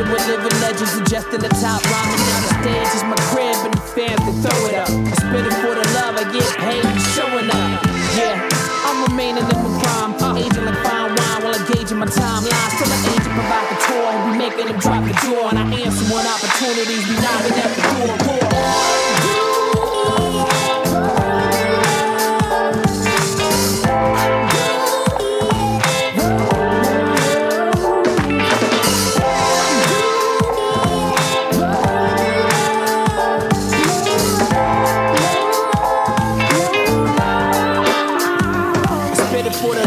Filled with living legends, suggesting the top rhyming on the stage is my crib and the fans they throw it up. I spit it for the love, I get paid for showing up. Yeah, I'm remaining in my prime, aging like fine wine while engaging my timeline. Still an agent provocateur, and we making them drop the jaw. And I answer when opportunities be knocking at the door. For the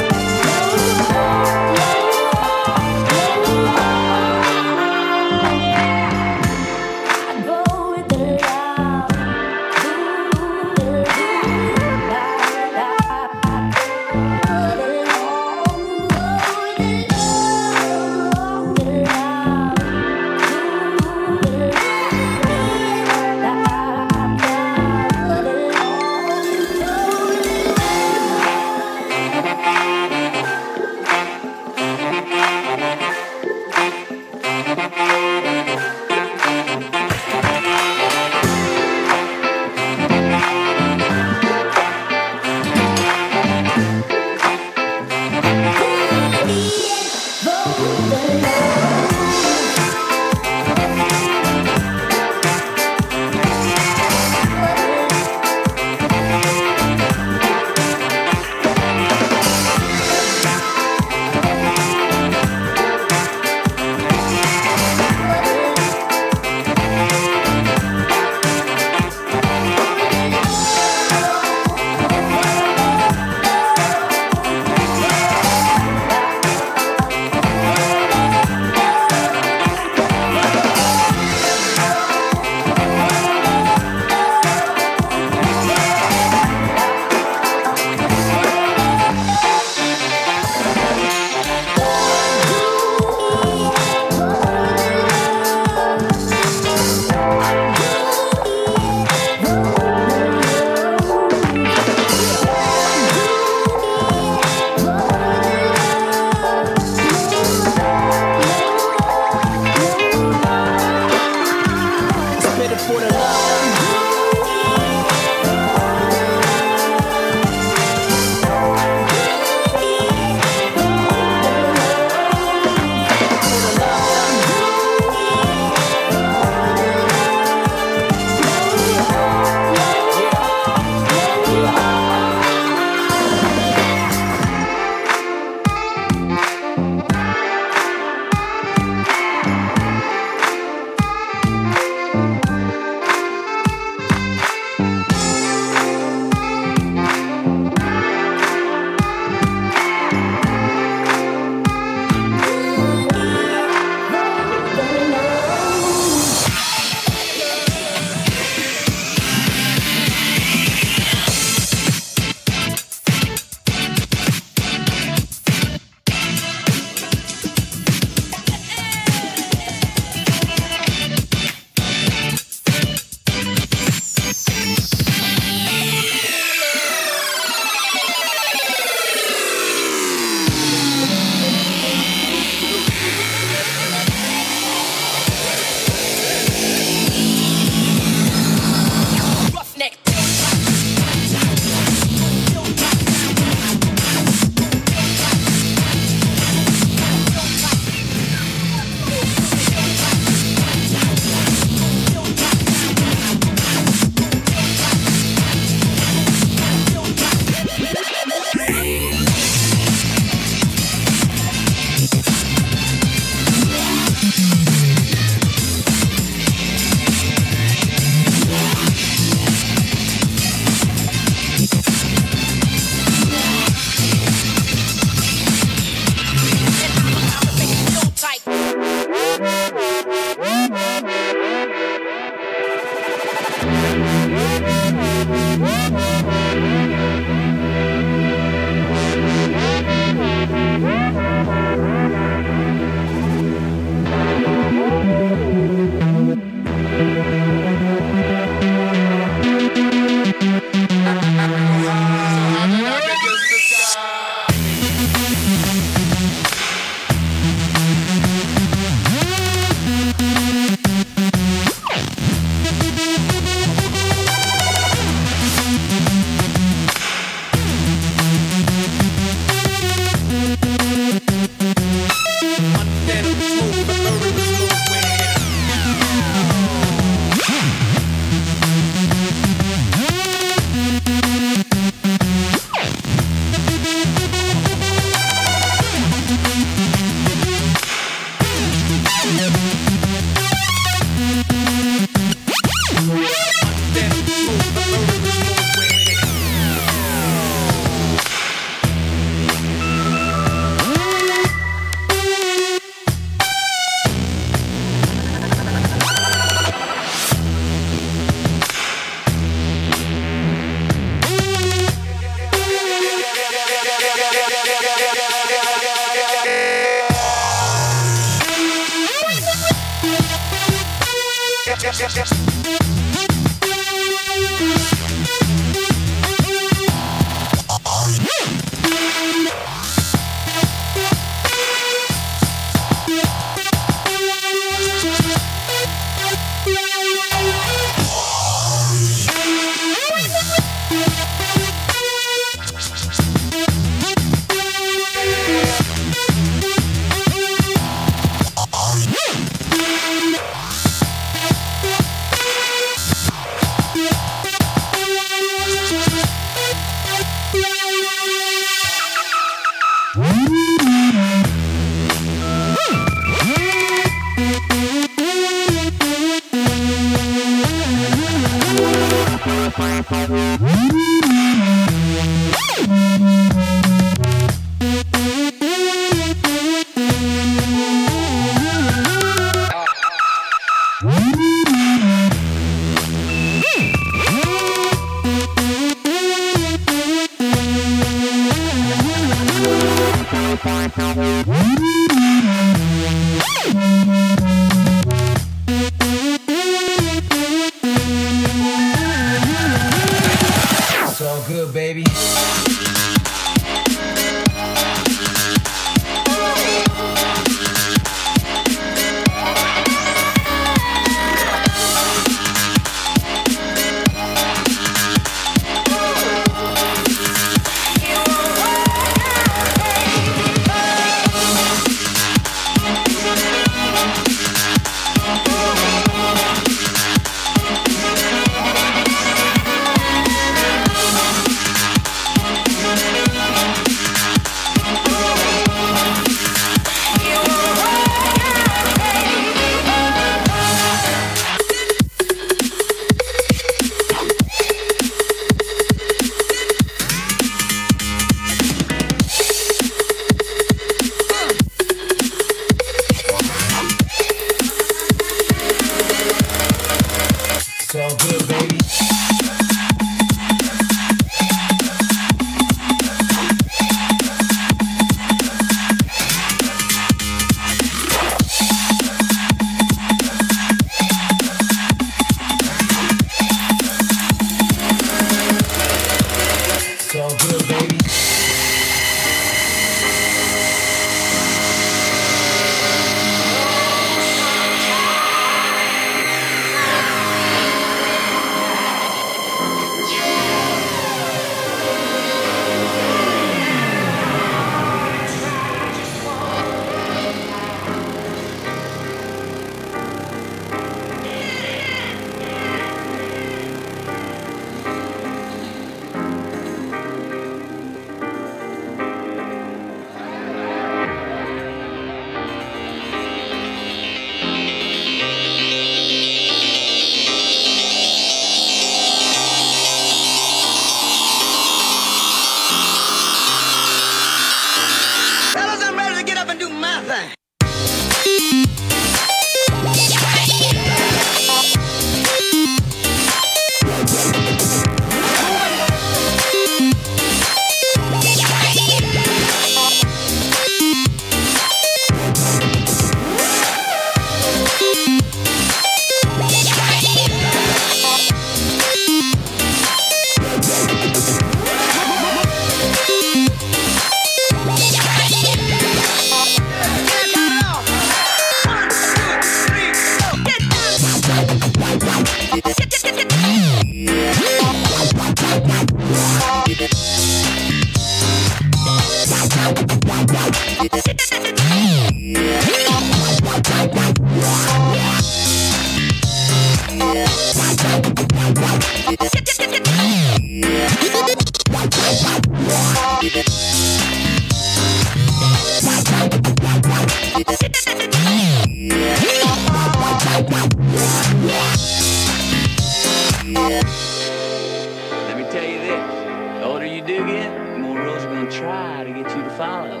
Let me tell you this, the older you do get, the more rules are gonna try to get you to follow.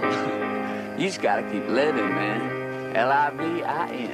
You just gotta keep living, man. L-I-V-I-N.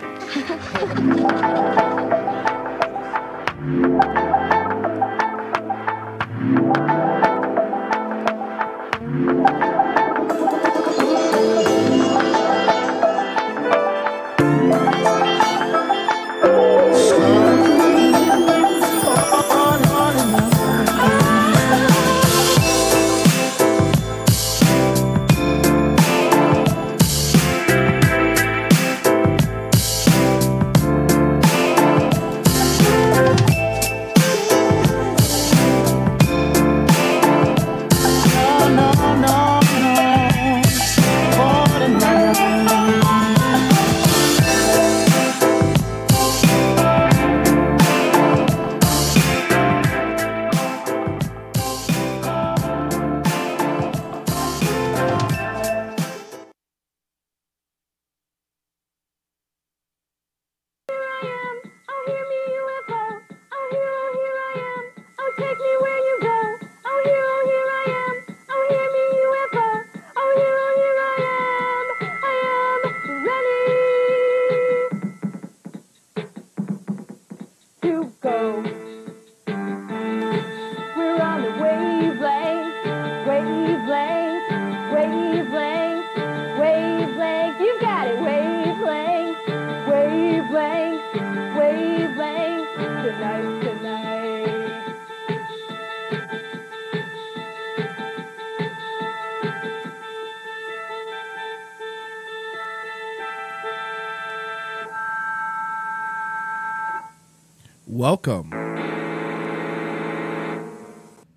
Welcome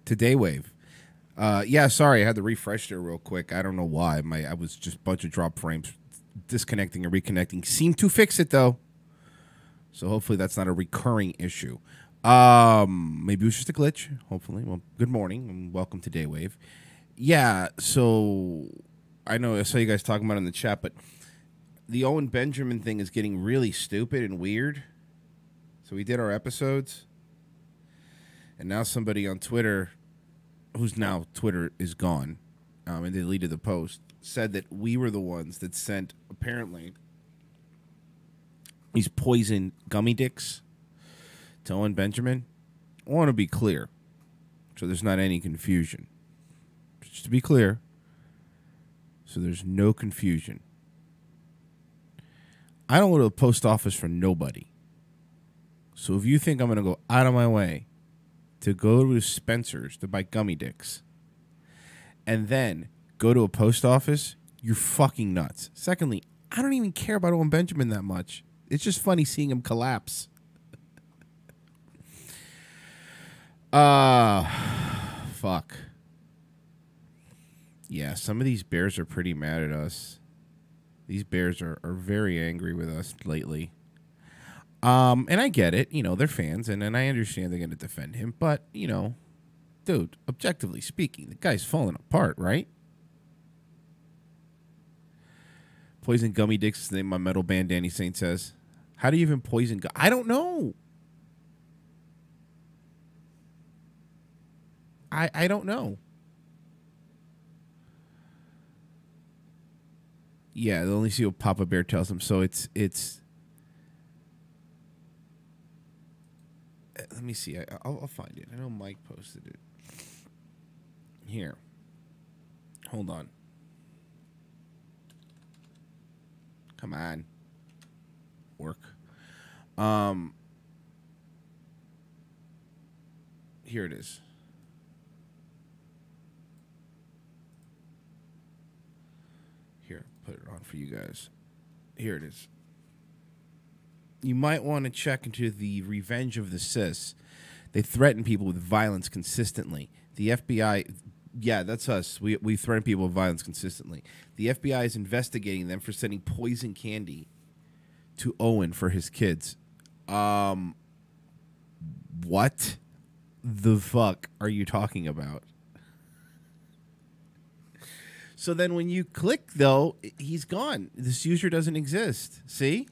to Daywave. Yeah, sorry, I had to refresh there real quick. I don't know why. I was just a bunch of drop frames, disconnecting and reconnecting. Seemed to fix it though, so hopefully that's not a recurring issue. Maybe it was just a glitch. Hopefully. Well, good morning and welcome to Daywave. Yeah, so I know I saw you guys talking about it in the chat, but the Owen Benjamin thing is getting really stupid and weird. So we did our episodes, and now somebody on Twitter, whose now Twitter is gone, and they deleted the post, said that we were the ones that sent, apparently, these poison gummy dicks to Owen Benjamin. I want to be clear, so there's not any confusion. Just to be clear, so there's no confusion. I don't go to the post office for nobody. So if you think I'm going to go out of my way to go to Spencer's to buy gummy dicks and then go to a post office, you're fucking nuts. Secondly, I don't even care about Owen Benjamin that much. It's just funny seeing him collapse. Fuck. Yeah, some of these bears are pretty mad at us. These bears are very angry with us lately. And I get it, you know, they're fans, and I understand they're going to defend him, but, you know, dude, objectively speaking, the guy's falling apart, right? Poison gummy dicks is the name of my metal band, Danny Saint says. How do you even poison I don't know. I don't know. Yeah, they'll only see what Papa Bear tells them, so it's let me see. I'll find it. I know Mike posted it. Here. Hold on. Come on. Work. Here it is. Here, put it on for you guys. Here it is. You might want to check into the Revenge of the Cis. They threaten people with violence consistently. The FBI, yeah, that's us. We threaten people with violence consistently. The FBI is investigating them for sending poison candy to Owen for his kids. What the fuck are you talking about? So then when you click, though, he's gone. This user doesn't exist. See?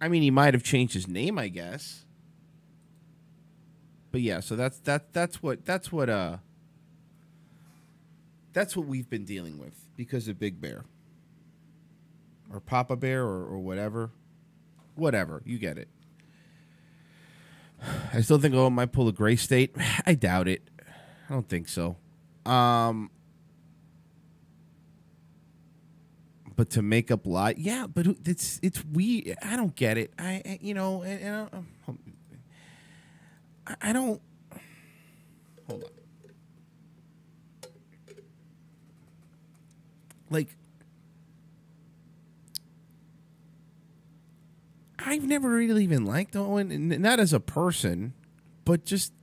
I mean, he might have changed his name, I guess. But yeah, so that's what we've been dealing with because of Big Bear or Papa Bear or whatever. Whatever, you get it. I still think Owen might pull a Gray State. I doubt it. I don't think so. But to make up lie, yeah, but it's weird. I don't get it. I don't. Hold on. Like, I've never really even liked Owen, not as a person, but just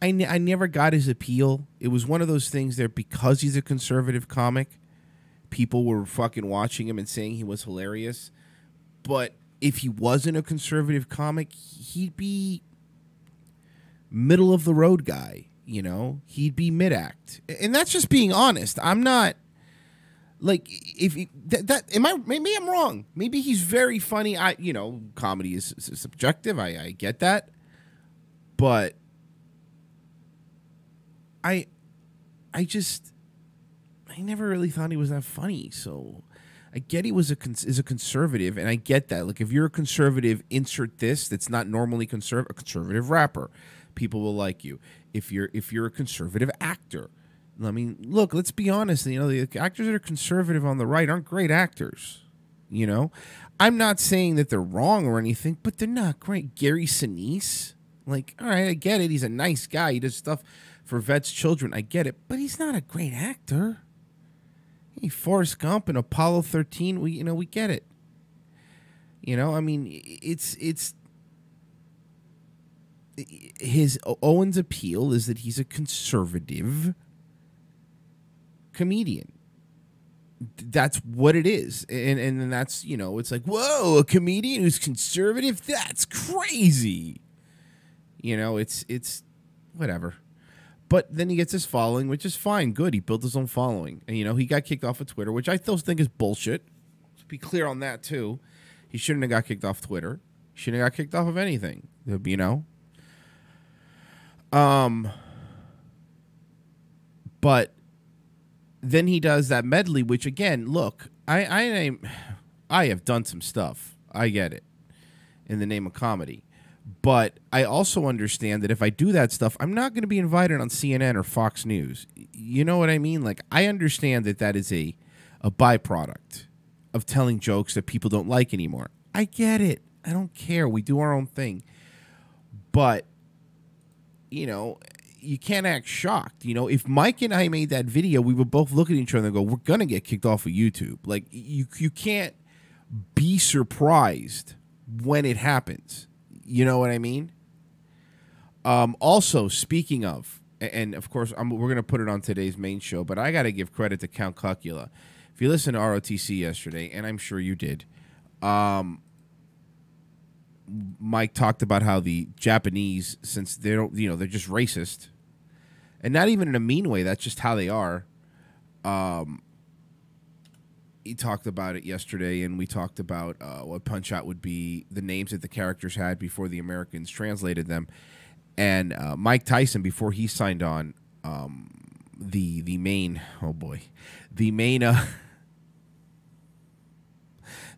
I never got his appeal. It was one of those things there because he's a conservative comic. People were fucking watching him and saying he was hilarious. But if he wasn't a conservative comic, he'd be middle of the road guy, you know? He'd be mid-act. And that's just being honest. I'm not like if he, maybe I'm wrong. Maybe he's very funny. Comedy is subjective. I get that. But I never really thought he was that funny, so I get he was a conservative, and I get that. Like, if you're a conservative, insert this that's not normally a conservative rapper, people will like you. If you're a conservative actor, I mean, look, let's be honest. You know, the actors that are conservative on the right aren't great actors. You know, I'm not saying that they're wrong or anything, but they're not great. Gary Sinise, like, all right, I get it. He's a nice guy. He does stuff for vets' children. I get it, but he's not a great actor. Hey, Forrest Gump and Apollo 13, we get it. You know, I mean, it's his Owen's appeal is that he's a conservative comedian. That's what it is. And that's, you know, it's like, whoa, a comedian who's conservative? That's crazy. You know, it's whatever. But then he gets his following, which is fine. Good. He built his own following. And, you know, he got kicked off of Twitter, which I still think is bullshit. Let's be clear on that, too. He shouldn't have got kicked off Twitter. He shouldn't have got kicked off of anything, you know? But then he does that medley, which, again, look, I have done some stuff. I get it. In the name of comedy. But I also understand that if I do that stuff, I'm not going to be invited on CNN or Fox News. You know what I mean? Like, I understand that that is a byproduct of telling jokes that people don't like anymore. I get it. I don't care. We do our own thing. But, you know, you can't act shocked. You know, if Mike and I made that video, we would both look at each other and go, we're going to get kicked off of YouTube. Like, you can't be surprised when it happens. You know what I mean? Also, speaking of, and of course, we're going to put it on today's main show, but I got to give credit to Count Cucula. If you listened to ROTC yesterday, and I'm sure you did, Mike talked about how the Japanese, since they don't, you know, they're just racist, and not even in a mean way, that's just how they are. He talked about it yesterday, and we talked about what Punch-Out would be, the names that the characters had before the Americans translated them. And Mike Tyson, before he signed on, the main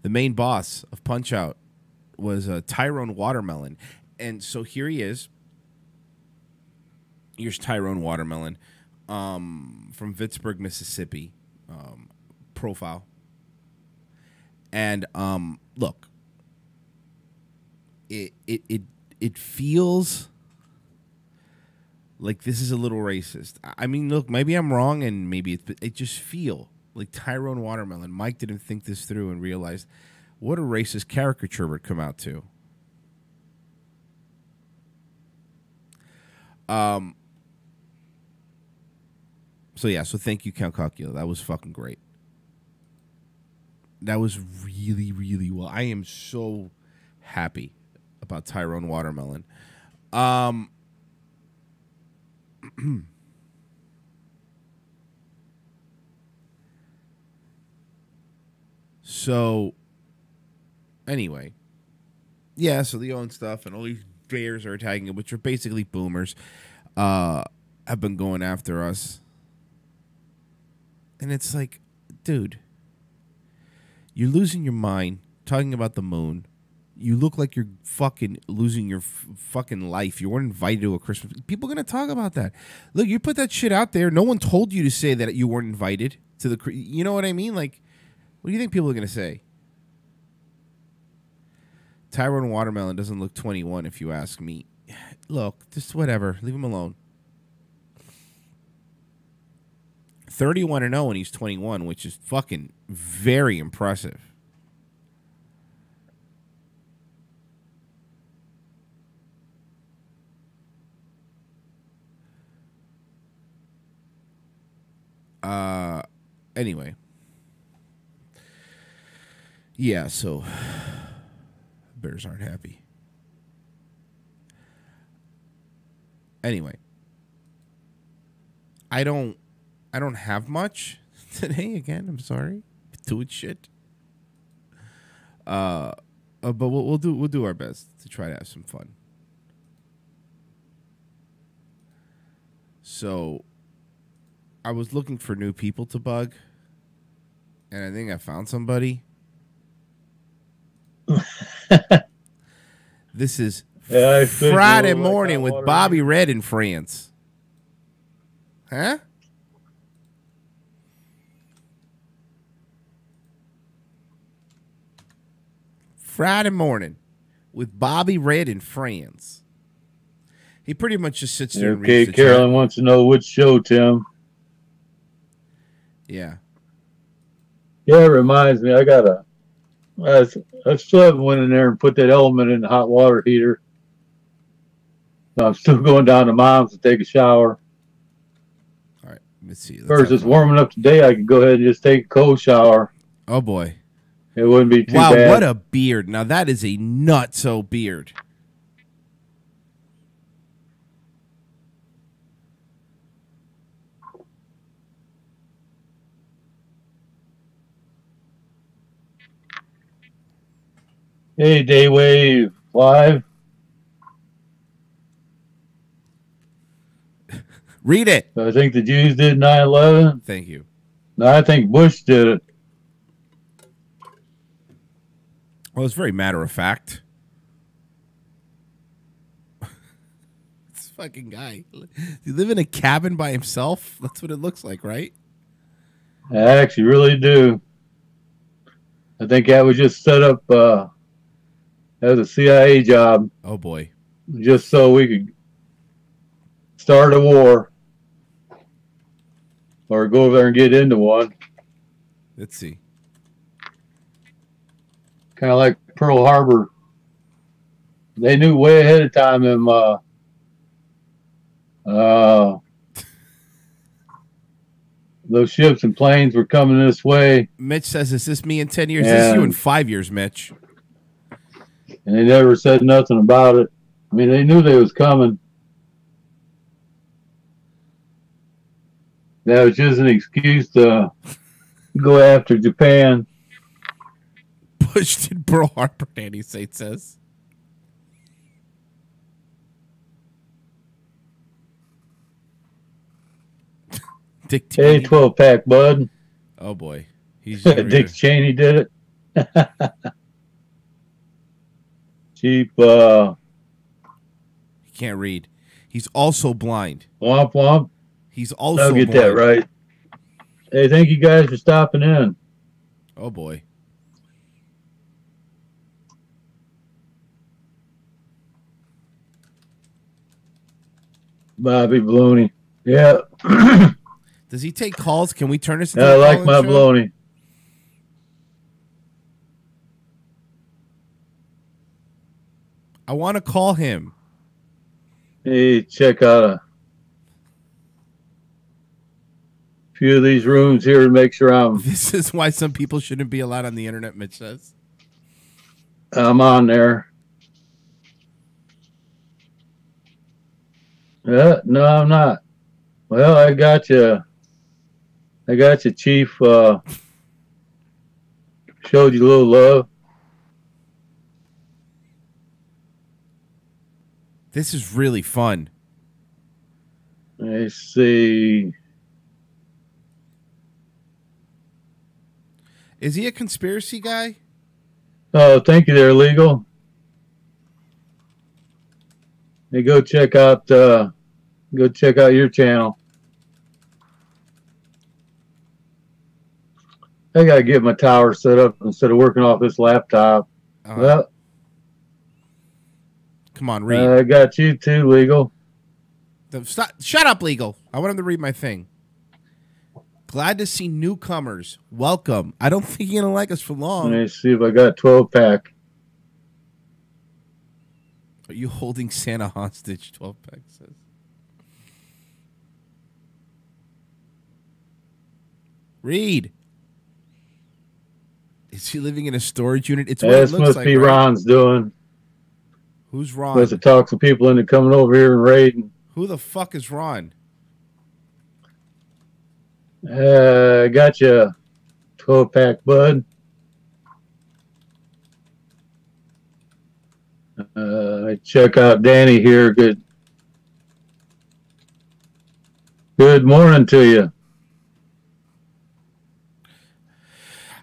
the main boss of Punch-Out was Tyrone Watermelon. And so here he is. Here's Tyrone Watermelon from Pittsburgh, Mississippi. Profile. And look, it feels like this is a little racist. I mean, look, maybe I'm wrong, and maybe it just feel like Tyrone Watermelon. Mike didn't think this through and realized what a racist caricature would come out to. So yeah, so thank you, Count Cucula. That was fucking great. That was really, really well. I am so happy about Tyrone Watermelon. So, anyway. Yeah, so the Owen stuff and all these bears are attacking it, which are basically boomers, have been going after us. And it's like, dude, you're losing your mind talking about the moon. You look like you're fucking losing your fucking life. You weren't invited to a Christmas. People are going to talk about that. Look, you put that shit out there. No one told you to say that you weren't invited to the... You know what I mean? Like, what do you think people are going to say? Tyrone Watermelon doesn't look 21 if you ask me. Look, just whatever. Leave him alone. 31-0 and he's 21, which is fucking very impressive. Anyway. Yeah, so Bears aren't happy. Anyway. I don't have much today again. I'm sorry. Doing shit. But we'll do our best to try to have some fun. So I was looking for new people to bug, and I think I found somebody. This is Friday morning with Bobby Red in France. Huh? Friday morning with Bobby Red in France. He pretty much just sits there and reads the Carolyn wants to know which show, Tim. Yeah. Yeah, it reminds me. I got I still haven't went in there and put that element in the hot water heater. I'm still going down to Mom's to take a shower. All right, let's see. First, it's warming up today. I could go ahead and just take a cold shower. Oh boy, it wouldn't be too bad. Wow, what a beard! Now that is a nutso beard. Hey, Daywave Live. Read it. So I think the Jews did 9/11. Thank you. No, I think Bush did it. Well, it's very matter of fact. This fucking guy. Does he live in a cabin by himself? That's what it looks like, right? I actually really do. I think that was just set up as a CIA job. Oh, boy. Just so we could start a war. Or go over there and get into one. Let's see. Kind of like Pearl Harbor. They knew way ahead of time them those ships and planes were coming this way. Mitch says, is this me in 10 years? This is you in 5 years, Mitch. And they never said nothing about it. I mean, they knew they was coming. That was just an excuse to go after Japan. Bush did Pearl Harbor, Danny Sate says. Dick Cheney. Hey, 12-pack, bud. Oh, boy. He's Dick Cheney did it. Cheap. He can't read. He's also blind. Womp womp. He's also I'll get blind. that right. Hey, thank you guys for stopping in. Oh, boy. Bobby Baloney. Yeah. Does he take calls? Can we turn this into I a like call-in my show? baloney. I want to call him. Hey, check out a few of these rooms here to make sure This is why some people shouldn't be allowed on the internet, Mitch says. I'm on there. No, I'm not. Well, I got you. I got you, Chief. Showed you a little love. This is really fun. Let's see. Is he a conspiracy guy? Oh, thank you there, Legal. Hey, go check out your channel. I gotta get my tower set up instead of working off this laptop. Well, come on, read. I got you too, Legal. Stop! Shut up, Legal. I want him to read my thing. Glad to see newcomers. Welcome. I don't think you're gonna like us for long. Let me see if I got 12-pack. Are you holding Santa hostage? 12-pack says. Read. Is he living in a storage unit? It's what This it looks must like, be right? Ron's doing. Who's Ron? Must have talked some people into coming over here and raiding. Who the fuck is Ron? I got you, 12-pack, bud. Check out Danny here. Good morning to you.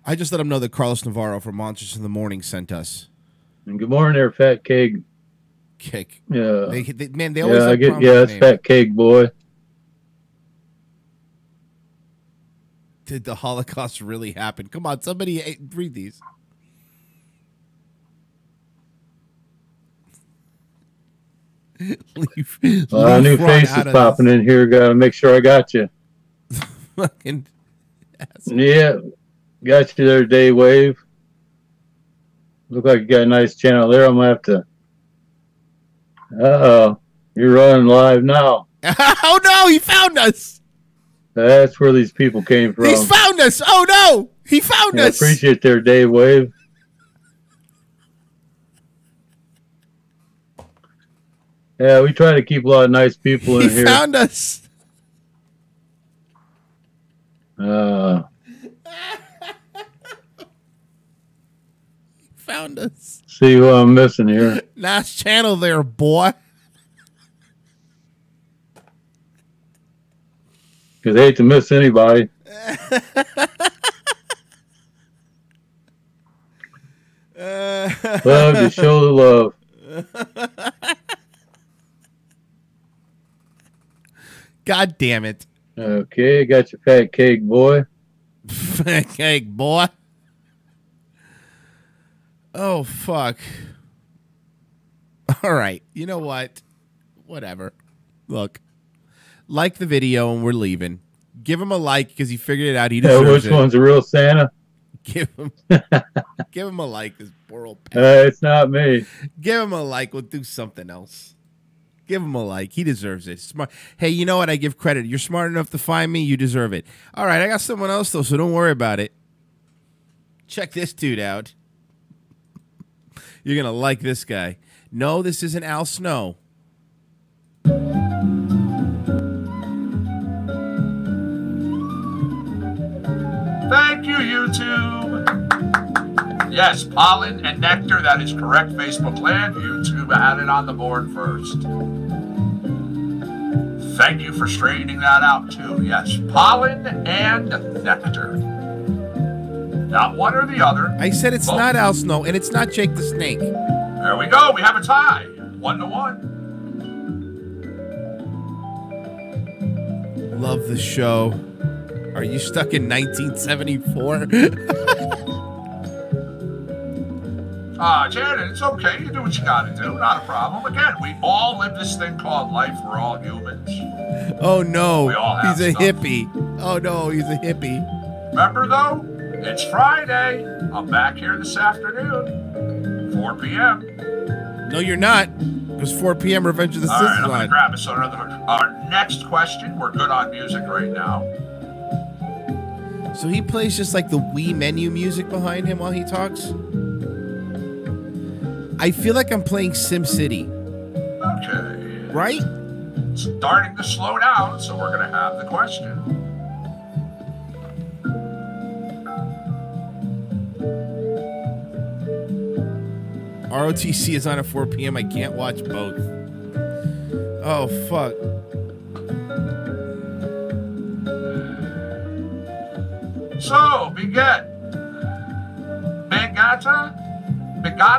I just let him know that Carlos Navarro from Monsters in the Morning sent us. And good morning there, Fat Keg. Kick. Yeah. They always like it's Fat Keg boy. Did the Holocaust really happen? Come on, somebody read these. leave New faces popping in here. Got to make sure I got you. Fucking asshole. Yeah, got you there, Daywave. Look like you got a nice channel there. I'm gonna have to. Uh-oh. You're running live now. Oh no, he found us. That's where these people came from. He's found us. Oh no, he found I us. appreciate their Dave Wave. Yeah, we try to keep a lot of nice people in He here. found us. Found us. See who I'm missing here. Nice channel there, boy. Because I hate to miss anybody. Love to show the love. God damn it. Okay, got your fat cake, boy. Fat cake, boy. Oh, fuck. All right. You know what? Whatever. Look. Like the video and we're leaving. Give him a like because he figured it out. He deserves which it. one's a real Santa? Give him a like, this poor old It's not me. Give him a like. We'll do something else. Give him a like. He deserves it. Smart. Hey, you know what? I give credit. You're smart enough to find me. You deserve it. All right. I got someone else, though, so don't worry about it. Check this dude out. You're going to like this guy. No, this isn't Al Snow. Thank you, YouTube. Yes, pollen and nectar, that is correct, Facebook land. YouTube had it on the board first. Thank you for straightening that out, too. Yes, pollen and nectar. Not one or the other. I said it's Both. not Al Snow, and it's not Jake the Snake. There we go. We have a tie. 1-1. Love the show. Are you stuck in 1974? Janet, it's okay. You do what you gotta do. Not a problem. Again, we all live this thing called life. We're all humans. Oh, no. We all have He's a stuff. hippie. Oh, no. He's a hippie. Remember, though, it's Friday. I'm back here this afternoon, 4 p.m. No, you're not. Because 4 p.m. Revenge of the All Sith right, is I'm going to on. grab us another. Our next question. We're good on music right now. So he plays just like the Wii menu music behind him while he talks? I feel like I'm playing SimCity. Okay. Right? Starting to slow down, so we're going to have the question. ROTC is on at 4 p.m. I can't watch both. Oh, fuck. So, Begata,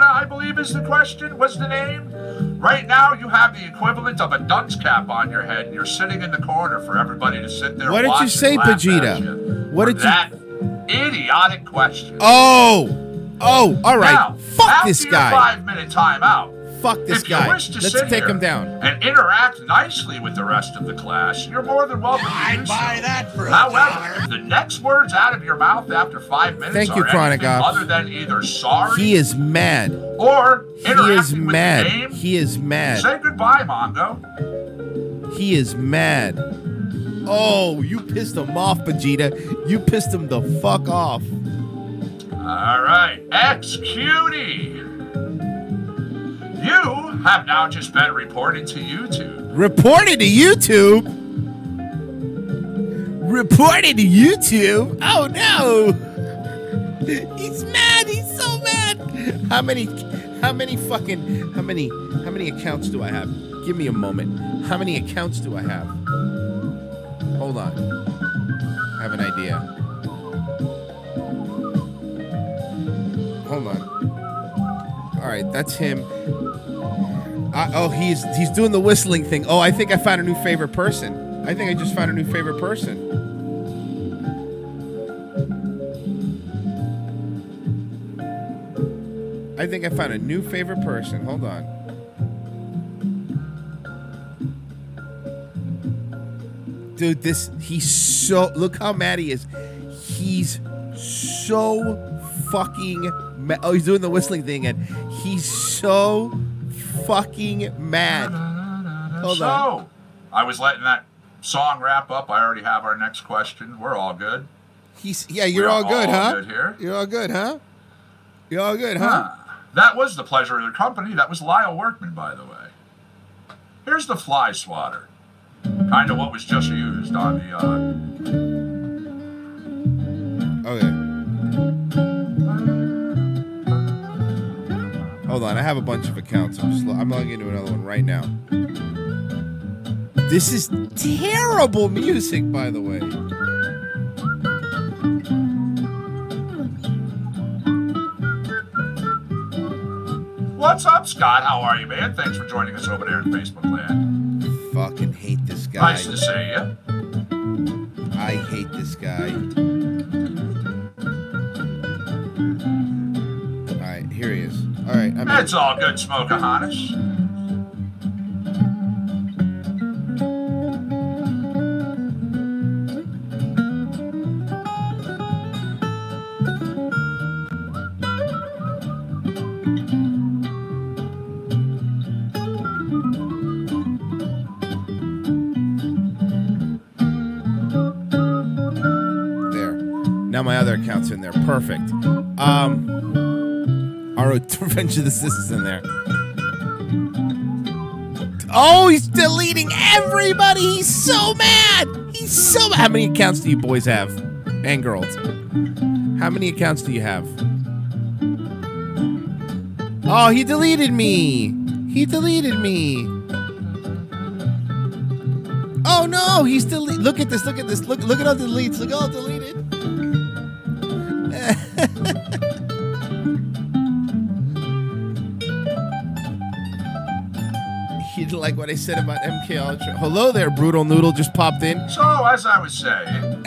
I believe is the question, was the name. Right now, you have the equivalent of a dunce cap on your head, and you're sitting in the corner for everybody to sit there. What did you watch say, and laugh Vegeta? at you What for did you- that idiotic question? Oh! Oh, all right. Now, Fuck after this your guy. 5-minute timeout, Fuck this if you guy. wish to Let's sit take here him down. and interact nicely with the rest of the class, you're more than welcome to I'd do buy so. that for However, $1. the next words out of your mouth after 5 minutes Thank you, are Chronic anything Ops. other than either sorry He is mad. or He interacting is with mad. the game. He is mad. Say goodbye, Mongo. He is mad. Oh, you pissed him off, Vegeta. You pissed him the fuck off. All right, X-Cutie. You have now just been reported to YouTube. Reported to YouTube? Reported to YouTube? Oh no! He's mad. He's so mad. How many accounts do I have? Give me a moment. How many accounts do I have? Hold on. I have an idea. Hold on. All right, that's him. Oh, he's doing the whistling thing. Oh, I think I found a new favorite person. I think I just found a new favorite person. I think I found a new favorite person. Hold on. Dude, he's so, look how mad he is. He's so fucking Oh, he's doing the whistling thing, and he's so fucking mad. Hold on. I was letting that song wrap up. I already have our next question. We're all good. You're all good, huh? Good here. You're all good, huh? You're all good, huh? That was the pleasure of the company. That was Lyle Workman, by the way. Here's the fly swatter. Kind of what was just used on the... Okay. Hold on, I have a bunch of accounts. I'm logging into another one right now. This is terrible music, by the way. What's up, Scott? How are you, man? Thanks for joining us over there in Facebook land. Fucking hate this guy. Nice to see you. I hate this guy. Alright, here he is. Alright, It's all good, Smokeahonis. Now my other account's in there. Perfect. Our Revenge of the Sis is in there. Oh, he's deleting everybody. He's so mad. He's so mad. How many accounts do you boys have? And girls. How many accounts do you have? Oh, he deleted me. He deleted me. Oh no, he's deleted. Look at this. Look at this. Look at all the deletes. Look at all deleted. You didn't like what I said about MK Ultra. Hello there, Brutal Noodle just popped in. So, as I was saying...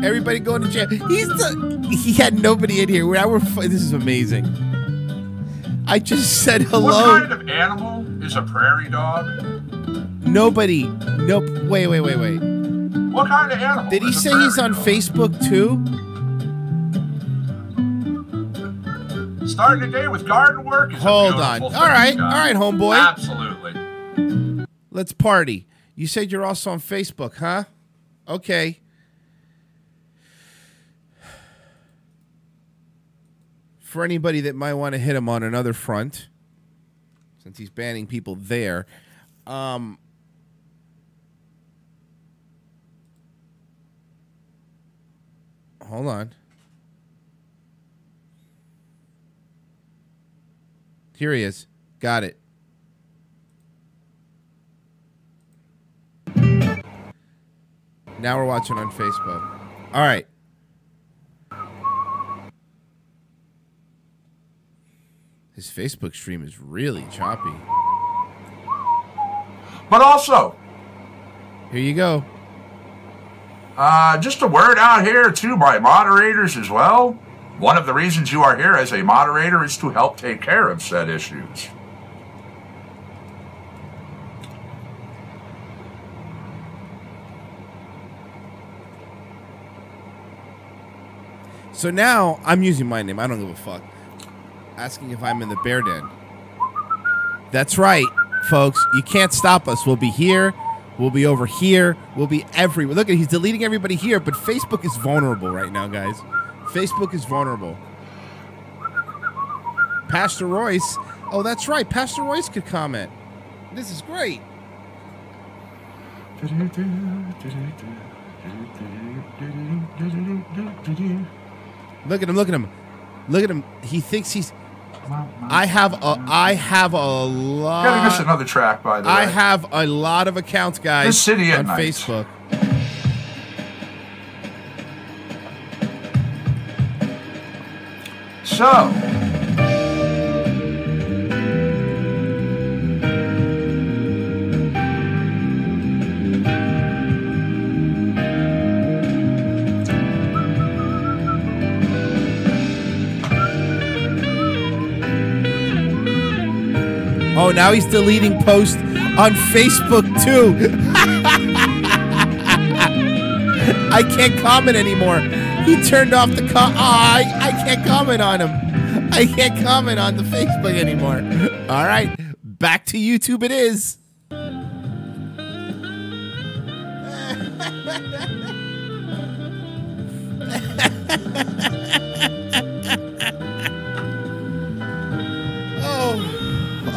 Everybody going to jail. He had nobody in here. This is amazing. I just said hello. What kind of animal is a prairie dog? Nobody. Nope. Wait. What kind of animal? Did he say he's on Facebook too? Starting the day with garden work is Hold on. All right, homeboy. Absolutely. Let's party. You said you're also on Facebook, huh? Okay. For anybody that might want to hit him on another front, since he's banning people there, hold on. Here he is. Got it. Now we're watching on Facebook. All right. His Facebook stream is really choppy. But also, here you go. Just a word out here to my moderators as well. One of the reasons you are here as a moderator is to help take care of said issues. So now I'm using my name. I don't give a fuck. Asking if I'm in the bear den. That's right, folks. You can't stop us. We'll be here. We'll be over here. We'll be everywhere. Look at he's deleting everybody here, but Facebook is vulnerable right now, guys. Facebook is vulnerable. Pastor Royce. Oh, that's right. Pastor Royce could comment. This is great. Look at him. Look at him. Look at him. He thinks he's... I have a lot... Gotta miss another track, by the way. I have a lot of accounts, guys, This City at on Night. Facebook. So... Oh, now he's deleting posts on Facebook too. I can't comment anymore. He turned off the I can't comment on him. I can't comment on the Facebook anymore. All right, back to YouTube it is.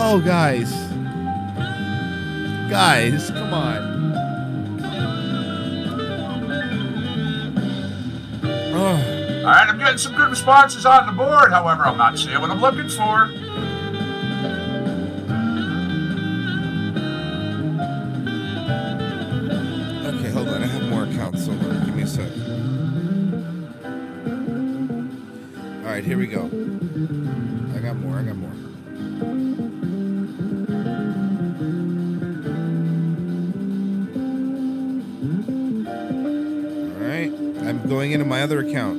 Oh, guys. Guys, come on. All right, I'm getting some good responses on the board. However, I'm not seeing what I'm looking for. Okay, hold on. I have more accounts. Hold on. Give me a sec. All right, here we go. I got more. All right, I'm going into my other account.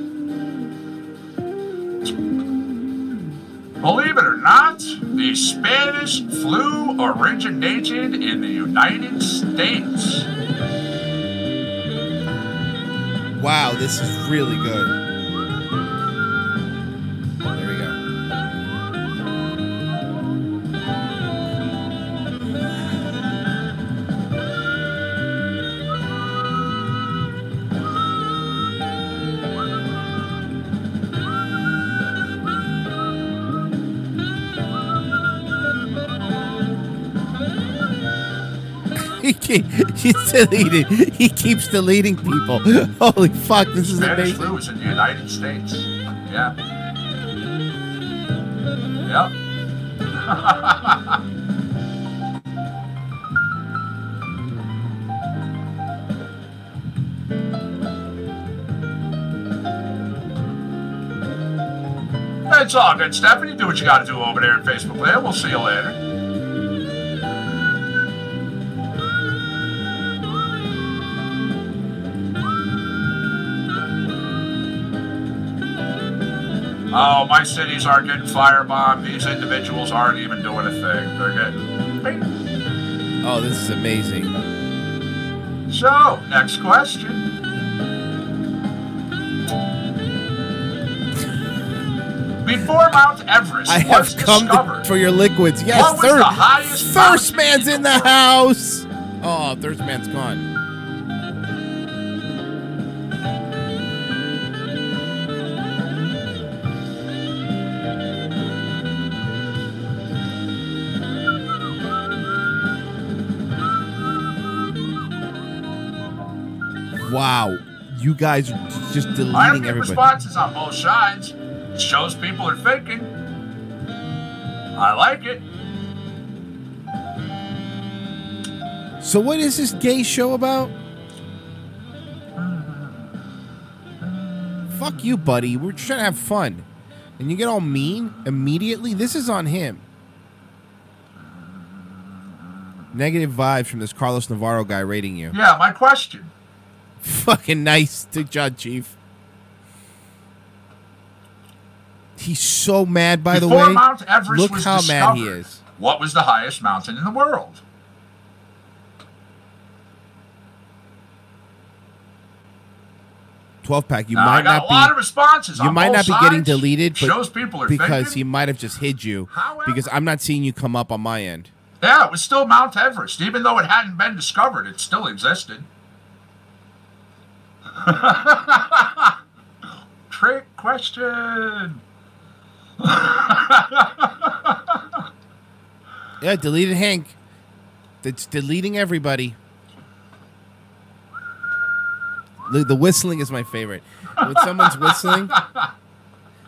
Believe it or not, the Spanish flu originated in the United States. Wow, this is really good. There we go. He's deleted. He keeps deleting people. Holy fuck, this is Spanish amazing. flu is in the United States. Yeah. Yep. It's all good, Stephanie. Do what you got to do over there in Facebook Land. We'll see you later. Oh, my cities aren't getting firebombed. These individuals aren't even doing a thing. They're getting... Oh, this is amazing. So, next question. Before Mount Everest I have was come discovered, for your liquids. Yes, what was the highest Thirst mountain Man's in the house. Oh, Thirst Man's gone. Wow, you guys are just I don't deleting get everybody. responses on both sides. It shows people are thinking. I like it. So what is this gay show about? Fuck you, buddy. We're trying to have fun. And you get all mean immediately? This is on him. Negative vibes from this Carlos Navarro guy rating you. Yeah, my question. Fucking nice to John Chief. He's so mad, by the Before way. Mount Everest Look was how mad he discovered, is. what was the highest mountain in the world? $12-pack. You Now, might I got not a lot of be. responses. You on might both not be getting sides. deleted, but Shows people are because thinking. he might have just hid you. However- Because I'm not seeing you come up on my end. Yeah, it was still Mount Everest. Even though it hadn't been discovered, it still existed. Trick question. Yeah, deleted Hank. It's deleting everybody. The whistling is my favorite. When someone's whistling,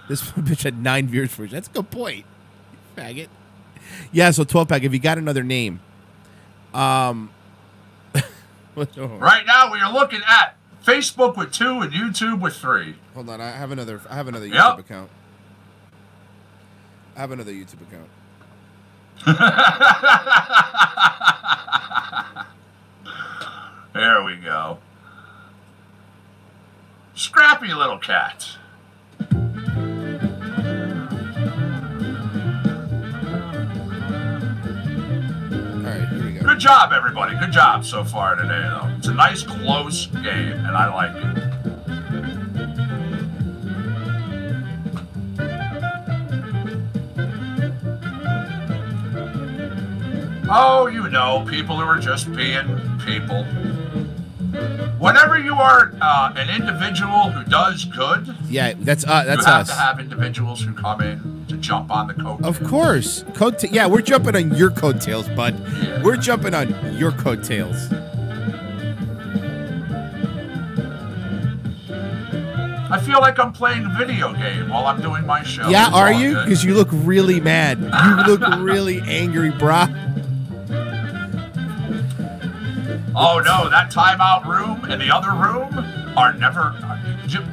this bitch had 9 viewers for it. That's a good point, faggot. Yeah, so 12-pack, if you got another name. Right now, we are looking at Facebook with 2 and YouTube with 3. Hold on, I have another YouTube Yep. account. I have another YouTube account. There we go. Scrappy little cat. Good job, everybody. Good job so far today, though. It's a nice, close game, and I like it. Oh, you know, people who are just being people. Whenever you are an individual who does good, Yeah, that's you have us. to have individuals who come in to jump on the coattails. Of course. Yeah, we're jumping on your coattails, bud. Yeah. We're jumping on your coattails. I feel like I'm playing a video game while I'm doing my show. Yeah, It's are all you? good. Because you look really mad. You look really angry, brah. Oh no, that timeout room and the other room are never,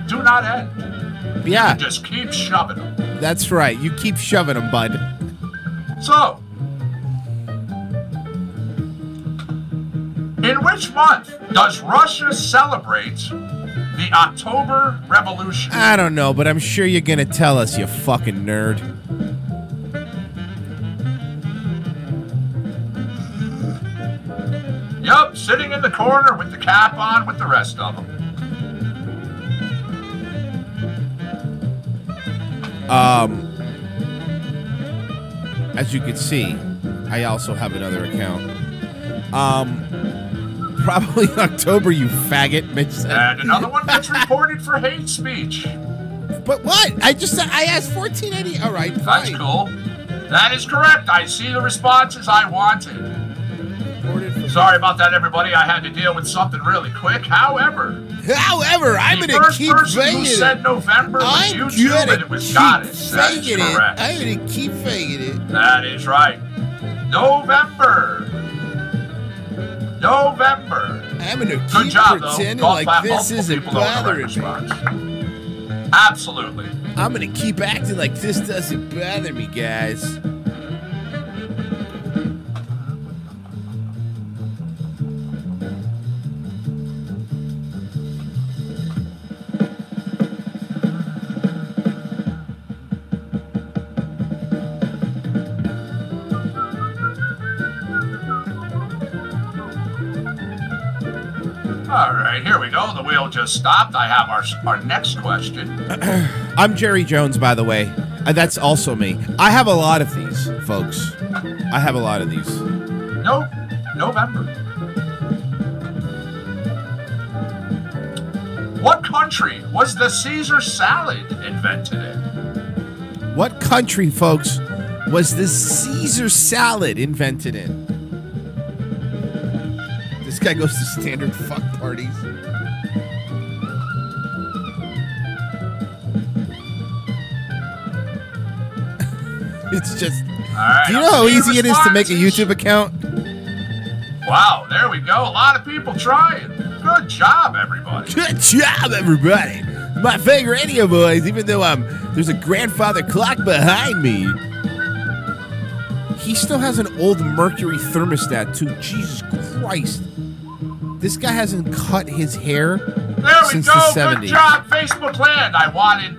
do not end. Yeah, You just keep shoving them. that's right. You keep shoving them, bud. So, in which month does Russia celebrate the October Revolution? I don't know, but I'm sure you're going to tell us, you fucking nerd. Yup, sitting in the corner with the cap on with the rest of them. As you can see, I also have another account. Probably October, you faggot, Mitch said. And another one gets reported for hate speech. But what? I asked 1480. All right, That's fine. cool. That is correct. I see the responses I wanted. Reported for- Sorry about that, everybody. I had to deal with something really quick. However, I'm the going to first keep person who faking said it. November was I'm YouTube, going and it was Goddess. to That keep is faking it. correct. I'm going to keep faking it. That is right. November. I'm going to Good keep job, though. pretending Golf like clap, this multiple isn't people know the right bothering me. response. Absolutely. I'm going to keep acting like this doesn't bother me, guys. All right, here we go. The wheel just stopped. I have our next question. I'm Jerry Jones, by the way. That's also me. I have a lot of these, folks. I have a lot of these. Nope. November. What country was the Caesar salad invented in? What country, folks, was the Caesar salad invented in? This guy goes to standard fuck parties. It's just... All right, Do you I'll know how see easy it is to make a responses. YouTube account? Wow, there we go. A lot of people trying. Good job, everybody. Good job, everybody. My favorite radio voice, even though there's a grandfather clock behind me. He still has an old Mercury thermostat, too. Jesus Christ. This guy hasn't cut his hair There we since go. the Good 70s. job, Facebook Land. I wanted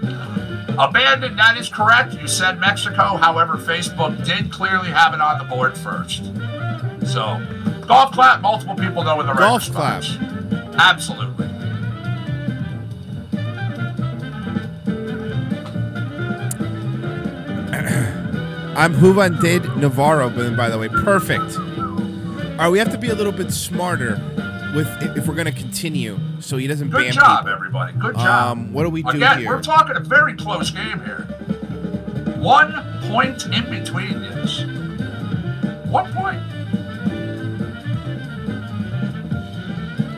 abandoned. That is correct. You said Mexico. However, Facebook did clearly have it on the board first. So, golf clap. Multiple people know in the right Golf clap. response. Absolutely. I'm Juan de Navarro, by the way. Perfect. All right, we have to be a little bit smarter with if we're going to continue so he doesn't ban Good job, people. everybody. Good job. What do we do Again, here? we're talking a very close game here. 1 point in between this. 1 point.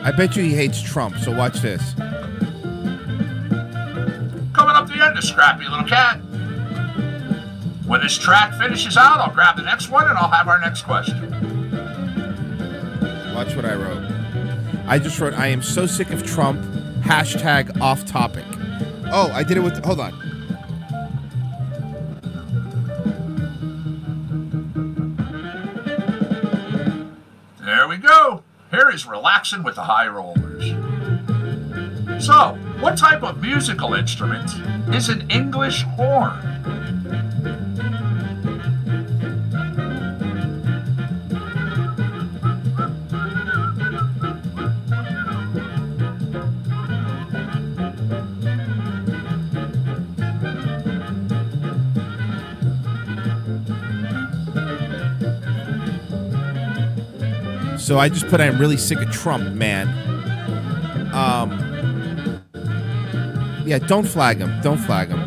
I bet you he hates Trump, so watch this. Coming up the end of Scrappy Little Cat. When this track finishes out, I'll grab the next one and I'll have our next question. Watch what I wrote. I just wrote, I am so sick of Trump. Hashtag off topic. Oh, I did it with, hold on. There we go. Here is Relaxing with the High Rollers. So, what type of musical instrument is an English horn? So I just put I'm really sick of Trump, man. Yeah, don't flag him. Don't flag him.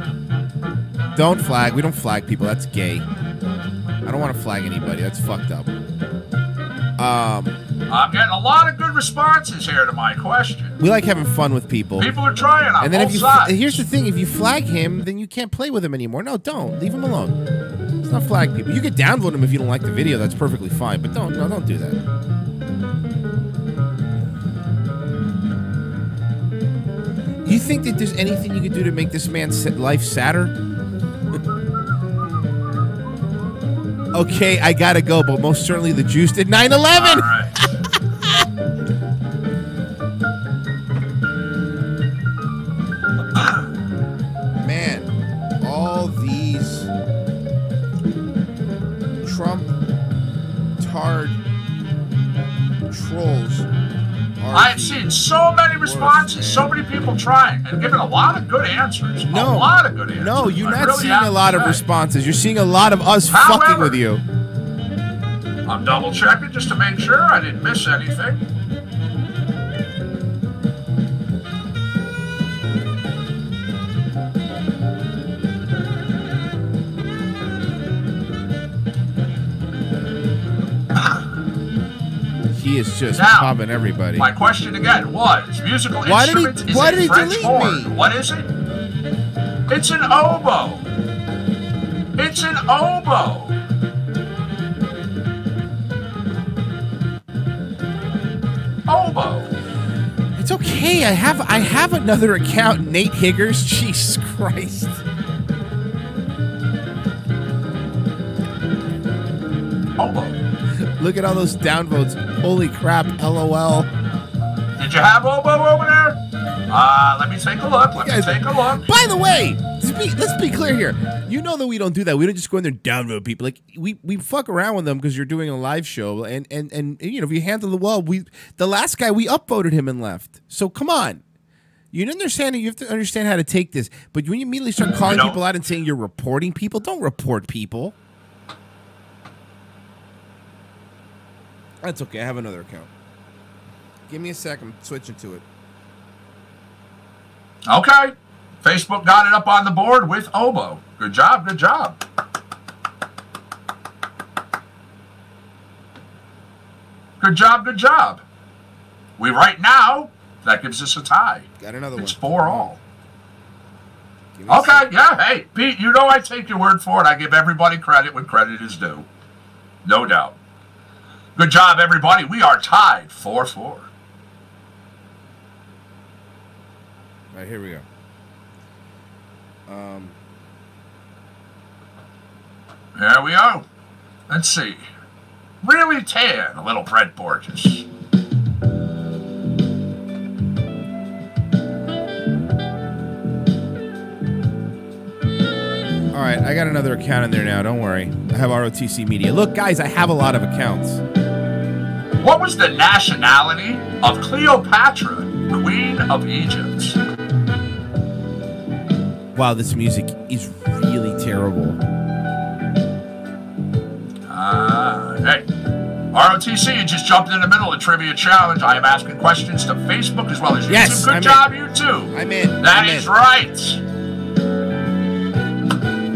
Don't flag. We don't flag people. That's gay. I don't want to flag anybody. That's fucked up. I'm getting a lot of good responses here to my question. We like having fun with people. People are trying on and then both sides. Here's the thing: if you flag him, then you can't play with him anymore. No, don't leave him alone. Let's not flag people. You can downvote him if you don't like the video. That's perfectly fine. But don't do that. You think that there's anything you could do to make this man's life sadder? Okay, I gotta go, but most certainly the juice did 9/11. All right. Man, all these Trump-tard trolls. I've seen so many responses, so many people trying and giving a lot of good answers. No, a lot of good answers. No, you're I not really seeing have a lot to of say. responses. You're seeing a lot of us However, fucking with you. I'm double checking just to make sure I didn't miss anything. He is just Now, popping everybody. My question again was, musical Why did he- instrument is why a did he French delete horn. me? What is it? It's an oboe. It's an oboe. Oboe. It's okay. I have another account, Nate Higgers. Jesus Christ. Oboe. Look at all those downvotes. Holy crap. LOL. Did you have oboe over there? Let me take a look. Let me take a look. By the way, let's be clear here. You know that we don't do that. We don't just go in there and downvote people. Like we fuck around with them because you're doing a live show, and you know, if you handle the well, the last guy we upvoted him and left. So come on. You understand? You have to understand how to take this. But when you immediately start calling people out and saying you're reporting people, don't report people. That's okay. I have another account. Give me a sec. I'm switching to it. Okay. Facebook got it up on the board with oboe. Good job. Good job. Good job. Good job. We right now, that gives us a tie. Got another one. It's 4-all. Okay. Yeah. Hey, Pete, you know I take your word for it. I give everybody credit when credit is due. No doubt. Good job, everybody. We are tied 4-4. All right, here we go. There we go. Let's see. Really tan, a little Brett Borges. All right, I got another account in there now. Don't worry. I have ROTC Media. Look, guys, I have a lot of accounts. What was the nationality of Cleopatra, Queen of Egypt? Wow, this music is really terrible. Hey, ROTC, you just jumped in the middle of Trivia Challenge. I am asking questions to Facebook as well as YouTube. Yes, Good job, YouTube. I'm in. That is right.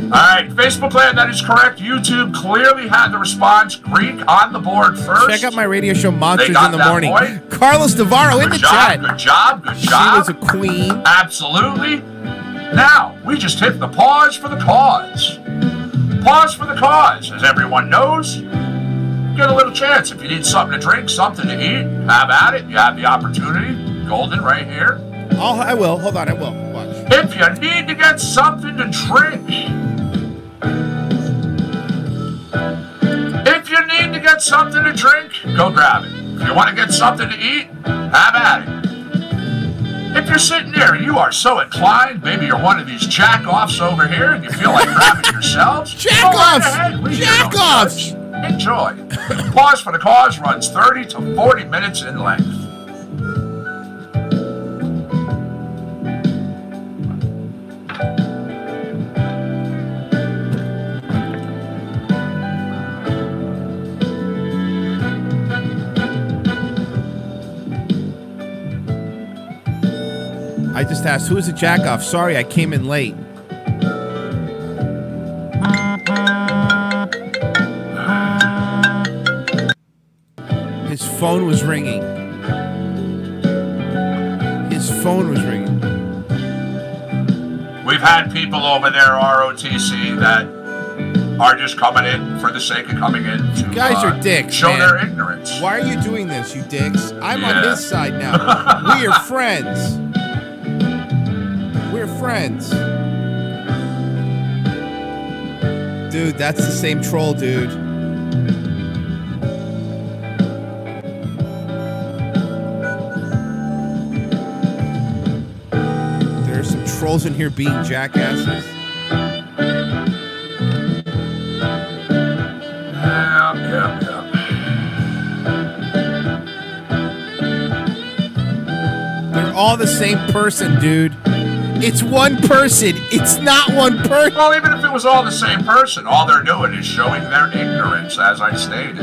All right, Facebook land, that is correct. YouTube clearly had the response. Greek on the board first. Check out my radio show, Monsters They got in the that Morning. point. Carlos Navarro in the chat. Good job, good She job. was a queen. Absolutely. Now, we just hit the pause for the cause. Pause for the cause. As everyone knows, get a little chance. If you need something to drink, something to eat, have at it. You have the opportunity. Golden right here. I will. Hold on, I will. Watch. If you need to get something to drink, if you need to get something to drink, go grab it. If you want to get something to eat, have at it. If you're sitting there and you are so inclined, maybe you're one of these jack-offs over here and you feel like grabbing yourselves, Jack-offs! go right ahead. We Jack-offs! Enjoy. Pause for the cause runs 30 to 40 minutes in length. I just asked, who is a jackoff? Sorry, I came in late. His phone was ringing. His phone was ringing. We've had people over there, ROTC, that are just coming in for the sake of coming in to you guys are dicks, show man. their ignorance. Why are you doing this, you dicks? I'm on his side now. We are friends. We're friends. Dude, that's the same troll, dude. There's some trolls in here being jackasses. Yeah. They're all the same person, dude. It's one person. It's not one person. Well, even if it was all the same person, all they're doing is showing their ignorance, as I stated.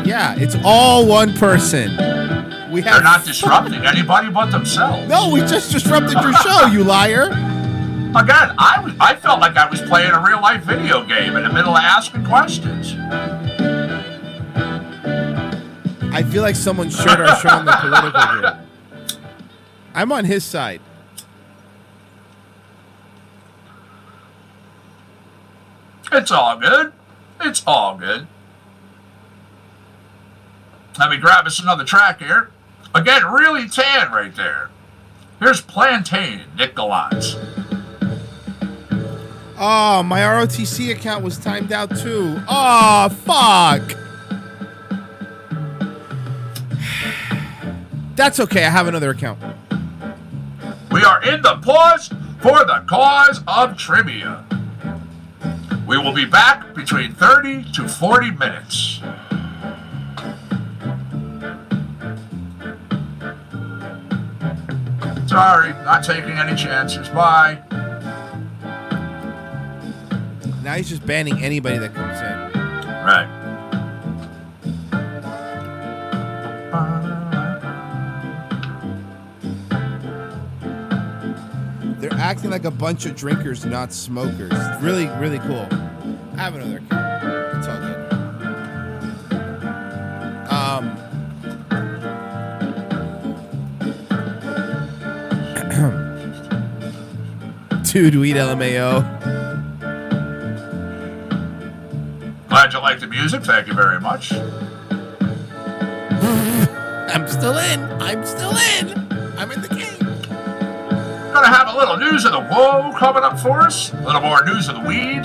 Yeah, it's all one person. They're not disrupting anybody but themselves. No, we just disrupted your show, you liar. Again, I felt like I was playing a real-life video game in the middle of asking questions. I feel like someone shared our show on the political group. I'm on his side. It's all good. It's all good. Let me grab us another track here. Again, really tan right there. Here's Plantain, Nick Gallant. Oh, my ROTC account was timed out too. Oh, fuck. That's okay. I have another account. We are in the pause for the cause of trivia. We will be back between 30 to 40 minutes. Sorry, not taking any chances. Bye. Now he's just banning anybody that comes in. Right. They're acting like a bunch of drinkers, not smokers. Really, really cool. I have another account. It's all good. Dude, weed LMAO. Glad you like the music. Thank you very much. I'm still in. I'm still in. I'm in the game. Gonna have a little news of the woe coming up for us. A little more news of the weed.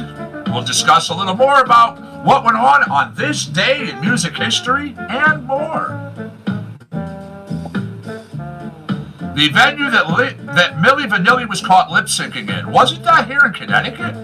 We'll discuss a little more about what went on this day in music history and more. The venue that Milli Vanilli was caught lip syncing in, wasn't that here in Connecticut?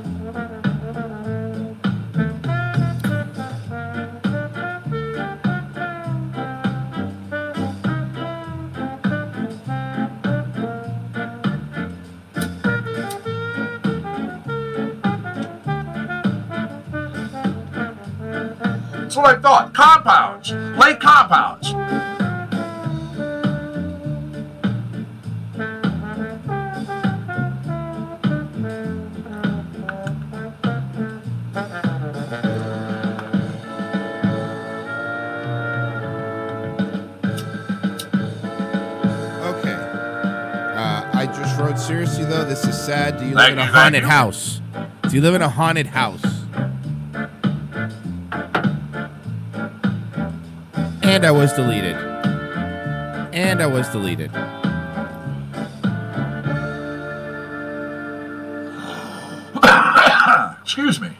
That's what I thought. Compounds. Lake Compounds. I just wrote, seriously though, this is sad. Do you live in a haunted house? Do you live in a haunted house? And I was deleted. And I was deleted. Excuse me.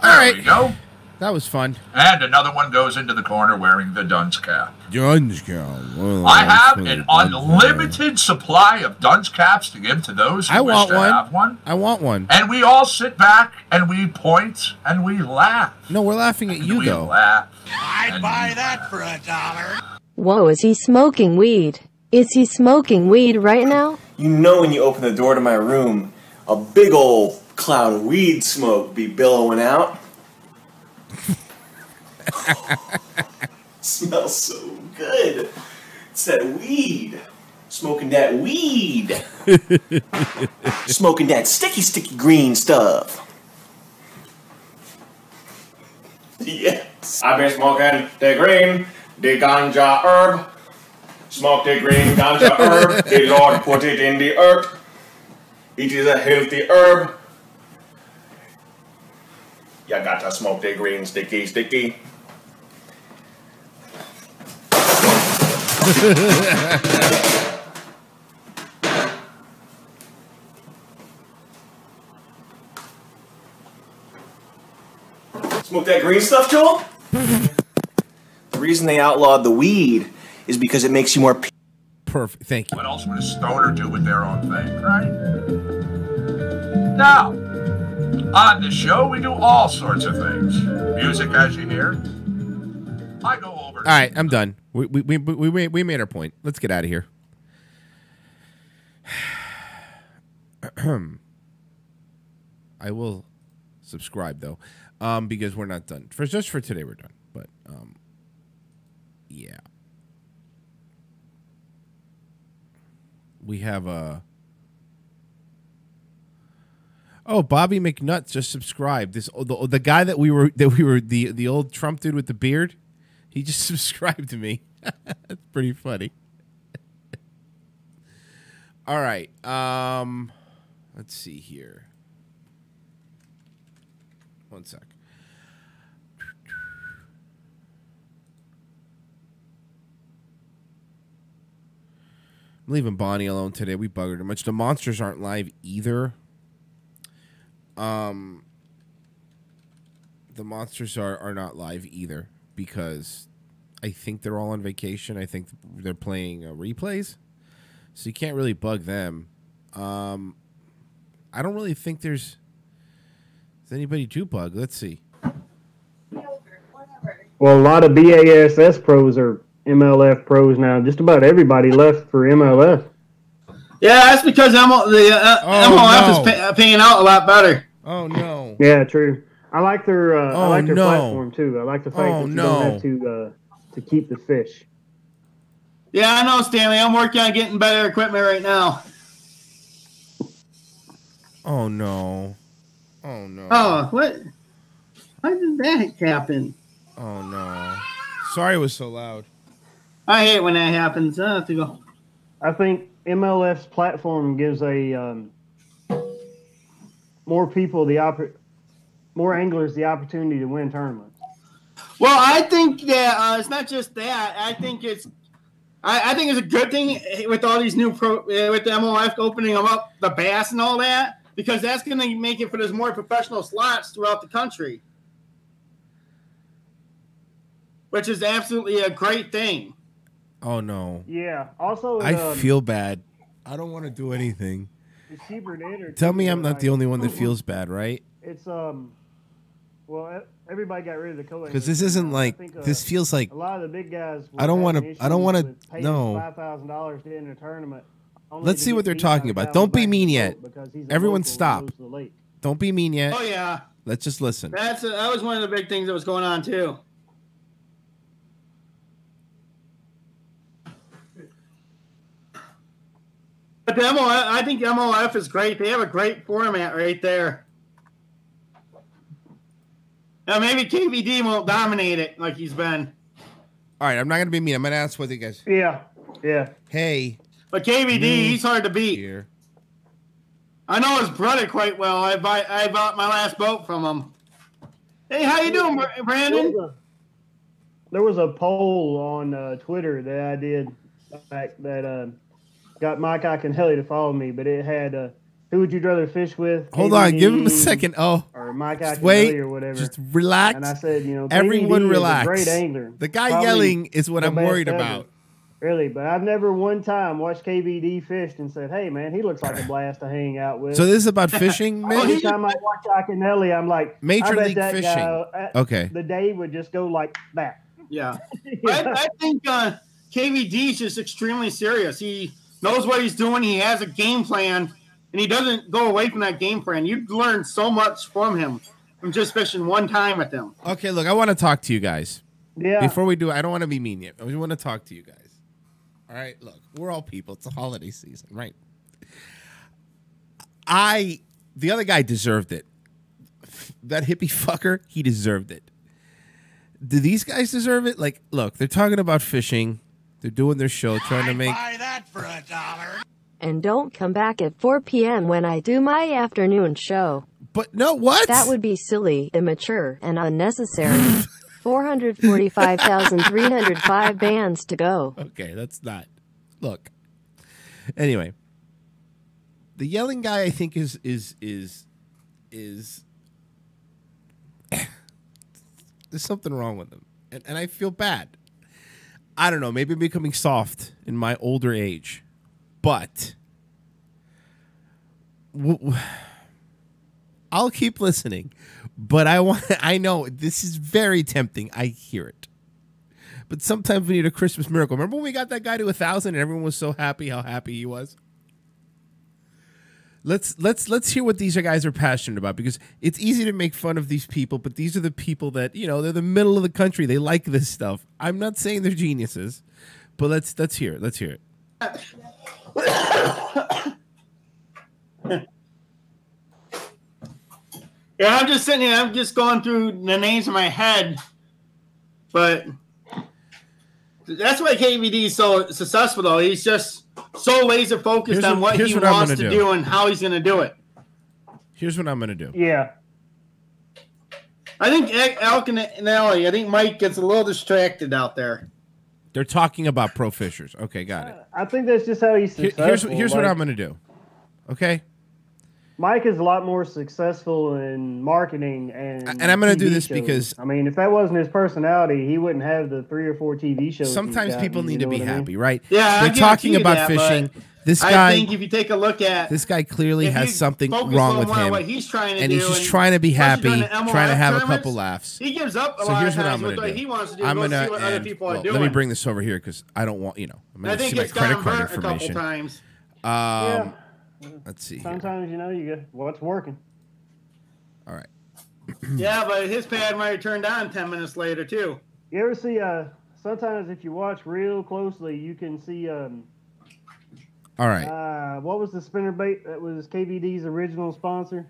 All right. There we go. That was fun. And another one goes into the corner wearing the dunce cap. Dunce cap. Well, I have an unlimited supply of dunce caps to give to those who wish to have one. I want one. And we all sit back and we point and we laugh. No, we're laughing at you, though. Laugh. I'd buy that for $1. Whoa, is he smoking weed? Is he smoking weed right now? You know when you open the door to my room, a big old cloud of weed smoke be billowing out. Smells so good. It's that weed. Smoking that weed. Smoking that sticky green stuff. Yes. I've been smoking the green, the ganja herb. Smoke the green ganja herb. The Lord put it in the earth. It is a healthy herb. You gotta smoke the green sticky. Smoke that green stuff, Joel? The reason they outlawed the weed is because it makes you more... Perfect. Thank you. What else would a stoner do with their own thing, right? Now, on the show, we do all sorts of things. Music, as you hear. I go over... All right, I'm done. We made our point. Let's get out of here. I will subscribe, though. Because we're not done. Just for today, we're done. But, yeah. We have a... Oh, Bobby McNutt just subscribed. The guy that we were the old Trump dude with the beard, he just subscribed to me. That's pretty funny. All right. Let's see here. One sec. I'm leaving Bonnie alone today. We buggered her much. The monsters aren't live either. The monsters are not live either because I think they're all on vacation. I think they're playing replays, so you can't really bug them. I don't really think there's anybody to bug. Let's see. Well, a lot of BASS pros are MLF pros now. Just about everybody left for MLF. Yeah, that's because MLF is paying out a lot better. Oh no! Yeah, true. I like their platform too. I like the fact that you don't have to keep the fish. Yeah, I know, Stanley. I'm working on getting better equipment right now. Oh no! Oh no! Oh, what? Why did that happen? Oh no! Sorry, it was so loud. I hate when that happens. I have to go. I think MLF's platform gives more people more anglers the opportunity to win tournaments. Well, I think that it's not just that. I think it's a good thing with all these new with the MLF opening them up, the bass and all that, because that's going to make it for there's more professional slots throughout the country, which is absolutely a great thing. Oh no! Yeah. Also, I feel bad. I don't want to do anything. Tell me I'm not the only one that feels bad, right? It's well, everybody got rid of the co-anglers. Because this isn't like this feels like a lot of the big guys. I don't want to. No. $5,000 to enter a tournament. Let's see what they're talking about. Don't be mean yet. Everyone, stop. Don't be mean yet. Oh yeah. Let's just listen. That was one of the big things that was going on too. But the MLF, I think MLF is great. They have a great format right there. Now maybe KVD won't dominate it like he's been. All right, I'm not gonna be mean. I'm gonna ask what you guys. Yeah. Hey. But KVD, he's hard to beat. Here. I know his brother quite well. I bought my last boat from him. Hey, how you doing, Brandon? There was a poll on Twitter that I did that got Mike Iaconelli to follow me, but it had who would you rather fish with? Hold on, give him a second. Oh, or Mike Iaconelli or whatever. Just relax. And I said, everyone KVD relax. Is a great angler. The guy yelling is what I'm worried about. Really, but I've never one time watched KVD fish and said, "Hey, man, he looks like a blast to hang out with." So this is about fishing, man. Every time I watch Iaconelli, I'm like, Major League Fishing. Guy, okay, the day would just go like that. Yeah, I think KVD is just extremely serious. He knows what he's doing. He has a game plan, and he doesn't go away from that game plan. You've learned so much from him from just fishing one time with him. Okay, look, I want to talk to you guys. Yeah. Before we do, I don't want to be mean yet. I want to talk to you guys. All right, look, we're all people. It's a holiday season, right? The other guy deserved it. That hippie fucker, he deserved it. Do these guys deserve it? Like, look, they're talking about fishing. They're doing their show, trying to make. Buy that for $1. And don't come back at 4 p.m. when I do my afternoon show. But no, what? That would be silly, immature, and unnecessary. 445,305 bands to go. Okay, that's not. Look. Anyway, the yelling guy, I think, is there's something wrong with him, and I feel bad. I don't know. Maybe I'm becoming soft in my older age, but I'll keep listening. But I know this is very tempting. I hear it, but sometimes we need a Christmas miracle. Remember when we got that guy to 1,000 and everyone was so happy how happy he was? Let's hear what these guys are passionate about, because it's easy to make fun of these people, but these are the people that, you know, they're the middle of the country. They like this stuff. I'm not saying they're geniuses, but let's hear it. Let's hear it. Yeah, I'm just sitting here. I'm just going through the names in my head, but that's why KVD is so successful, though. He's just so laser focused on what he wants to do and how he's going to do it. Here's what I'm going to do. Yeah. I think Alcanelli, I think Mike gets a little distracted out there. They're talking about pro fishers. Okay, got it. I think that's just how he's successful. Here's what I'm going to do. Okay? Mike is a lot more successful in marketing and I'm going to do TV this shows. because I mean, if that wasn't his personality, he wouldn't have the 3 or 4 TV shows. sometimes people need to be happy, right? Yeah, they're talking about fishing. This guy, I think if you take a look at this guy clearly has something wrong with him, what he's trying to and do, he's just trying to be happy, MLF trying to have a tournaments, couple laughs. He gives up a So lot here's of what I'm times going with to what do. he wants to do. I'm Go going see what other people are doing. Let me bring this over here because I don't want, you know, I'm I going to see think my it's credit gotten card burnt a couple information. times. Yeah. Let's see. Sometimes, you know, you get what's working. All right. Yeah, but his pad might have turned on 10 minutes later, too. You ever see, sometimes if you watch real closely, you can see, all right. What was the spinnerbait that was KVD's original sponsor?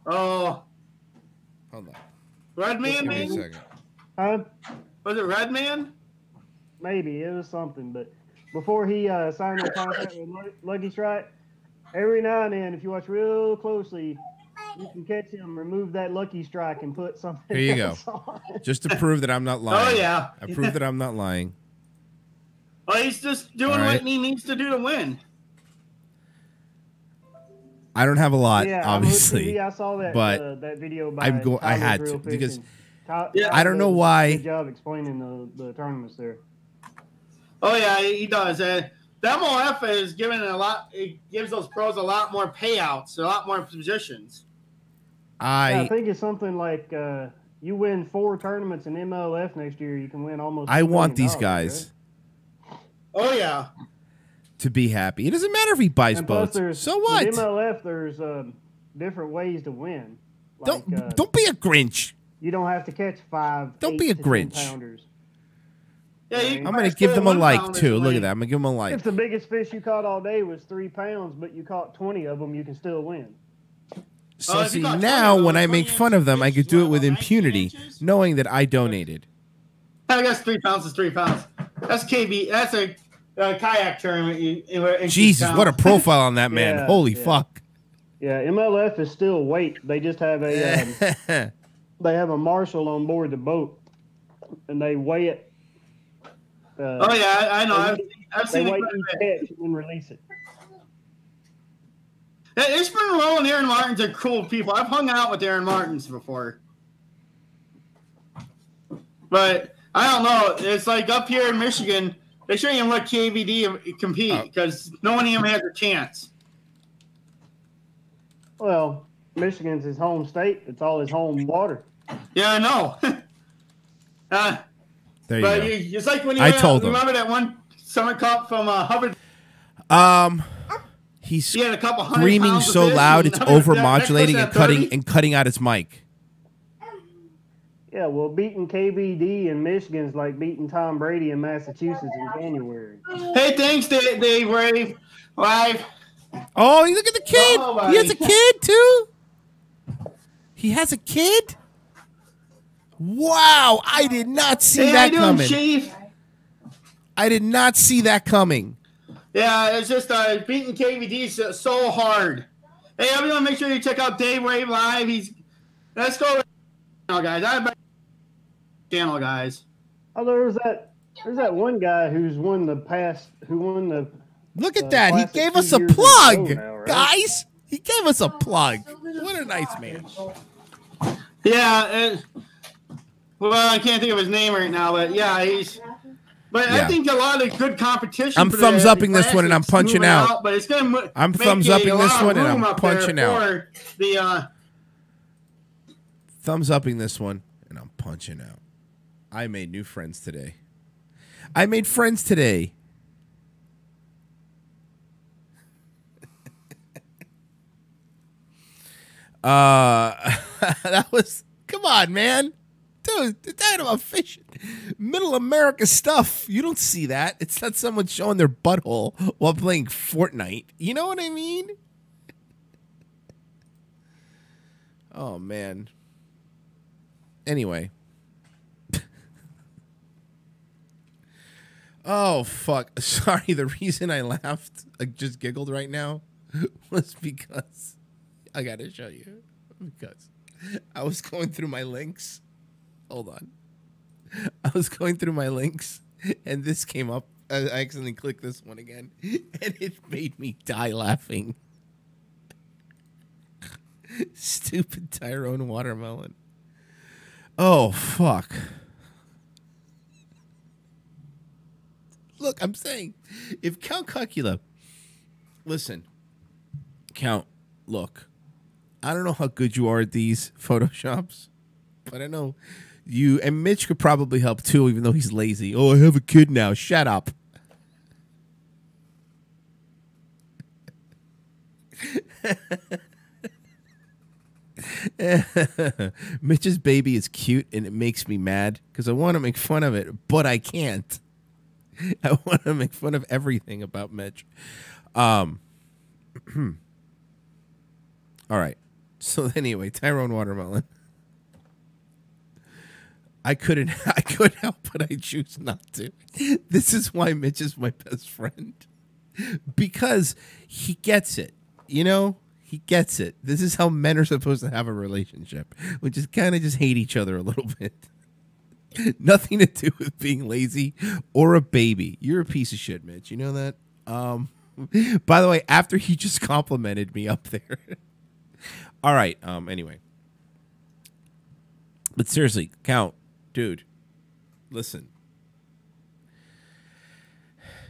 Oh. Hold on. Redman, Give me a maybe? second. Huh? Was it Redman? Maybe. It was something. But before he signed the contract with Lucky Strike, every now and then, if you watch real closely, you can catch him remove that Lucky Strike and put something Here you go. else on. Just to prove that I'm not lying. Oh, yeah. I prove that I'm not lying. Oh, he's just doing All right. what he needs to do to win. I don't have a lot, Yeah, obviously. I saw that, but that video by I had Tyler's to Real because Fishing. I don't know does a why. Good job explaining the tournaments there. Oh, yeah, he does. The MOF is giving it gives those pros a lot more payouts, a lot more positions. I think it's something like you win 4 tournaments in MLF next year, you can win almost. I $2 want million, these guys Oh, yeah. to be happy. It doesn't matter if he buys And plus boats. So what? With MLF, there's different ways to win. Like, Don't be a Grinch. You don't have to catch 5. Don't 8 be a to 10 Grinch. pounders. Yeah, I'm going to give them a like, too. Look at that. I'm going to give them a like. If the biggest fish you caught all day was 3 pounds, but you caught 20 of them, you can still win. So see, now when I make fun of them, I could do it with impunity, knowing that I donated. I guess 3 pounds is 3 pounds. That's KB. That's a kayak tournament. Jesus, what a profile on that man. Yeah, Holy yeah. fuck. Yeah, MLF is still weight. They just have a they have a marshal on board the boat, and they weigh it. Oh yeah, I know. I've They seen weigh it. each catch and release it. Ishmael Rowe and Aaron Martins are cool people. I've hung out with Aaron Martins before. But I don't know. It's like up here in Michigan, they shouldn't even let KVD compete because no one even has a chance. Well, Michigan's his home state. It's all his home water. Yeah, I know. There you but go. it's like when you I told him. remember that one summer cup from Hubbard. He's He had a couple hundred screaming pounds of so fish loud and it's another- overmodulating that and person had 30. cutting out its mic. Yeah, well, beating KBD in Michigan's like beating Tom Brady in Massachusetts in January. Hey, thanks, Dave Rave Live. Oh, you look at the kid. Oh, He has a buddy. kid too. He has a kid. Wow, I did not see Hey, how that you doing, coming. Chief? I did not see that coming. Yeah, it's just beating KVD so hard. Hey, everyone, make sure you check out Dave Rave Live. Let's go now, guys. Channel, guys. Oh, there's that one guy who won the Look at that. He Classic gave 2 us a years in row plug, now, right? guys. He gave us a plug. What a nice man. Yeah, well, I can't think of his name right now, but yeah, But Yeah. I think a lot of good competition. I'm for thumbs the upping this one and I'm classics punching moving out. But it's gonna I'm make thumbs a upping lot this of one and room I'm up there punching out. for the Thumbs upping this one and I'm punching out. I made new friends today. I made friends today. That was, come on, man. Dude, they're talking about fish. Middle America stuff. You don't see that. It's not someone showing their butthole while playing Fortnite. You know what I mean? Oh, man. Anyway. Oh, fuck. Sorry, the reason I laughed, I just giggled right now, was because I gotta show you. Because I was going through my links. Hold on. I was going through my links, and this came up. I accidentally clicked this one again, and it made me die laughing. Stupid Tyrone Watermelon. Oh, fuck. Look, I'm saying, if Count Cucula, listen, Count, look, I don't know how good you are at these Photoshops, but I know you, and Mitch could probably help too, even though he's lazy. Oh, I have a kid now. Shut up. Mitch's baby is cute, and it makes me mad because I want to make fun of it, but I can't. I want to make fun of everything about Mitch. All right. So anyway, Tyrone Watermelon. I couldn't help but I choose not to. This is why Mitch is my best friend. Because he gets it. You know? He gets it. This is how men are supposed to have a relationship. We just kind of just hate each other a little bit. Nothing to do with being lazy or a baby. You're a piece of shit, Mitch. You know that? By the way, after he just complimented me up there. All right. Anyway. But seriously, Count, dude, listen.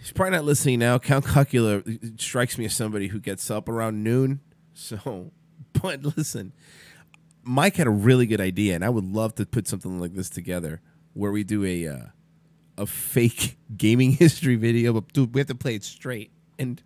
He's probably not listening now. Count Cucula strikes me as somebody who gets up around noon. So, but listen, Mike had a really good idea, and I would love to put something like this together where we do a fake gaming history video, but dude, we have to play it straight. And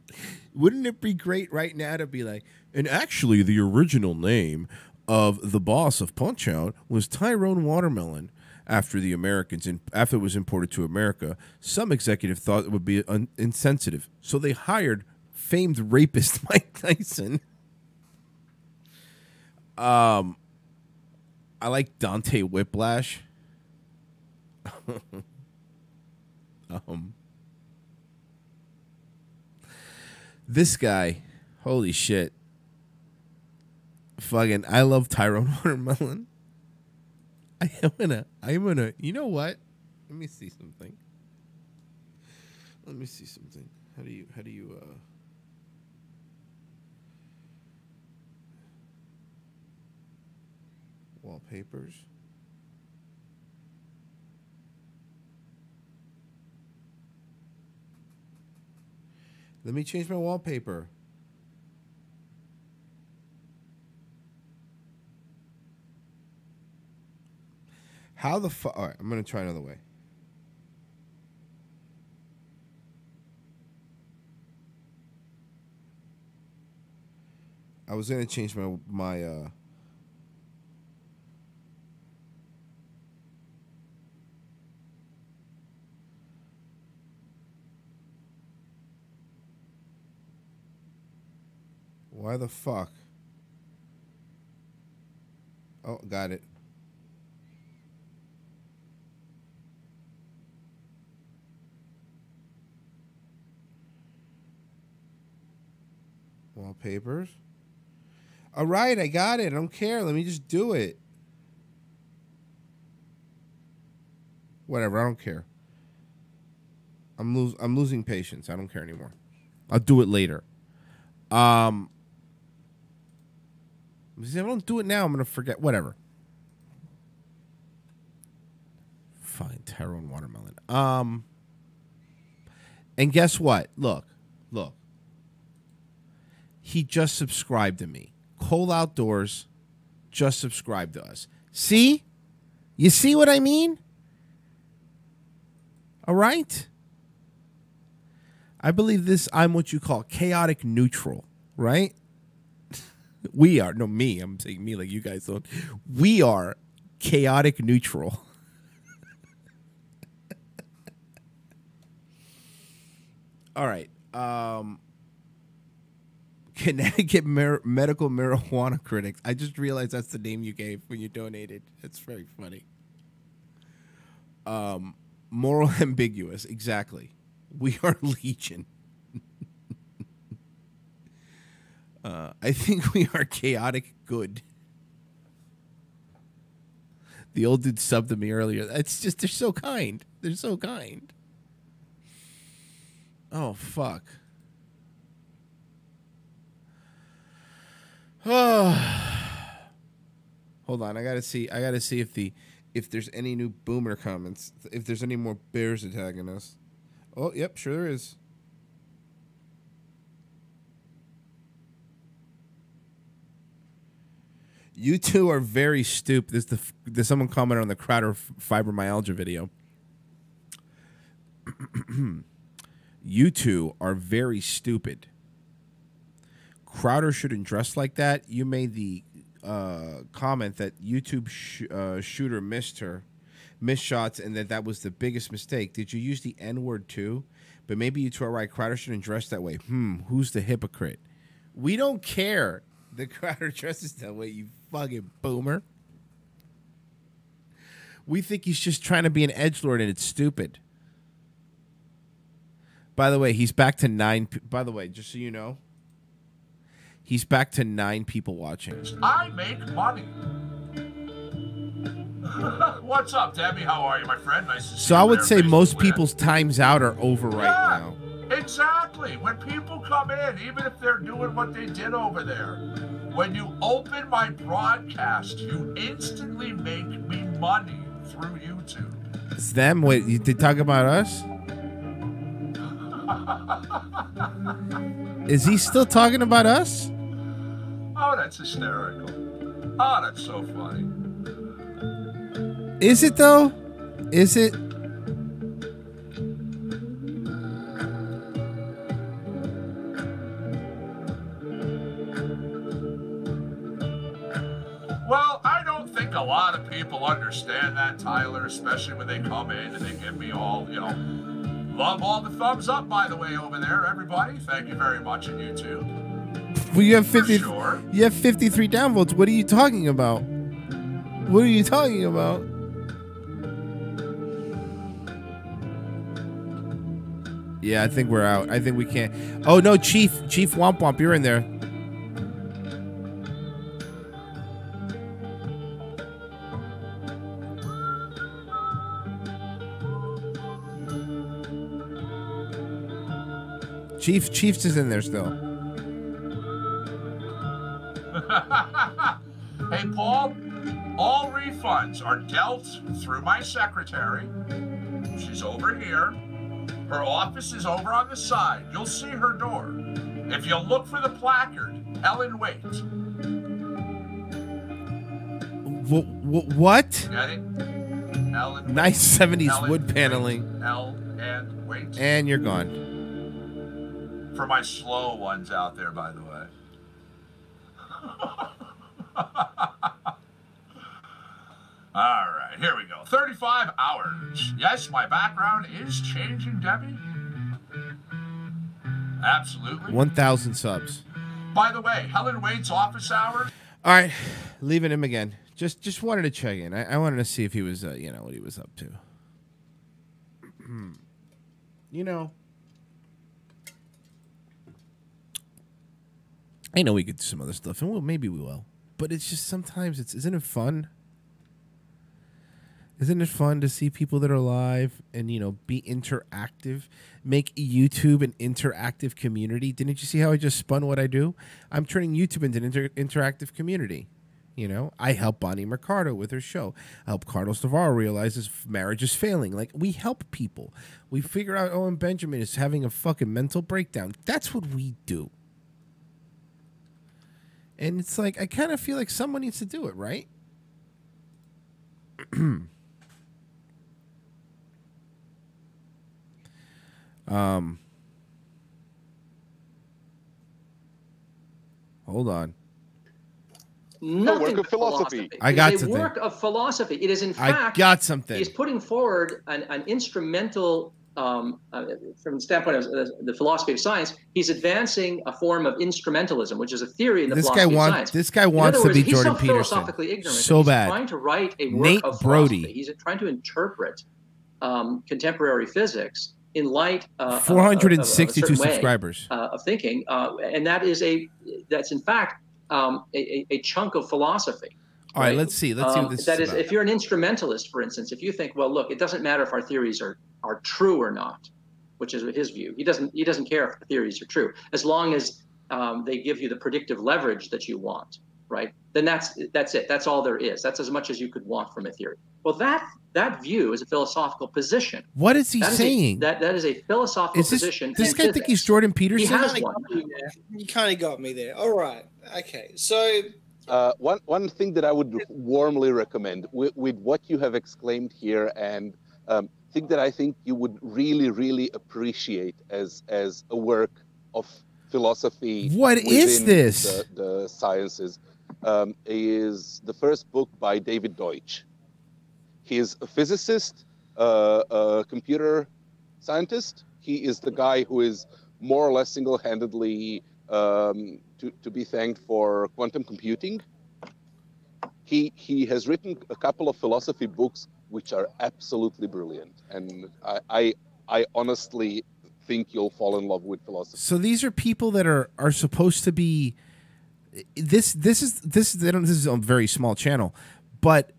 wouldn't it be great right now to be like, and actually the original name of the boss of Punch-Out was Tyrone Watermelon. After the Americans, after it was imported to America, some executive thought it would be insensitive, so they hired famed rapist Mike Tyson. I like Dante Whiplash. This guy, holy shit. Fucking, I love Tyrone Watermelon. I'm gonna, you know what? Let me see something. How do you, wallpapers? Let me change my wallpaper. How the fuck? All right, I'm going to try another way. I was going to change my Why the fuck? Oh, got it. Wallpapers. All right, I got it. I don't care. Let me just do it. Whatever. I don't care. I'm losing patience. I don't care anymore. I'll do it later. If I don't do it now, I'm gonna forget. Whatever. Fine. Tyrone watermelon. And guess what? Look. He just subscribed to me. Cole Outdoors just subscribed to us. See? You see what I mean? All right? I believe this, I'm what you call chaotic neutral, right? We are. No, me. I'm saying me like you guys don't. We are chaotic neutral. All right. Connecticut Medical Marijuana Critics. I just realized that's the name you gave when you donated. That's very funny. Moral ambiguous. Exactly. We are legion. I think we are chaotic good. The old dude subbed to me earlier. It's just, they're so kind. They're so kind. Oh, fuck. Oh. Hold on, I gotta see if there's any new boomer comments. If there's any more bears attacking us. Oh, yep, sure there is. You two are very stupid. There's someone commented on the Crowder fibromyalgia video. You two are very stupid. Crowder shouldn't dress like that. You made the comment that YouTube shooter missed shots, and that was the biggest mistake. Did you use the N-word too? But maybe you two are right. Crowder shouldn't dress that way. Who's the hypocrite? We don't care that Crowder dresses that way, you fucking boomer. We think he's just trying to be an edgelord, and it's stupid. By the way, he's back to 9. By the way, just so you know, he's back to 9 people watching. I make money. What's up, Debbie? How are you, my friend? Nice to see you. So I would say most people's times out are over right now. Exactly. When people come in, even if they're doing what they did over there, when you open my broadcast, you instantly make me money through YouTube. It's them? Wait, they talk about us? Is he still talking about us? Oh, that's hysterical. Oh, that's so funny. Is it, though? Is it? Well, I don't think a lot of people understand that, Tyler, especially when they come in and they give me all, you know, love all the thumbs up, by the way, over there, everybody. Thank you very much on YouTube. Well, you have 50. Sure. You have 53 downvotes. What are you talking about? What are you talking about? Yeah, I think we're out. I think we can't. Oh no, Chief Womp Womp, you're in there. Chiefs is in there still. Hey, Paul, all refunds are dealt through my secretary. She's over here. Her office is over on the side. You'll see her door. If you look for the placard, Ellen Wait. What? Get it? Ellen Nice Wait. 70s Ellen wood paneling. Wait. L and Wait. And you're gone. For my slow ones out there, by the way. All right, here we go. 35 hours. Yes, my background is changing, Debbie. Absolutely. 1,000 subs. by the way, Helen Wade's office hours. All right, leaving him again. Just wanted to check in. I wanted to see if he was, you know, what he was up to. You know, I know we could do some other stuff, and maybe we will. But it's just sometimes isn't it fun? Isn't it fun to see people that are live and, you know, be interactive, make YouTube an interactive community? Didn't you see how I just spun what I do? I'm turning YouTube into an interactive community. You know, I help Bonnie Mercado with her show. I help Carlos Navarro realize his marriage is failing. Like, we help people. We figure out Owen Benjamin is having a fucking mental breakdown. That's what we do. And it's like, I kind of feel like someone needs to do it, right? Hold on. Nothing work of philosophy. I got it's a something. work of philosophy. It is, in fact, I got something. He is putting forward an instrumental, from the standpoint of the philosophy of science, he's advancing a form of instrumentalism, which is a theory in the philosophy of science. This guy wants to be Jordan Peterson. He's so philosophically ignorant. So bad. He's trying to write a work Nate of Brody. philosophy. He's trying to interpret contemporary physics in light 462 of subscribers of thinking, and that's in fact a chunk of philosophy. All right, let's see. Let's see what this that is is, about. if you're an instrumentalist, for instance, if you think, well, look, it doesn't matter if our theories are true or not, which is his view. He doesn't care if the theories are true, as long as they give you the predictive leverage that you want, right? Then that's it. That's all there is. That's as much as you could want from a theory. Well, that view is a philosophical position. What is he saying? That is a philosophical position. This guy think he's Jordan Peterson? He has one. You kind of got me there. All right. Okay. So one thing that I would warmly recommend with what you have exclaimed here, and thing that I think you would really, really appreciate as a work of philosophy. What is this? The sciences is the first book by David Deutsch. He is a physicist, a computer scientist. He is the guy who is more or less single-handedly to be thanked for quantum computing. He has written a couple of philosophy books which are absolutely brilliant, and I honestly think you'll fall in love with philosophy. So these are people that are supposed to be. This is a very small channel, but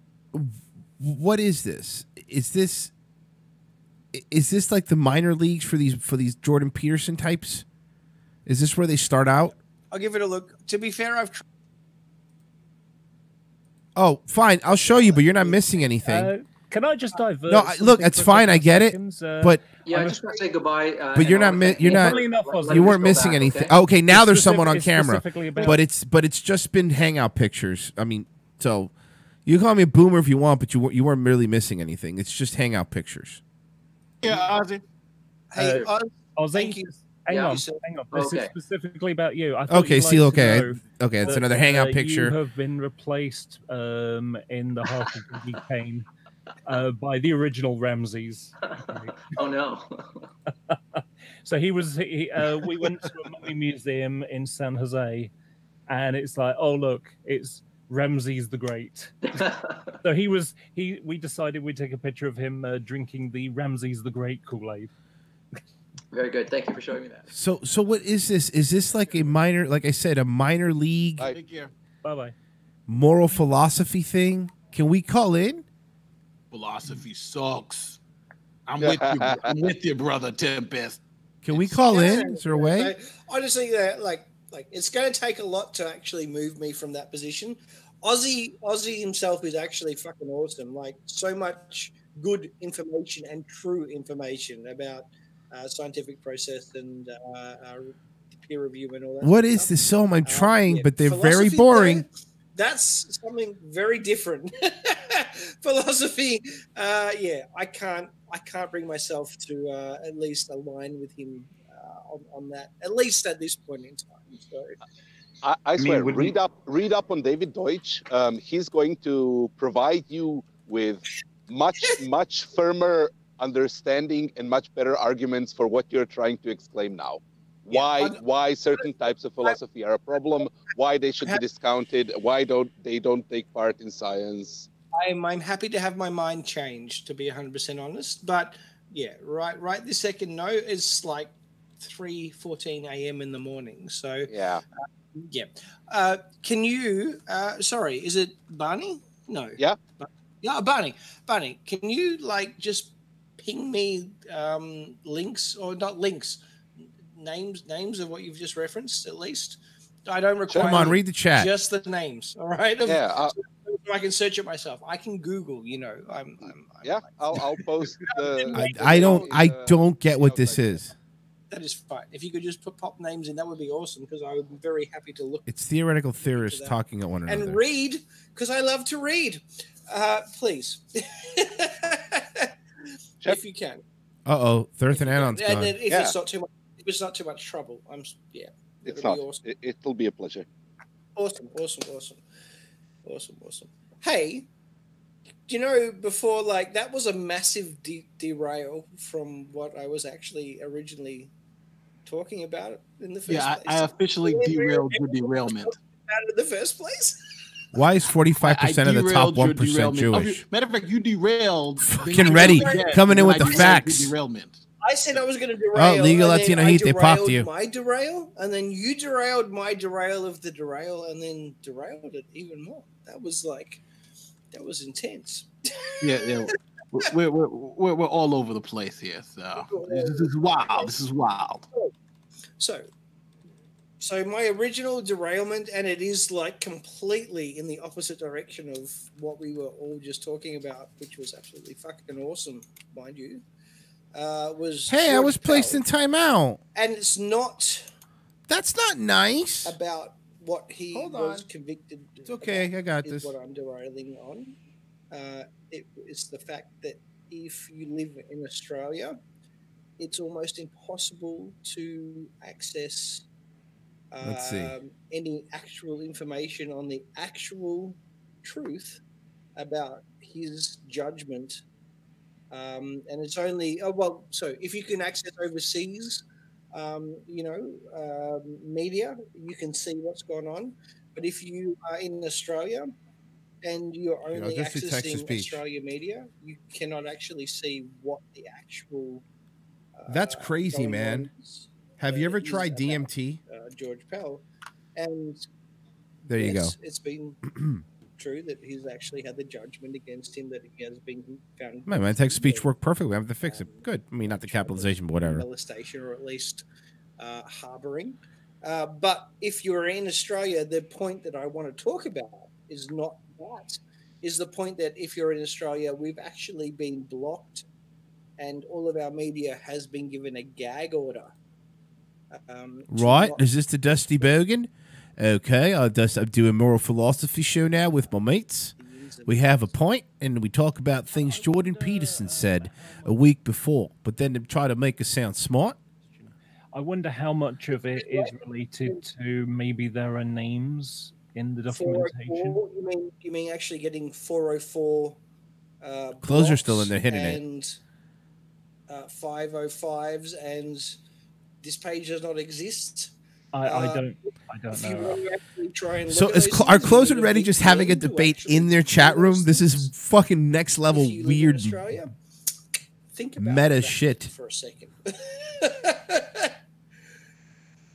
what is this? Is this like the minor leagues for these Jordan Peterson types? Is this where they start out? I'll give it a look. To be fair, I've. Oh, fine. I'll show you, but you're not missing anything. Can I just divert? No, look, it's fine. I get it, but yeah, I just want to say goodbye. But you're not. You weren't missing anything. Okay, now there's someone on camera, but it's just been hangout pictures. I mean, so you can call me a boomer if you want, but you weren't really missing anything. It's just hangout pictures. Yeah, Ozzy. Hey, Ozzy. Hang on. This is specifically about you. I thought Okay, see, okay, it's another hangout picture. You have been replaced in the heart of the cane by the original Ramses. Oh no! So we went to a mummy museum in San Jose, and it's like, oh look, it's Ramses the Great. So we decided we'd take a picture of him drinking the Ramses the Great Kool-Aid. Very good. Thank you for showing me that. So what is this? Is this like a minor, like I said, a minor league Bye-bye. moral philosophy thing? Can we call in? Philosophy sucks. I'm with you. I'm with you, brother Tempest. Can we call in? Is there a way? Honestly, like it's going to take a lot to actually move me from that position. Ozzy himself is actually fucking awesome. Like, so much good information and true information about scientific process and peer review and all that. What is this? So I'm trying, yeah. but they're Philosophy, very boring. That's something very different. Philosophy, yeah, I can't bring myself to at least align with him on that, at least at this point in time. So I swear, read up on David Deutsch. He's going to provide you with much firmer understanding and much better arguments for what you're trying to exclaim now. why certain types of philosophy are a problem, why they should be discounted, why they don't take part in science. I'm happy to have my mind changed, to be 100% honest. But yeah, right this second, no, it's like 3:14 a.m. in the morning. So yeah, yeah. Can you? Sorry, is it Barney? No. Yeah. Yeah, Barney. Barney, can you like just ping me links, or not links, names of what you've just referenced at least? I don't require. Come on, read the chat. Just the names, all right? Yeah, So I can search it myself. I can Google. You know, I'll post the. I don't get what this is. That is fine. If you could just pop names in, that would be awesome, because I would be very happy to look. It's theoretical theorists talking at one another. And read, because I love to read. Please. If you can. Thirth and Anon's And gone. then if it's not too much, if it's not too much trouble, It's it'll not. be awesome. It'll be a pleasure. Awesome. Hey, you know, before, like, that was a massive derail from what I was actually originally talking about in the first place. I officially derailed your derailment. Out in the first place. Why is 45% of the top 1% Jewish? Matter of fact, you derailed. Fucking ready, coming in with the facts. Derailment. I said I was going to derail. Oh, legal and Latino then I heat, they popped derailed you. My derail, and then you derailed my derail of the derail, and then derailed it even more. That was intense. Yeah. We're all over the place here. So this is wild. This is wild. So my original derailment, and it is like completely in the opposite direction of what we were all just talking about, which was absolutely fucking awesome, mind you. Was Hey, I was placed in timeout. And it's not. That's not nice. About what he was convicted. It's okay. I got is this. What I'm derailing on. It's the fact that if you live in Australia, it's almost impossible to access Let's see. any actual information on the actual truth about his judgment. And it's only, so if you can access overseas, media, you can see what's going on. But if you are in Australia and you're only just do text to accessing speech. Australia media, you cannot actually see what the actual. That's crazy, going man. on Have you ever is tried about, DMT? George Pell, and There you go. It's been true that he's actually had the judgment against him, that he has been found. My text to speech worked perfectly. I have to fix it. Good. I mean, not the capitalization, but whatever. Molestation, or at least harboring. But if you're in Australia, the point that I want to talk about is not that. Is the point that if you're in Australia, we've actually been blocked, and all of our media has been given a gag order. Right? Is this the Dusty Bogan? Okay, I'm doing moral philosophy show now with my mates. We have a point, and we talk about things Jordan Peterson said a week before, but then they try to make us sound smart. I wonder how much of it is related to maybe there are names in the documentation. 404, you mean actually getting 404 Clothes are still in there hitting it. and 505s, and this page does not exist. I don't know. So are Close and Ready just having a debate in their chat room? This is fucking next level weird Think about meta that shit. for a second.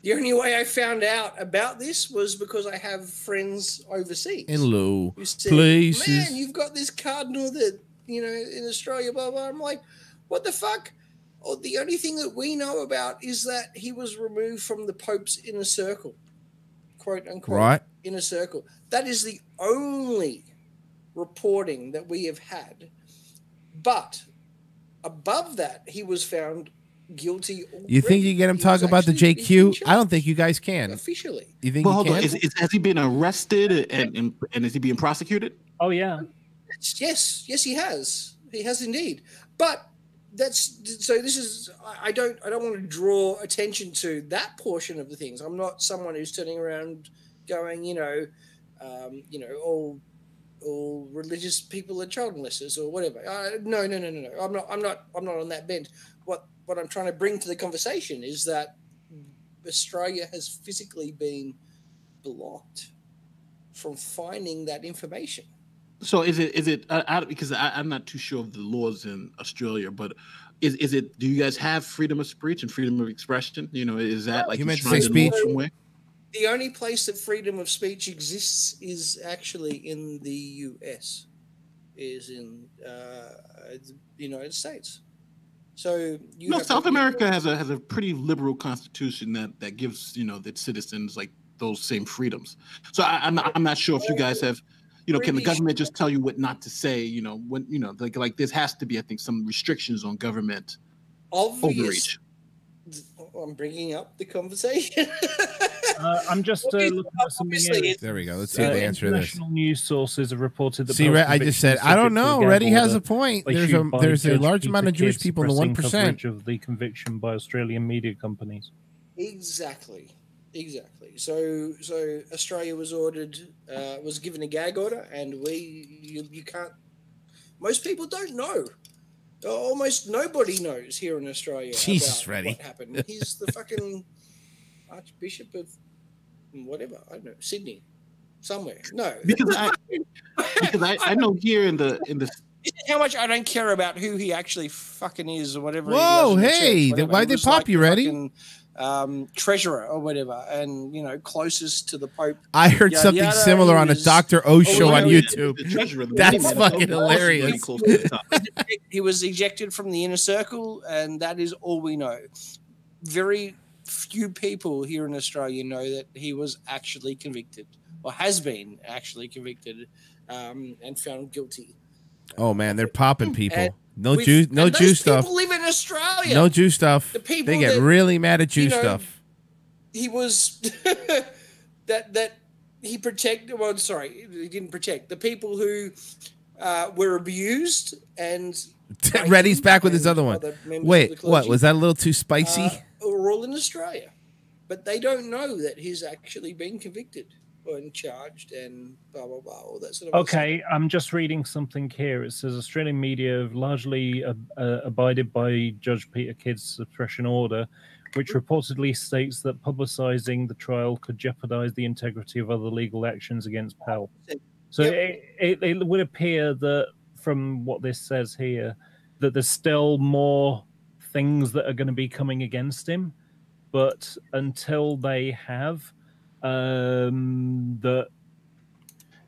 The only way I found out about this was because I have friends overseas. In low who said, places. Man, you've got this cardinal that, in Australia, blah, blah. I'm like, what the fuck? Oh, the only thing that we know about is that he was removed from the Pope's inner circle, quote unquote, Right. inner circle. That is the only reporting that we have had. But above that, he was found guilty. You think you get him talk about the JQ? I don't think you guys can. Officially. You think Well, you hold can? on. Has he been arrested and is he being prosecuted? Oh yeah. Yes, he has. He has indeed. But this is I don't want to draw attention to that portion of the things. I'm not someone who's turning around going, all religious people are child molesters or whatever. No. I'm not on that bent. What I'm trying to bring to the conversation is that Australia has physically been blocked from finding that information. So is it because I'm not too sure of the laws in Australia, but is it, do you guys have freedom of speech and freedom of expression? You know, is that like you meant to enshrined say in law speech? somewhere? The only place that freedom of speech exists is actually in the US, is in the United States. So South America has a pretty liberal constitution that gives, you know, its citizens like those same freedoms. So I'm not sure if you guys have, you know, can the government just tell you what not to say? You know, when, you know, like there has to be, I think, some restrictions on government overreach. I'm bringing up the conversation. I'm just looking at something else. There we go. Let's see the answer to this. International news sources have reported that. See, I just said, I don't know. Reddy has a point. There's a large amount of Jewish people in the 1%. Of the conviction by Australian media companies. Exactly. So Australia was ordered, was given a gag order, and you can't. Most people don't know. Almost nobody knows here in Australia about what happened. He's the fucking Archbishop of whatever, I don't know, Sydney, somewhere. No, because I know here in the how much I don't care about who he actually fucking is or whatever. Whoa, hey, why'd they pop you, Reddy? Treasurer or whatever, and you know, closest to the Pope. I heard something similar on a Dr. O show on YouTube. That's fucking hilarious. He was ejected from the inner circle, and that is all we know. Very few people here in Australia know that he was actually convicted, or has been actually convicted, and found guilty. Oh man, they're popping people. No Jew stuff. People live in Australia. No Jew stuff. The people they get really mad at Jew stuff. He was that he protected. Well, sorry, he didn't protect the people who were abused. And Reddy's back with his other one. Wait, what was that? A little too spicy? We're all in Australia, but they don't know that he's actually been convicted and charged and blah blah blah, all that sort of okay stuff. I'm just reading something here. It says Australian media have largely abided by Judge Peter Kidd's suppression order, which reportedly states that publicizing the trial could jeopardize the integrity of other legal actions against Pell. So it would appear that from what this says here that there's still more things that are going to be coming against him, but until they have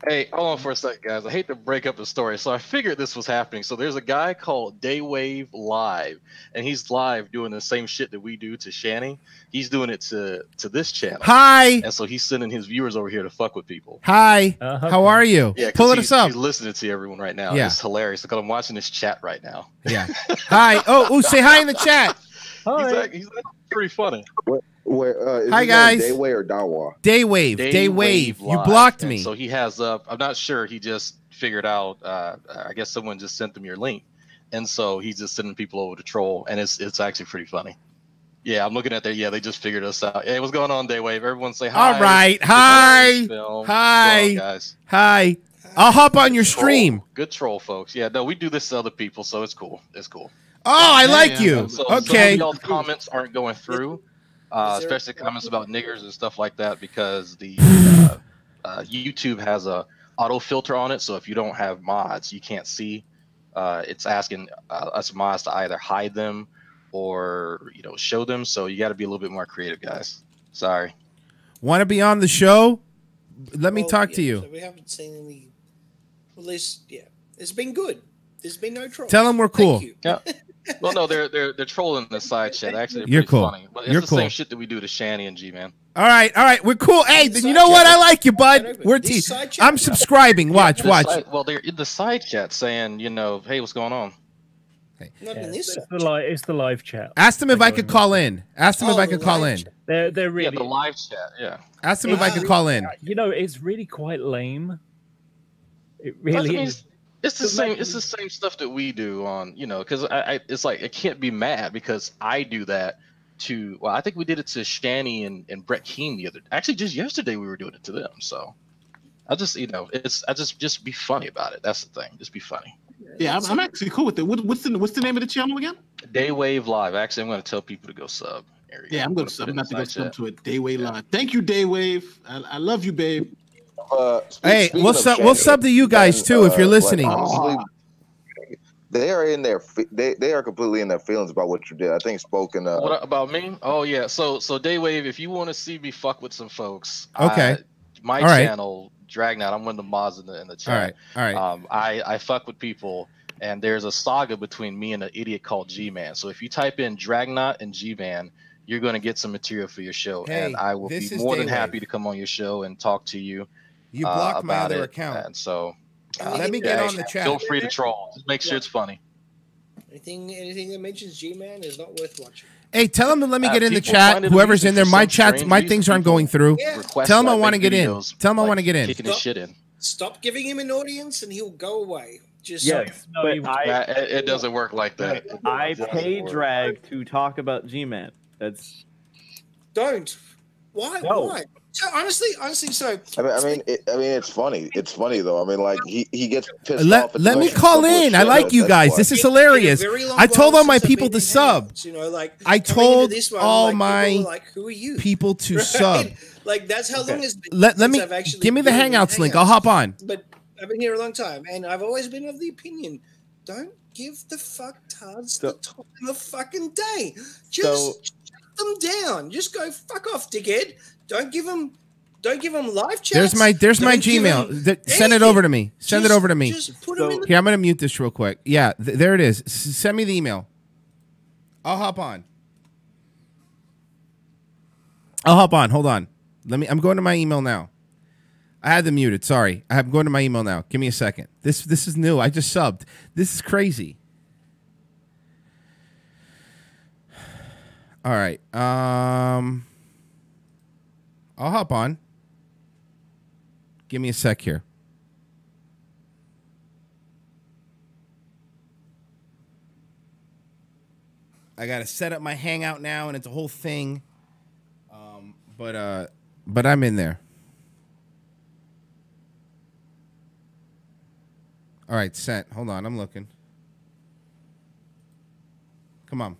Hey, hold on for a second, guys. I hate to break up the story. So I figured this was happening. So there's a guy called Daywave Live, and he's live doing the same shit that we do to Shanny. He's doing it to this channel. Hi. And so he's sending his viewers over here to fuck with people. Hi. How are you? Yeah, pull us up. He's listening to everyone right now. Yeah. It's hilarious because I'm watching this chat right now. Yeah. Hi. Oh, say hi in the chat. Hi. He's pretty funny. Is hi his guys. name Daywave or Dawa? Daywave. You blocked me. So he has I'm not sure. He just figured out. I guess someone just sent him your link, and so he's just sending people over to troll, and it's actually pretty funny. Yeah, I'm looking at that. Yeah, they just figured us out. Hey, what's going on, Daywave? Everyone say hi. All right. Hi. Hi. Guys. Hi. I'll hop on your stream. Good troll, folks. Yeah, no, we do this to other people, so it's cool. It's cool. Oh, I like you. So, okay. Some of y'all's comments aren't going through. Especially comments about niggers and stuff like that, because the YouTube has a auto filter on it. So if you don't have mods, you can't see. It's asking us mods to either hide them or show them. So you got to be a little bit more creative, guys. Sorry. Want to be on the show? Let me talk to you. So we haven't seen any. At least, it's been good. There's been no trolls. Tell them we're cool. Yeah. Well, no, they're trolling the side chat. Actually, you're cool. Funny. But it's the same shit that we do to Shanny and G-Man. All right, we're cool. Hey, then you know what? I like you, bud. We're team. I'm subscribing. Watch. Well, they're in the side chat saying, hey, what's going on? Hey. It's the live chat. Ask them if I could call in. Ask them if I could call in. They're really the live chat. Yeah. Ask them if I could call in. It's really quite lame. It really is. It's the same. It's the same stuff that we do on, because it's like I can't be mad because I do that to. Well, I think we did it to Shanny and Brett Keane the other. Actually, just yesterday we were doing it to them. So I just, just be funny about it. That's the thing. Just be funny. Yeah, I'm actually cool with it. What's the name of the channel again? Daywave Live. Actually, I'm going to tell people to go sub. There we Yeah, go. I'm going put to. it I'm in about to go side chat. to it. Daywave Live. Thank you, Daywave. I love you, babe. Hey, speaking what's of up? What's Shannon, up to you guys and, too? If you're like, listening, honestly, they are in their they are completely in their feelings about what you did. I think spoken. What about me? Oh yeah. So Daywave, if you want to see me fuck with some folks, Okay. my All right. channel Dragnet. I'm one of the mods in the chat. All right. I fuck with people, and there's a saga between me and an idiot called G-Man. So if you type in Dragnet and G-Man, you're gonna get some material for your show, Hey, and I will be this is more than Daywave. happy to come on your show and talk to you. You blocked my about other it. account. And so Let me get on the chat. Feel free to troll. Just make sure it's funny. Anything that mentions G-Man is not worth watching. Hey, tell them to let me get in the people chat. find it Whoever's amusing in there, for my some chats, strange my reason. things aren't People going through. Yeah. request Tell them that I want to make get in. videos, Tell them I like, want to get in. Kicking his shit in. Stop giving him an audience, and he'll go away. Just Yes, but It doesn't work like that. I It doesn't pay work. Drag to talk about G-Man. That's don't. Why? No. Why? So honestly, so I mean, it's funny. It's funny though. I mean, like he gets pissed off. Let at me most call simple in. I shit. like you That's guys. why. This is hilarious. I told all my people to sub. you know, like I coming into told this one, all like, my people were like, who are you? people to Right? sub. Like that's how long it's been. Let since me I've actually give me the been in Hangouts link. I'll hop on. But I've been here a long time, and I've always been of the opinion: don't give the fucktards the time of fucking day. Just shut them down. Just go fuck off, dickhead. Don't give them live chats. There's my Don't give Gmail. them Send it over to me. Send it Just- over to me. just put 'em in the- Here, I'm gonna mute this real quick. Yeah, there it is. Send me the email. I'll hop on. Hold on. I'm going to my email now. I had them muted. Sorry. I'm going to my email now. Give me a second. This is new. I just subbed. This is crazy. All right. I'll hop on. Give me a sec here. I gotta set up my Hangout now, and it's a whole thing. But I'm in there. All right, sent. Hold on, I'm looking. Come on.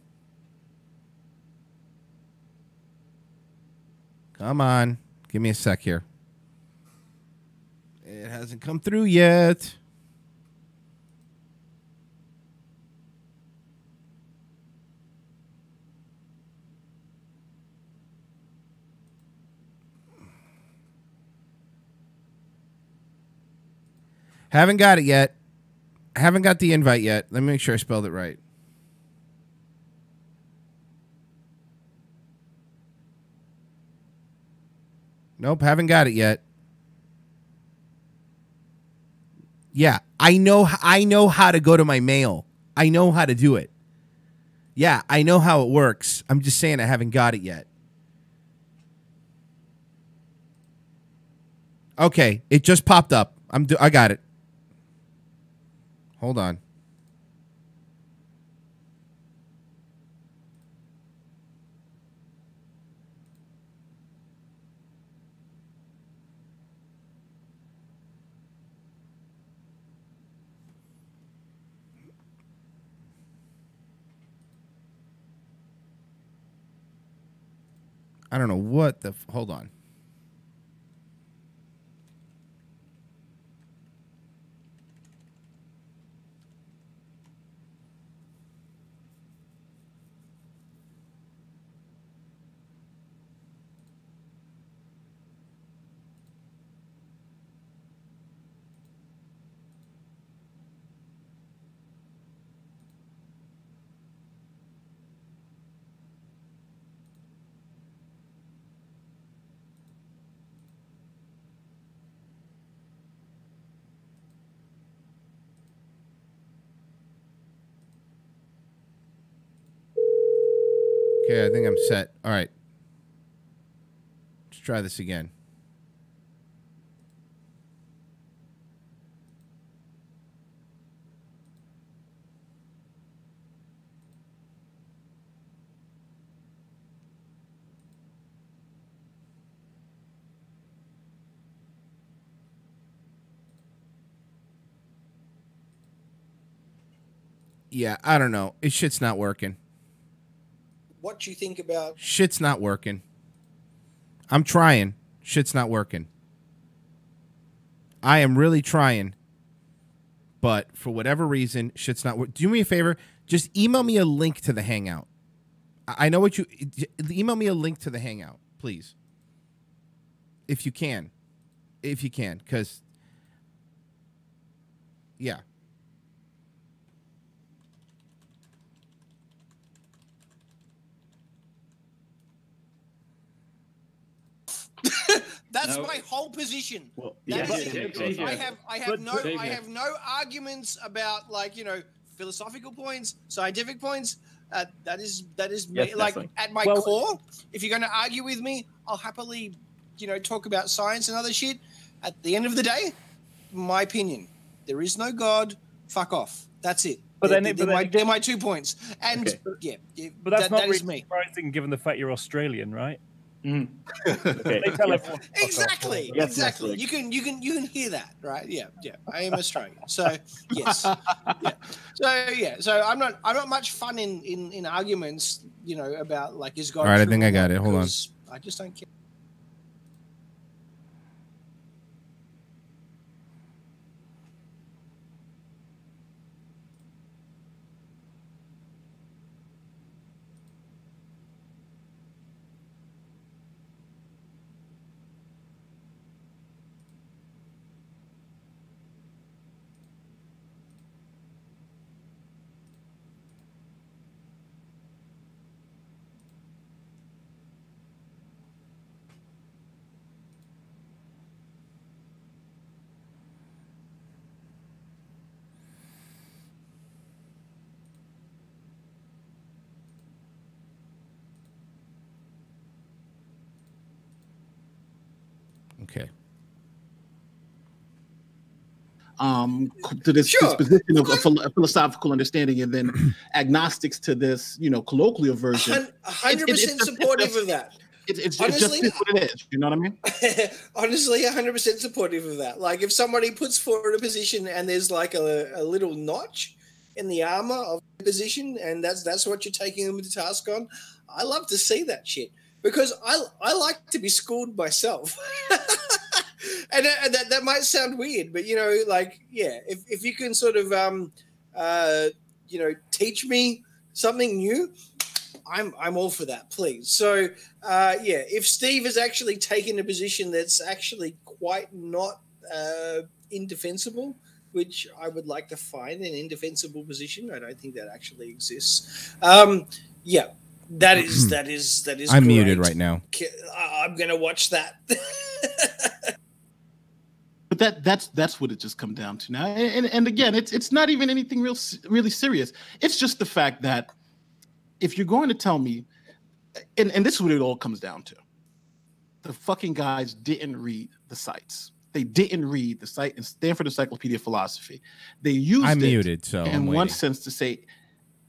Come on. Give me a sec here. It hasn't come through yet. Haven't got it yet. Haven't got the invite yet. Let me make sure I spelled it right. Nope, haven't got it yet. Yeah, I know how to go to my mail. I know how to do it. Yeah, I know how it works. I'm just saying I haven't got it yet. Okay, it just popped up. I got it. Hold on. I don't know what the... Hold on. Okay, I think I'm set. All right. Let's try this again. Yeah, I don't know. This shit's not working. what you think about. Shit's not working. I'm trying. Shit's not working. I am really trying. But for whatever reason, shit's not working. Do me a favor. Just email me a link to the Hangout. I know what you... Email me a link to the Hangout, please. If you can. If you can, because... Yeah. That's my whole position. Well, That yeah, is it. Xavier. I have no arguments about, like, you know, philosophical points, scientific points. That is me. Yes, Like, definitely. at my core, if you're going to argue with me, I'll happily, you know, talk about science and other shit. At the end of the day, my opinion, there is no God. Fuck off. That's it. But They're my 2 points. And Okay. yeah, But that's not that really is me. surprising given the fact you're Australian, right? Okay. They tell everyone. Exactly. Yes, exactly. yes, You can hear that, right? Yeah. I am Australian, so yes. So I'm not much fun in arguments, you know, about like is God. All right, I true think or I got not, it. Hold on. because I just don't care. Okay. To this position of a philosophical understanding, and then agnostics to this, you know, colloquial version. 100% supportive of that. It's Honestly, just what it is. You know what I mean? Honestly, 100% supportive of that. Like, if somebody puts forward a position and there's like a little notch in the armor of the position, and that's what you're taking them to task on, I love to see that shit, because I like to be schooled myself. And that might sound weird, but, you know, like, yeah, if you can sort of, you know, teach me something new, I'm all for that, please. So, yeah, if Steve has actually taken a position that's actually quite not indefensible, which I would like to find an indefensible position, I don't think that actually exists. Yeah, that is. I'm great. muted right now. I'm gonna watch that. But that's what it just comes down to now. And again, it's not even anything really serious. It's just the fact that if you're going to tell me, and this is what it all comes down to, the fucking guys didn't read the sites. They didn't read the site in Stanford Encyclopedia of Philosophy. They used I'm it muted, so in I'm one waiting. sense to say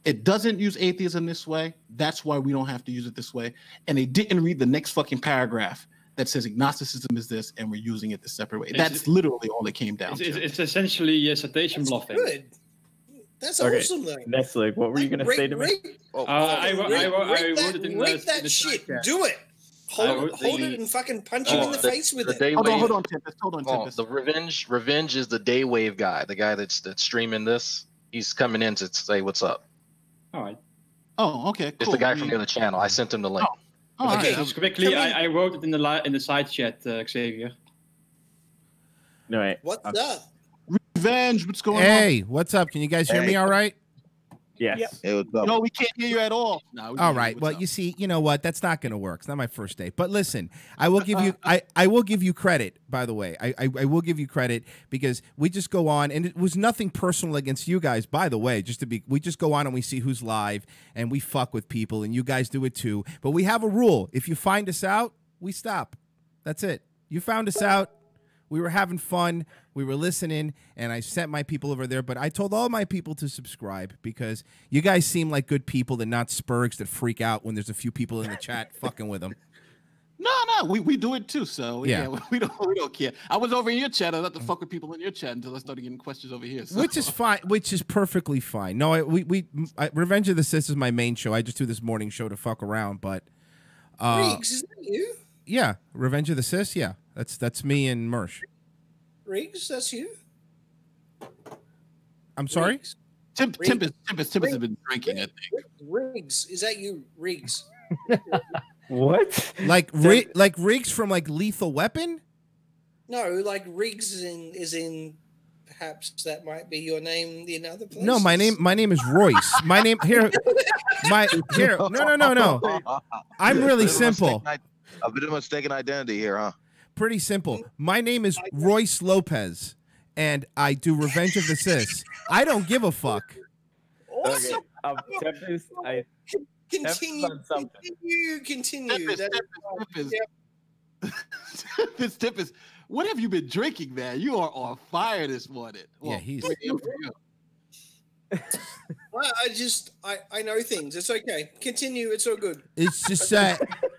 it doesn't use atheism this way. That's why we don't have to use it this way. And they didn't read the next fucking paragraph that says agnosticism is this, and we're using it the separate way. That's literally all it came down to. It's essentially citation bluffing. Good. That's Okay. awesome, though. Next, like, what were you gonna say to me? I wrote it in rate that the shit. chat. Do it. Hold it and fucking punch him in the face with it. Hold on, Tempest. Hold on, Oh, Tempest. the Revenge is the Daywave guy, the guy that's streaming this. He's coming in to say what's up. All right. Oh, okay. It's the guy from the other channel. I sent him the link. Okay. Just quickly, I wrote it in the side chat, Xavier. No, wait. What's up? Revenge, what's going on? Hey, what's up? Can you guys hear me all right? Yes. No, we can't hear you at all. No, we All can't hear right. you. Well, you see, you know what? That's not going to work. It's not my first day. But listen, I will give you, I will give you credit. By the way, I will give you credit because we just go on, and it was nothing personal against you guys. By the way, we just go on and we see who's live, and we fuck with people, and you guys do it too. But we have a rule: if you find us out, we stop. That's it. You found us out. We were having fun. We were listening, and I sent my people over there. But I told all my people to subscribe because you guys seem like good people and not spurgs that freak out when there's a few people in the chat fucking with them. No, we do it too. So Yeah. yeah, we don't care. I was over in your chat. I let the fuck with people in your chat until I started getting questions over here. So. Which is fine. Which is perfectly fine. No, Revenge of the Sis is my main show. I just do this morning show to fuck around. But Riggs, is that you? yeah, Revenge of the Sis. Yeah, that's me and Mersh. Riggs, that's you. I'm sorry. Tempest has been drinking. I think. Riggs, is that you? Riggs. What? Like Riggs from like Lethal Weapon? No, like Riggs is in. Perhaps that might be your name in other places. No, my name is Royce. My name here. No. I'm really simple. A bit of mistaken identity here, huh? Pretty simple. My name is Royce Lopez, and I do Revenge of the Sis. I don't give a fuck. Awesome. Tempest, Continue. Tempest, what have you been drinking, man? You are on fire this morning. Yeah, he's. I know things. It's okay. Continue. It's all good. It's just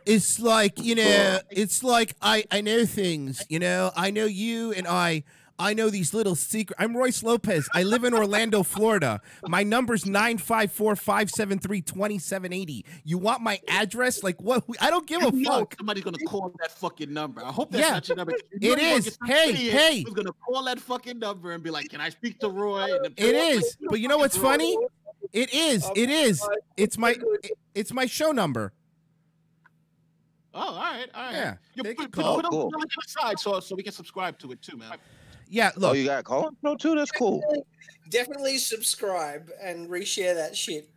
it's like, it's like I know things, I know you, and I know these little secrets. I'm Royce Lopez. I live in Orlando, Florida. My number's 954-573-2780. You want my address? Like what? I don't give a fuck. Somebody's gonna call that fucking number. I hope that's not your number. It is. Hey. Who's gonna call that fucking number and be like, "Can I speak to Roy?" It is. But you know what's funny? It is. It's my show number. Oh, all right. Yeah. Put it Cool. on the side so we can subscribe to it too, man. Yeah, look. Oh, you got a call pro too? That's cool. Definitely subscribe and reshare that shit.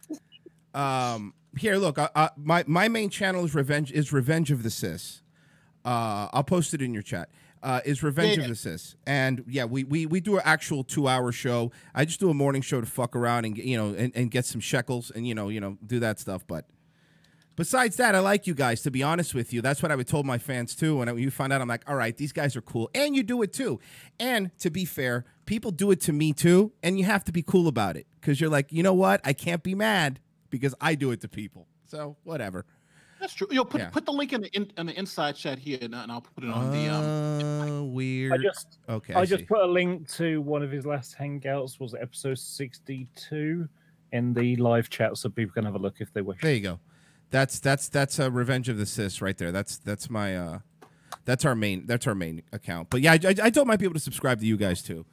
Here, look. My main channel is Revenge of the Sis. I'll post it in your chat. Is Revenge of the Sis, and yeah, we do an actual 2-hour show. I just do a morning show to fuck around and and get some shekels and do that stuff. But besides that, I like you guys. To be honest with you, that's what I would told my fans too. When you find out, I'm like, all right, these guys are cool, and you do it too. And to be fair, people do it to me too, and you have to be cool about it because you're like, you know what? I can't be mad because I do it to people. So whatever. That's true. Put the link in the inside chat here, and I'll put it on the. Weird. I just put a link to one of his last hangouts. Was it episode 62 in the live chat, so people can have a look if they wish. There you go. That's a Revenge of the Sis right there. That's my that's our main account. But yeah, I told my people to subscribe to you guys too.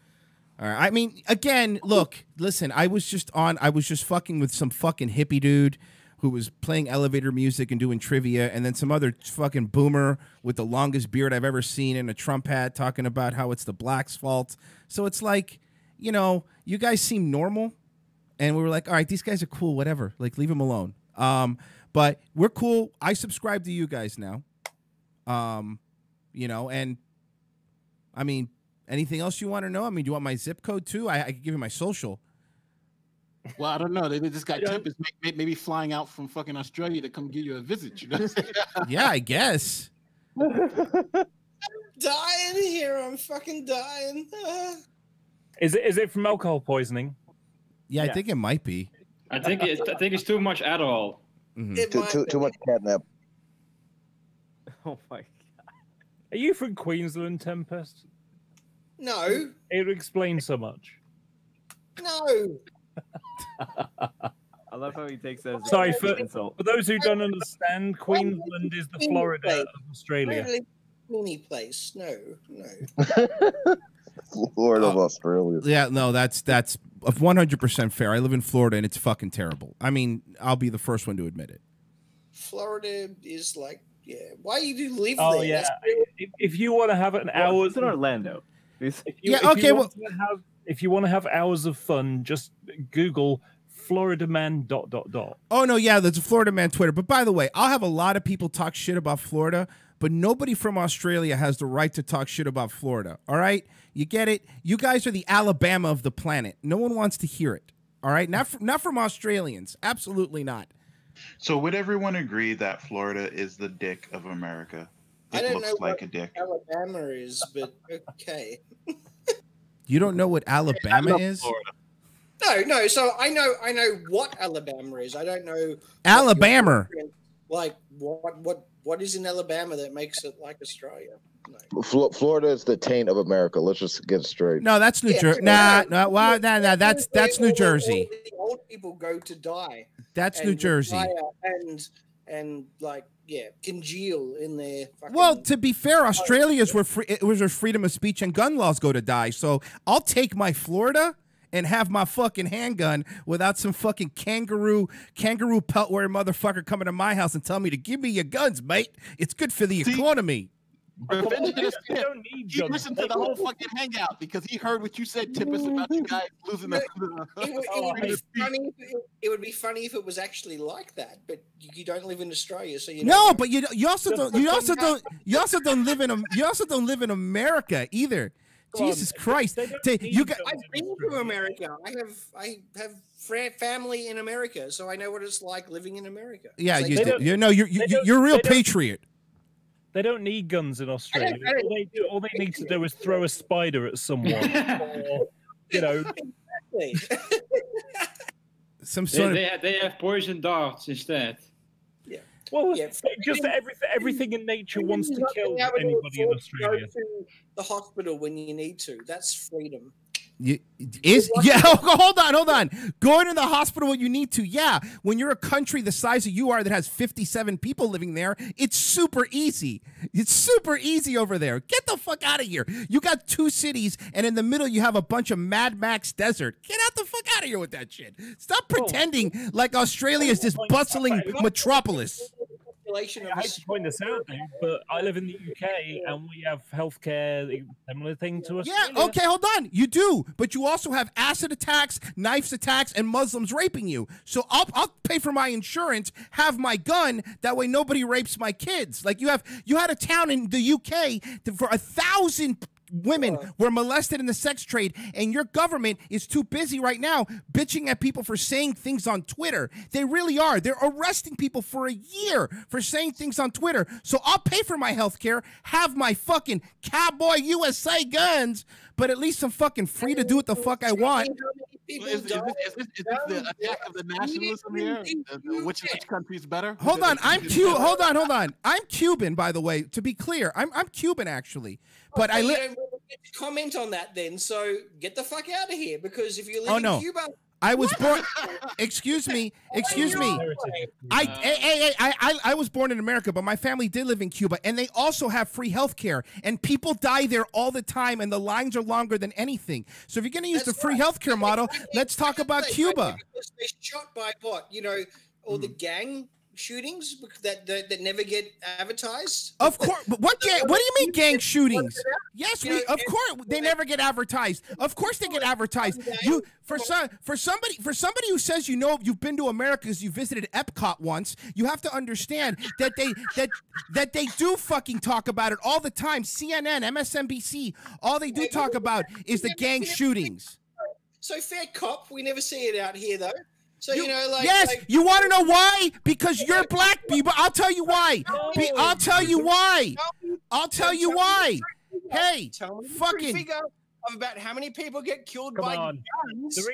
All right. I mean, again, listen. I was just fucking with some fucking hippie dude who was playing elevator music and doing trivia, and then some other fucking boomer with the longest beard I've ever seen in a Trump hat talking about how it's the blacks' fault. So it's like, you guys seem normal, and we were like, all right, these guys are cool, whatever. Like, leave them alone. But we're cool. I subscribe to you guys now. And I mean, anything else you want to know? I mean, do you want my zip code too? I can give you my social. Well, I don't know. This guy Tempest maybe flying out from fucking Australia to come give you a visit. Yeah, I guess. Dying here. I'm fucking dying. Is it from alcohol poisoning? Yeah, I think it might be. I think it's too much Adderall. Mm-hmm. Too much catnip. Oh my god. Are you from Queensland, Tempest? No. It explains so much. No. I love how he takes that as Sorry, an insult. for those who don't understand, Queensland is the Florida of Australia. Any place. No. Florida of Australia. Yeah, no, that's 100% fair. I live in Florida, and it's fucking terrible. I mean, I'll be the first one to admit it. Florida is like, yeah. Why do you live Oh, there? yeah. If you want to have an hour... It's in Orlando. If you want to have hours of fun, just Google Floridaman ... Oh, no, yeah, there's a Florida Man Twitter. But by the way, I'll have a lot of people talk shit about Florida, but nobody from Australia has the right to talk shit about Florida, all right? You get it? You guys are the Alabama of the planet. No one wants to hear it, all right? Not from Australians. Absolutely not. So would everyone agree that Florida is the dick of America? I don't know like what a dick. Alabama is, but okay. You don't know what Alabama is? No. So I know what Alabama is. I don't know. Alabama. Like what is in Alabama that makes it like Australia? Florida is the taint of America. Let's just get it straight. No, that's New Jersey. Nah, that's New Jersey. The old people go to die. That's and New Jersey. retire and like congeal in their. Well, to be fair, Australia's where it was where freedom of speech and gun laws go to die. So I'll take my Florida and have my fucking handgun without some fucking kangaroo pelt wearing motherfucker coming to my house and tell me to give me your guns, mate. It's good for the economy. He listened to the whole fucking hangout because he heard what you said, Tippus, about you guys losing the. It would be funny if it was actually like that, but you don't live in Australia, so you No, but you also don't live in America either. Jesus Christ! You got. I've been to America. I have family in America, so I know what it's like living in America. Yeah, It's you like- do. You're a real patriot. They don't need guns in Australia. All they need to do is throw a spider at someone, or, some sort of. They have poison darts instead. Yeah. Well, just everything in nature wants to kill anybody in Australia. Go to the hospital when you need to. That's freedom. Hold on. Going to the hospital when you need to. Yeah, when you're a country the size of you are that has 57 people living there, it's super easy. It's super easy over there. Get the fuck out of here. You got 2 cities, and in the middle you have a bunch of Mad Max desert. Get out the fuck out of here with that shit. Stop pretending like Australia is this bustling metropolis. I hate to point this out, dude, but I live in the UK and we have healthcare similar thing to Australia. Yeah, okay, hold on. You do, but you also have acid attacks, knives attacks, and Muslims raping you. So I'll pay for my insurance, have my gun. That way nobody rapes my kids. Like you had a town in the UK for 1,000 women were molested in the sex trade, and your government is too busy right now bitching at people for saying things on Twitter. They really are. They're arresting people for a year for saying things on Twitter. So I'll pay for my health care, have my fucking Cowboy USA guns, but at least I'm fucking free to do what the fuck I want. Is this the attack of the nationalism here? Which country is better? Hold on, Hold on. I'm Cuban, by the way. To be clear, I'm Cuban actually, but I live. Comment on that then. So get the fuck out of here, because if you live in Cuba. I was born. Excuse me. I was born in America, but my family did live in Cuba, and they also have free health care, and people die there all the time, and the lines are longer than anything. So if you're going to use the free health care model, let's talk about Cuba. Because they're shot by what? All the gang shootings that never get advertised. Of course, but what do you mean gang shootings? Yes, of course they never get advertised. Of course they get advertised. For somebody who says you've been to America because you visited Epcot once, you have to understand that they do fucking talk about it all the time. CNN, MSNBC, all they do talk about is the gang shootings. So fair cop, we never see it out here though. So you want to know why? Because you're black people. I'll tell you why. I'll tell you why. Hey, fucking figure of about how many people get killed by guns.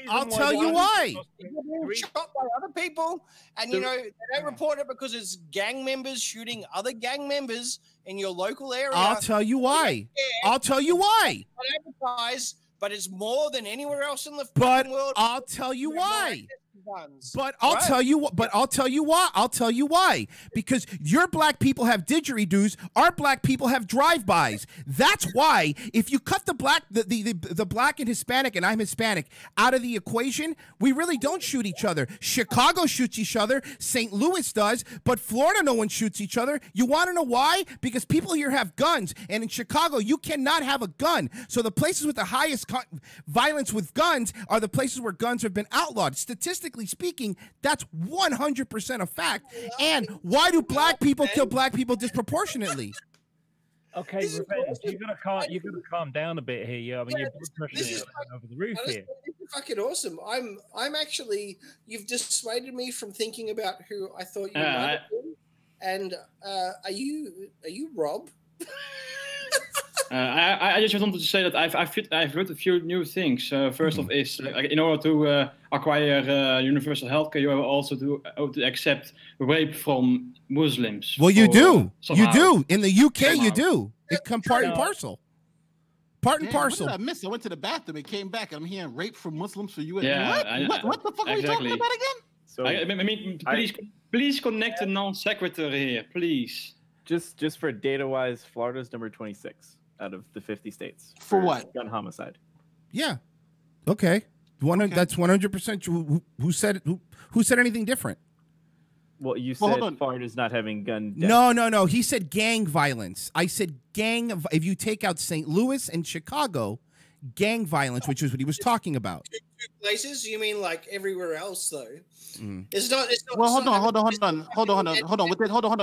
I'll tell you why. Shot by other people, and they don't report it because it's gang members shooting other gang members in your local area. I'll tell you why. But it's more than anywhere else in the world. I'll tell you why. But I'll tell you why. Because your black people have didgeridoos, our black people have drive-bys. That's why if you cut the black and Hispanic, and I'm Hispanic, out of the equation, we really don't shoot each other. Chicago shoots each other, St. Louis does, but Florida no one shoots each other. You want to know why? Because people here have guns, and in Chicago you cannot have a gun. So the places with the highest violence with guns are the places where guns have been outlawed. Statistically speaking, that's 100% a fact. And why do black people kill black people disproportionately? Okay, Revenge, you gotta calm down a bit here. Your blood pressure is over the roof here. This is fucking awesome. I'm actually, you've dissuaded me from thinking about who I thought you might have been. And are you Rob? I just wanted to say that I've heard a few new things. First off, is in order to acquire universal healthcare, you also have to accept rape from Muslims. Well, you do. Somehow. You do. In the UK, you Somehow. do. It come part and No. parcel. Part and Damn, parcel. What did I miss? I went to the bathroom and came back. I'm hearing rape from Muslims for you. Yeah, What the fuck are we talking about again? So I mean, please connect the non-sequitur here, please. just for data wise, Florida's number 26 out of the 50 states. For what? Gun homicide. Yeah. Okay. That's 100% true. Who said who said anything different? Well, you Well, said hold on. Florida's not having gun deaths. No. He said gang violence. I said if you take out St. Louis and Chicago, gang violence, which is what he was talking about. Two places? You mean like everywhere else though? Mm. It's not. Well, hold on.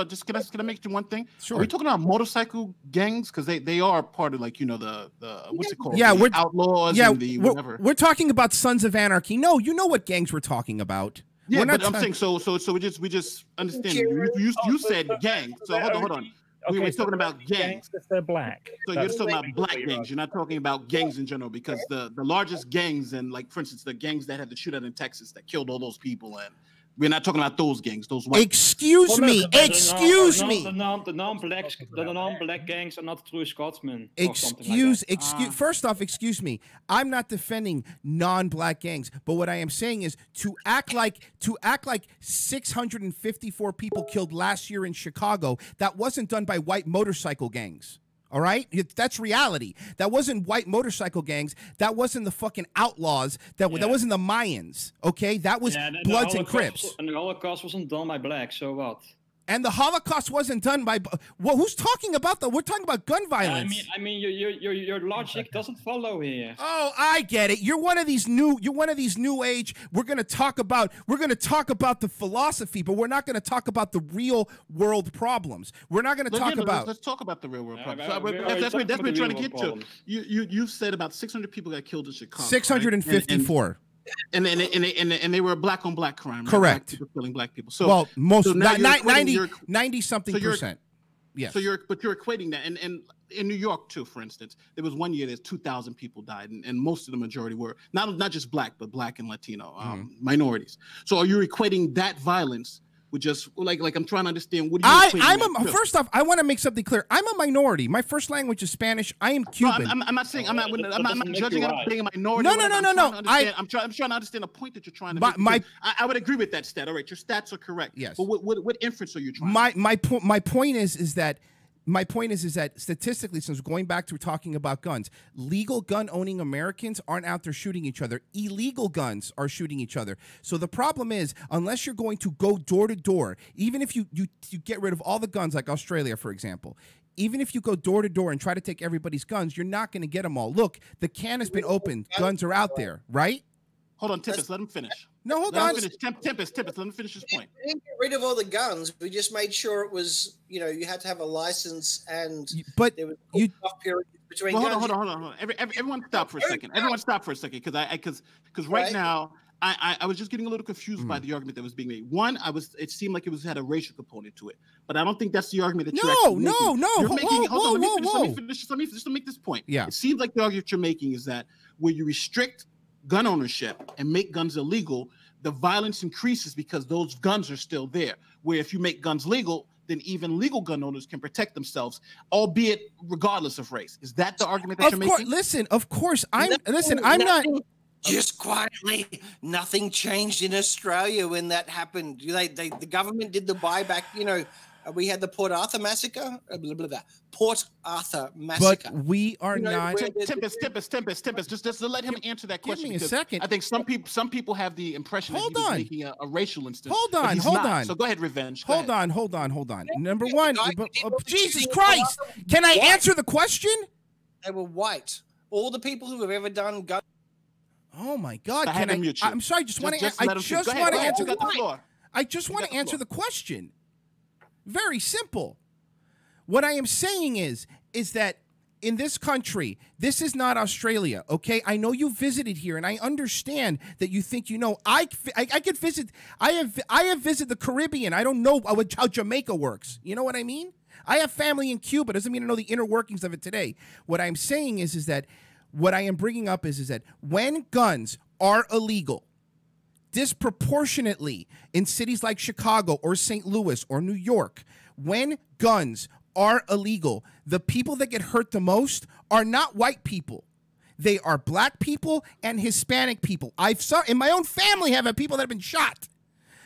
Just can I make you one thing? Sure. Are we talking about motorcycle gangs? Because they are part of like the what's it called? Yeah, The we're outlaws. Yeah, and the whatever. we're talking about Sons of Anarchy. No, you know what gangs we're talking about. Yeah, We're not but I'm ta- saying so we just understand. You said gang. So hold on. We were talking about gangs. If they're black. So you're talking about black gangs. You're not talking about gangs in general because the largest gangs and like for instance the gangs that had the shootout in Texas that killed all those people and we're not talking about those gangs. Those white. Excuse me. The non-black gangs are not true Scotsmen. Excuse. First off, excuse me. I'm not defending non-black gangs, but what I am saying is to act like 654 people killed last year in Chicago. That wasn't done by white motorcycle gangs. All right, that's reality. That wasn't white motorcycle gangs. That wasn't the fucking outlaws. That wasn't the Mayans. Okay, that was Bloods and Crips. And the Holocaust wasn't done by blacks. So what? And the Holocaust wasn't done by. Well, who's talking about that? We're talking about gun violence. I mean, your logic doesn't follow here. Oh, I get it. You're one of these new age. We're gonna talk about the philosophy, but we're not gonna talk about the real world problems. We're not gonna talk about. Let's talk about the real world problems. That's what we're trying to get to. You said about 600 people got killed in Chicago. 654. And they were black on black crime. Right? Correct. Black people killing black people. So well, most so now 90 something percent. Yes. So you're equating that, and in New York too, for instance, there was one year there's 2,000 people died, and most of the majority were not just black, but black and Latino minorities. So are you equating that violence with just like I'm trying to understand what are you first off, I want to make something clear. I'm a minority. My first language is Spanish. I am Cuban. No, I'm not saying I'm not judging. I'm being a minority. No. I'm trying to understand the point that you're trying to make. I would agree with that stat. All right, your stats are correct. Yes. But what inference are you trying? My point is that. My point is that statistically, since going back to talking about guns, legal gun owning Americans aren't out there shooting each other. Illegal guns are shooting each other. So the problem is, unless you're going to go door to door, even if you get rid of all the guns, like Australia, for example, even if you go door to door and try to take everybody's guns, you're not going to get them all. Look, the can has been opened. Guns are out there, right? Hold on, Tempest, let him finish. No, hold on. Tempest, let him finish his point. We didn't get rid of all the guns. We just made sure it was, you had to have a license and there was a tough period between guns. Hold on. Everyone stop for a second. Because right now, I was just getting a little confused by the argument that was being made. One, it seemed like it had a racial component to it, but I don't think that's the argument that you're actually making. Let me make this point. Yeah. It seems like the argument you're making is that where you restrict gun ownership and make guns illegal, the violence increases because those guns are still there. Where if you make guns legal, then even legal gun owners can protect themselves, albeit regardless of race. Is that the argument that you're making? Listen, of course, I'm not. Just quietly, nothing changed in Australia when that happened. The government did the buyback. We had the Port Arthur massacre. Port Arthur massacre. But we are not. Tempest. Just let him answer that question. Give me a second. I think some people have the impression that he was making a racial instance. Hold on. So go ahead, Revenge. Hold on. Number one, Jesus Christ! Can I answer the question? They were white. All the people who have ever done gun. Oh my God! I'm sorry. I just want to answer the question. Very simple. What I am saying is that in this country, this is not Australia, okay? I know you visited here, and I understand that you think I could visit. I have visited the Caribbean. I don't know how Jamaica works. You know what I mean? I have family in Cuba. Doesn't mean I know the inner workings of it today. What I'm saying is that what I am bringing up is that when guns are illegal, disproportionately in cities like Chicago or St. Louis or New York, when guns are illegal, the people that get hurt the most are not white people. They are black people and Hispanic people. I've saw in my own family have had people that have been shot.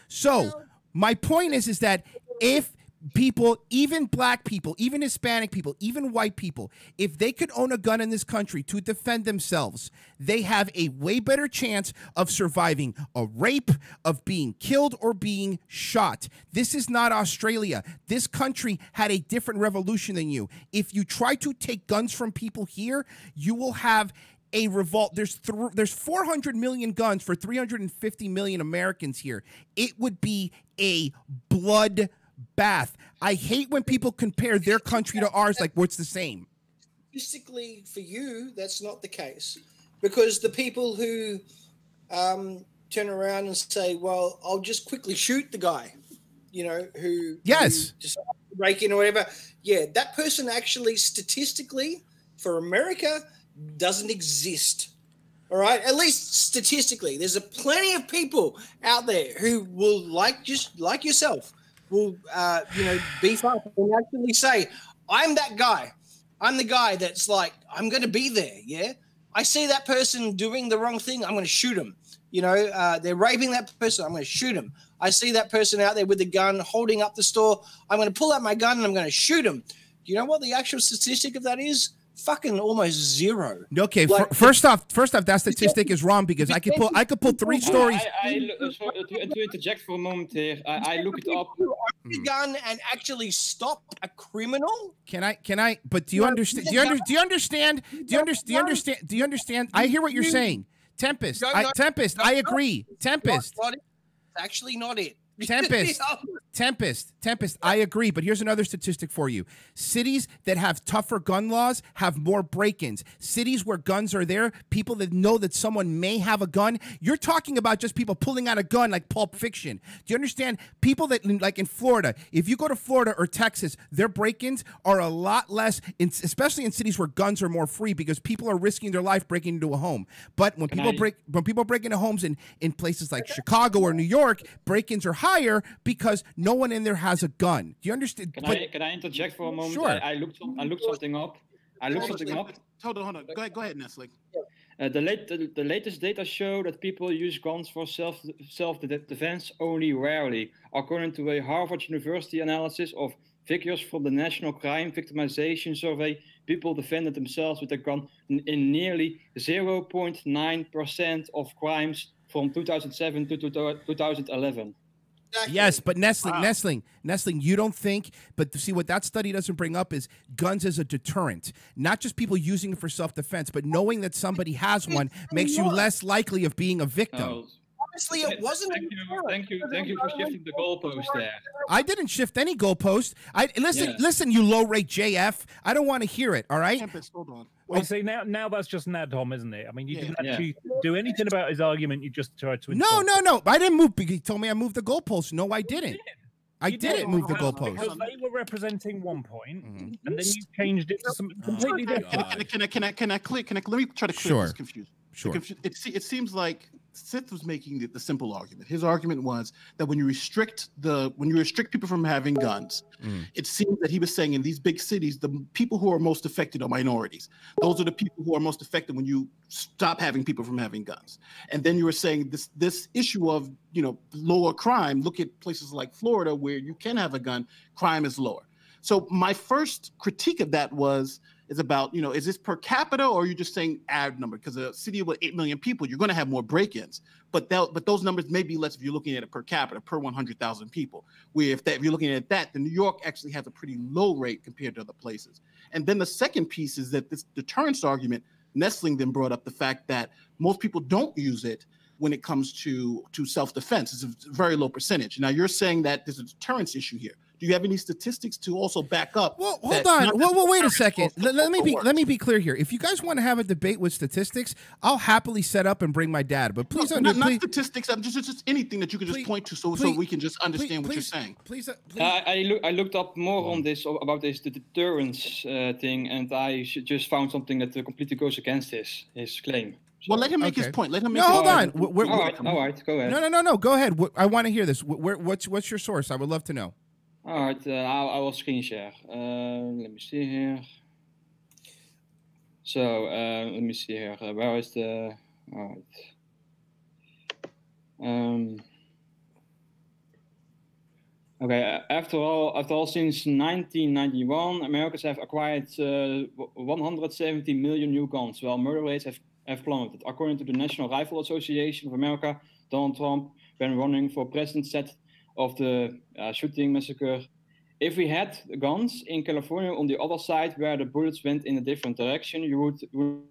So my point is that if people, even black people, even Hispanic people, even white people, if they could own a gun in this country to defend themselves, they have a way better chance of surviving a rape, of being killed, or being shot. This is not Australia. This country had a different revolution than you. If you try to take guns from people here, you will have a revolt. There's 400 million guns for 350 million Americans here. It would be a blood bath. I hate when people compare their country to ours like what's the same. Statistically, for you, that's not the case, because the people who turn around and say, "Well, I'll just quickly shoot the guy," who yes, who decides to break in or whatever. Yeah, that person actually, statistically, for America, doesn't exist. All right, at least statistically, there's plenty of people out there who will just like yourself. Will beef up and actually say, I'm that guy. I'm the guy that's like, I'm going to be there, yeah? I see that person doing the wrong thing, I'm going to shoot him. They're raping that person, I'm going to shoot him. I see that person out there with a gun holding up the store, I'm going to pull out my gun and I'm going to shoot him. Do you know what the actual statistic of that is? Fucking almost zero. Okay, first off, that statistic is wrong because I could pull 3 stories. To interject for a moment here, I look it up. A gun and actually stop a criminal? Can I? But do you understand? Do you understand? I hear what you're saying, Tempest. Tempest, I agree. Tempest. It's actually not it. Tempest, I agree, but here's another statistic for you. Cities that have tougher gun laws have more break-ins. Cities where guns are there, people that know that someone may have a gun, you're talking about just people pulling out a gun like Pulp Fiction. Do you understand? People that, like in Florida, if you go to Florida or Texas, their break-ins are a lot less, especially in cities where guns are more free because people are risking their life breaking into a home. But when people break into homes in places like Chicago or New York, break-ins are higher because no one in there has a gun. Do you understand? Can I interject for a moment? Sure. I looked something up. Hold on. Go ahead, Nestle. The latest data show that people use guns for self-defense only rarely. According to a Harvard University analysis of figures from the National Crime Victimization Survey, people defended themselves with a gun in nearly 0.9% of crimes from 2007 to 2011. Yes, but Nestling, you don't think, but see what that study doesn't bring up is guns as a deterrent. Not just people using it for self-defense, but knowing that somebody has one makes you less likely of being a victim. Obviously, it wasn't. Thank you for shifting the goalpost there. I didn't shift any goalpost. Listen, you low-rate JF. I don't want to hear it, all right? Tempest, hold on. Well, see, now that's just Nadom, isn't it? I mean, you didn't actually do anything about his argument. You just tried to. No. I didn't move. He told me I moved the goalpost. No, I didn't. I didn't move the goalpost. Because they were representing one point, and then you changed it to something completely different. Can I let me try to clear this confusion. Sure. It seems like Sith was making the simple argument. His argument was that when you restrict people from having guns, it seems that he was saying in these big cities, the people who are most affected are minorities. Those are the people who are most affected when you stop having people from having guns. And then you were saying this issue of lower crime. Look at places like Florida where you can have a gun, crime is lower. So my first critique of that is about, is this per capita or are you just saying average number? Because a city with 8 million people, you're going to have more break-ins. But those numbers may be less if you're looking at it per capita, per 100,000 people. Where if you're looking at that, then New York actually has a pretty low rate compared to other places. And then the second piece is that this deterrence argument, Nestling then brought up the fact that most people don't use it when it comes to self-defense. It's a very low percentage. Now, you're saying that there's a deterrence issue here. Do you have any statistics to also back up? Well, hold on. Well, wait a second. Let me be clear here. If you guys want to have a debate with statistics, I'll happily set up and bring my dad. But please, not statistics. Just anything that you can just point to, so we can just understand what you're saying. Please. I looked up more on this about the deterrence thing, and I just found something that completely goes against his claim. So, well, let him make his point. Let him make. No, hold on. All right, go ahead. No. Go ahead. I want to hear this. What's your source? I would love to know. All right, I will screen share. Let me see here. So let me see here. Where is the? All right. Okay. After all, since 1991, Americans have acquired 170 million new guns, while murder rates have plummeted. According to the National Rifle Association of America, Donald Trump, when running for president, said of the shooting massacre, if we had guns in California on the other side where the bullets went in a different direction, you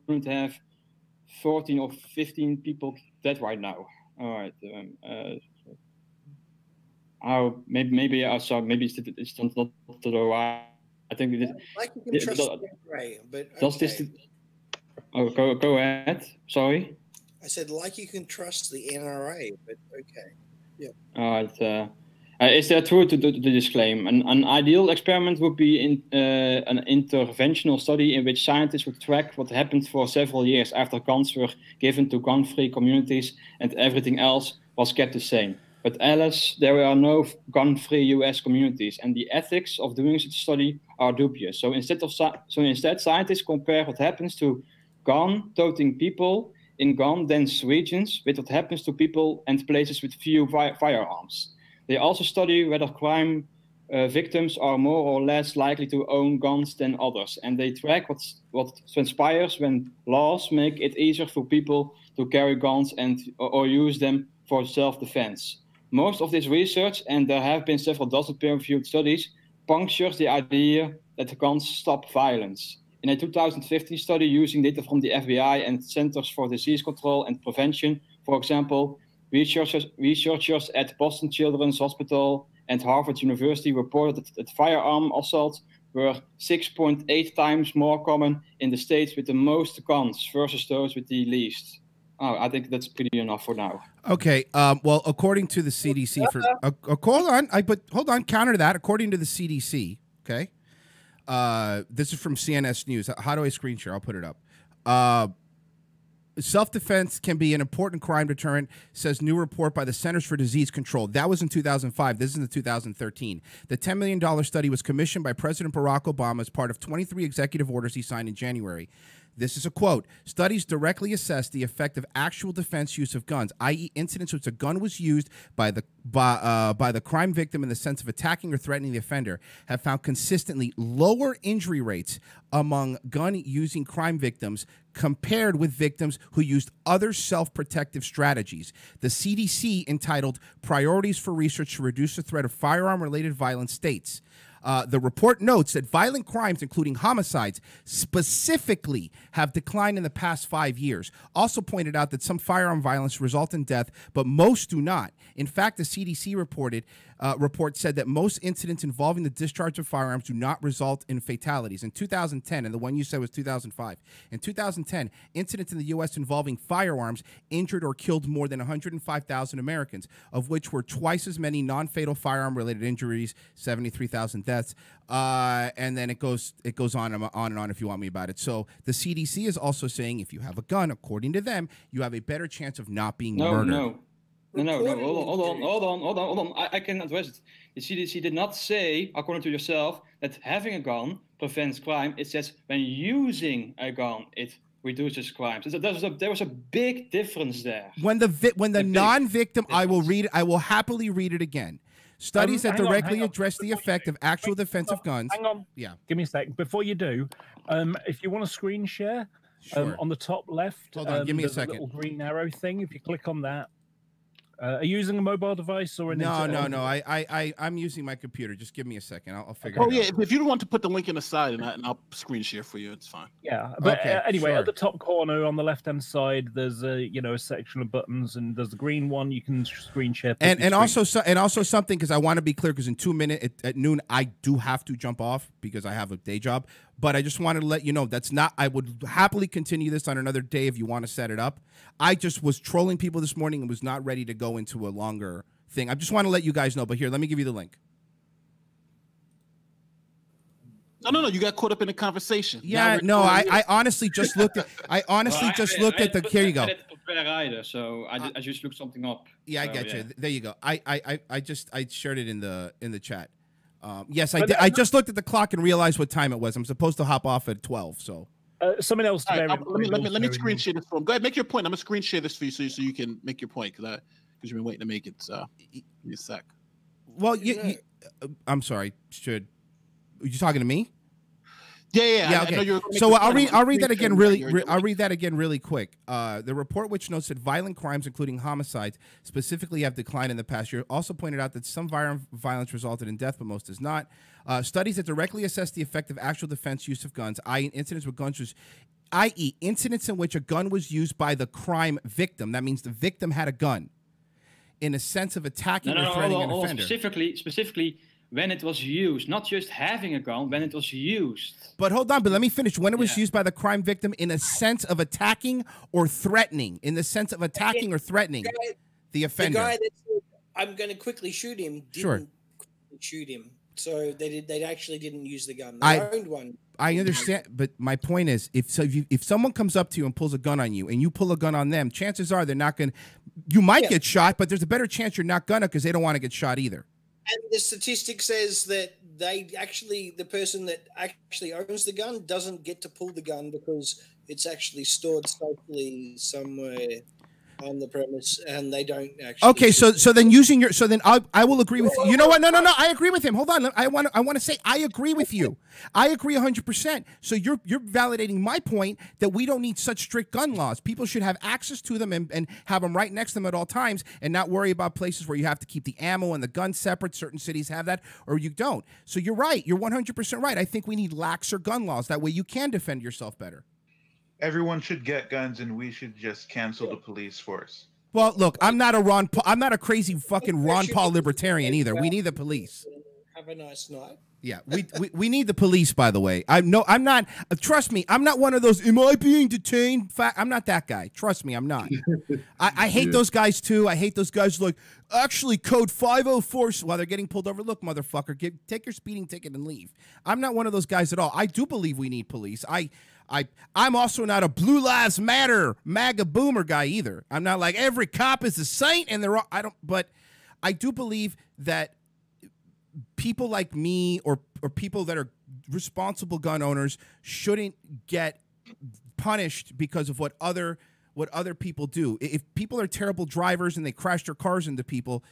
wouldn't have 14 or 15 people dead right now. All right. Maybe it's not the right. I think it is. Like you can trust the NRA, but does this? Oh, go ahead. Sorry. I said like you can trust the NRA, but okay. Yeah. All right. Is there truth to this claim? An ideal experiment would be an interventional study in which scientists would track what happened for several years after guns were given to gun-free communities and everything else was kept the same. But alas, there are no gun-free U.S. communities, and the ethics of doing such a study are dubious. So instead, scientists compare what happens to gun-toting people in gun-dense regions with what happens to people and places with few firearms. They also study whether crime victims are more or less likely to own guns than others, and they track what transpires when laws make it easier for people to carry guns or use them for self-defense. Most of this research, and there have been several dozen peer-reviewed studies, punctures the idea that guns stop violence. In a 2015 study using data from the FBI and Centers for Disease Control and Prevention, for example, researchers at Boston Children's Hospital and Harvard University reported that firearm assaults were 6.8 times more common in the states with the most guns versus those with the least. Oh, I think that's pretty enough for now. Okay. Well, according to the CDC, hold on. Counter to that. According to the CDC, okay. This is from CNS News. How do I screen share? I'll put it up. Self-defense can be an important crime deterrent, says new report by the Centers for Disease Control. That was in 2005. This is in 2013. The $10 million study was commissioned by President Barack Obama as part of 23 executive orders he signed in January. This is a quote. Studies directly assess the effect of actual defense use of guns, i.e. incidents which a gun was used by the crime victim in the sense of attacking or threatening the offender, have found consistently lower injury rates among gun-using crime victims compared with victims who used other self-protective strategies. The CDC, entitled Priorities for Research to Reduce the Threat of Firearm-Related Violence, states, the report notes that violent crimes, including homicides, specifically have declined in the past 5 years. Also pointed out that some firearm violence result in death, but most do not. In fact, the CDC report said that most incidents involving the discharge of firearms do not result in fatalities. In 2010, and the one you said was 2005, in 2010, incidents in the U.S. involving firearms injured or killed more than 105,000 Americans, of which were twice as many non-fatal firearm-related injuries, 73,000 deaths. And then it goes on and on if you want me about it. So the CDC is also saying if you have a gun, according to them, you have a better chance of not being murdered. No. Hold on. I can address it. The CDC did not say, according to yourself, that having a gun prevents crime. It says when using a gun, it reduces crimes. There was a big difference there. When the non-victim, I will happily read it again. Studies that directly address the effect of actual defensive guns. Hang on. Yeah. Give me a second. Before you do, if you want to screen share, Sure. On the top left, hold on, give me a there's second. little green arrow thing. If you click on that, Are you using a mobile device or an No. I'm using my computer. Just give me a second. I'll figure Oh it yeah, out. if you don't want to put the link in the side, and I'll screen share for you, it's fine. Yeah, but Okay, anyway, sure. at the top corner on the left-hand side, there's a a section of buttons, and there's the green one you can screen share. And also something, because I want to be clear, because in 2 minutes at noon I do have to jump off because I have a day job. But I just wanted to let you know that's not. I would happily continue this on another day if you want to set it up. I just was trolling people this morning and was not ready to go into a longer thing. I just want to let you guys know. But here, let me give you the link. No. You got caught up in the conversation. Yeah, no. I honestly just looked at. I honestly just looked at the. Here you go. I didn't prepare either, so I just looked something up. Yeah, I So, get yeah. you. There you go. I shared it in the chat. Yes, I did. I just looked at the clock and realized what time it was. I'm supposed to hop off at 12. So something else. All right, let me screen share this for him. Go ahead, make your point. I'm gonna screen share this for you so you can make your point because you've been waiting to make it. Give me a sec. Well, I'm sorry. Should you talking to me? Yeah. Okay. I know you're So I'll read that screen again share. I'll read that again really quick. The report, which notes that violent crimes, including homicides, specifically have declined in the past year, also pointed out that some violence resulted in death, but most does not. Studies that directly assess the effect of actual defense use of guns, i.e., incidents in which a gun was used by the crime victim. That means the victim had a gun, in a sense of attacking or threatening an offender. Specifically, when it was used, not just having a gun, when it was used. But hold on, but let me finish. When it was used by the crime victim in a sense of attacking or threatening, in the sense of attacking or threatening the offender. The guy that said, I'm going to quickly shoot him, didn't quickly shoot him. So they actually didn't use the gun. They owned one. I understand, but my point is, if someone comes up to you and pulls a gun on you, and you pull a gun on them, chances are they're not going to. You might get shot, but there's a better chance you're not gonna because they don't want to get shot either. And the statistic says that the person that actually owns the gun doesn't get to pull the gun because it's actually stored safely somewhere on the premise, and they don't actually. Okay, so then I will agree with you. You know what? No. I agree with him. Hold on. I want to say I agree with you. I agree 100%. So you're validating my point that we don't need such strict gun laws. People should have access to them and have them right next to them at all times, and not worry about places where you have to keep the ammo and the gun separate. Certain cities have that, or you don't. So you're right. You're 100% right. I think we need laxer gun laws. That way you can defend yourself better. Everyone should get guns, and we should just cancel the police force. Well, look, I'm not a crazy fucking Ron Paul libertarian either. We need the police. Have a nice night. Yeah, we need the police. By the way, I'm not. Trust me, I'm not one of those. Am I being detained? I'm not that guy. Trust me, I'm not. I hate those guys too. I hate those guys like actually code 504 while they're getting pulled over. Look, motherfucker, take your speeding ticket and leave. I'm not one of those guys at all. I do believe we need police. I'm also not a Blue Lives Matter MAGA boomer guy either. I'm not like every cop is a saint and they're all, but I do believe that people like me or people that are responsible gun owners shouldn't get punished because of what other people do. If people are terrible drivers and they crash their cars into people,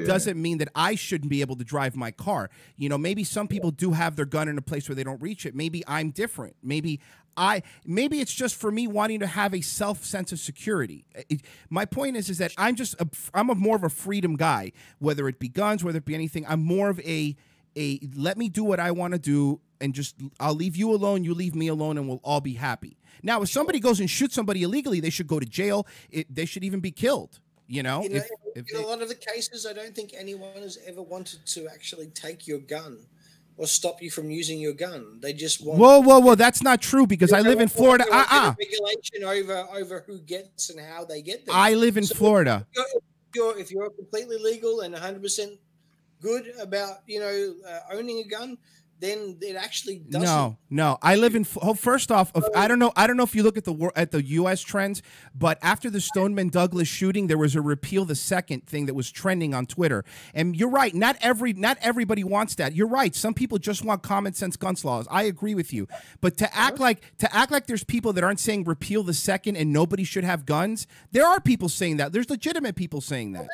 doesn't mean that I shouldn't be able to drive my car. You know, maybe some people do have their gun in a place where they don't reach it. Maybe I'm different. Maybe it's just for me wanting to have a sense of security. My point is that I'm more of a freedom guy, whether it be guns, whether it be anything. I'm more of a let me do what I want to do, and just I'll leave you alone, you leave me alone, and we'll all be happy. Now, if somebody goes and shoots somebody illegally, they should go to jail. They should even be killed. You know, in a lot of the cases, I don't think anyone has ever wanted to actually take your gun or stop you from using your gun. They just want. Whoa! That's not true because I live in Florida. Regulation over who gets and how they get them. I live in Florida. If you're completely legal and 100% good about owning a gun, then it actually doesn't. No. I live in. First off, I don't know if you look at the U.S. trends, but after the Stoneman Douglas shooting, there was a repeal the second thing that was trending on Twitter. And you're right. Not everybody wants that. You're right. Some people just want common sense gun laws. I agree with you. But to act like there's people that aren't saying repeal the second and nobody should have guns. There are people saying that. There's legitimate people saying that.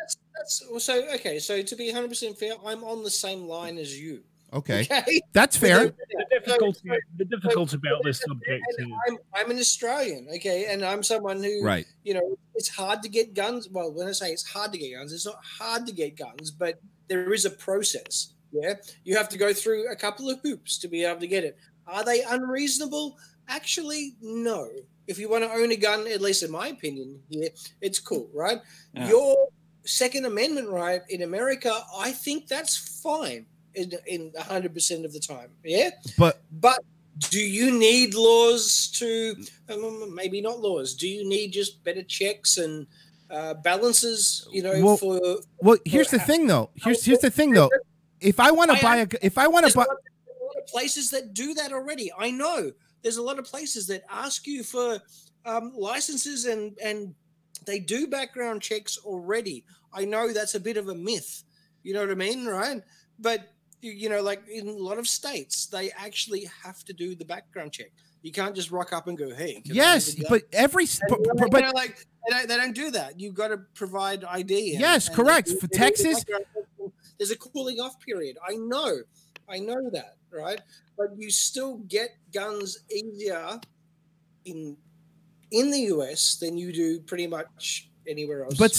So okay. So to be 100% fair, I'm on the same line as you. Okay. That's fair. The difficulty about this subject is I'm an Australian, okay, and I'm someone who, Right. you know, it's hard to get guns. Well, when I say it's hard to get guns, it's not hard to get guns, but there is a process. Yeah, you have to go through a couple of hoops to be able to get it. Are they unreasonable? Actually, no. If you want to own a gun, at least in my opinion, here, it's cool, right? Yeah. Your Second Amendment right in America, I think that's fine in 100% of the time. Yeah, But do you need laws to maybe not laws? Do you need just better checks and balances? You know, here's the thing though. Here's the thing though. If I want to buy a there's a lot of places that do that already. I know there's a lot of places that ask you for licenses and they do background checks already. I know that's a bit of a myth. You know what I mean, right? But you know, like in a lot of states, they actually have to do the background check. You can't just rock up and go, "Hey." Yes, but every but like they don't do that. You've got to provide ID. Yes, correct. For Texas, there's a cooling off period. I know that, right? But you still get guns easier in the US than you do pretty much anywhere else. But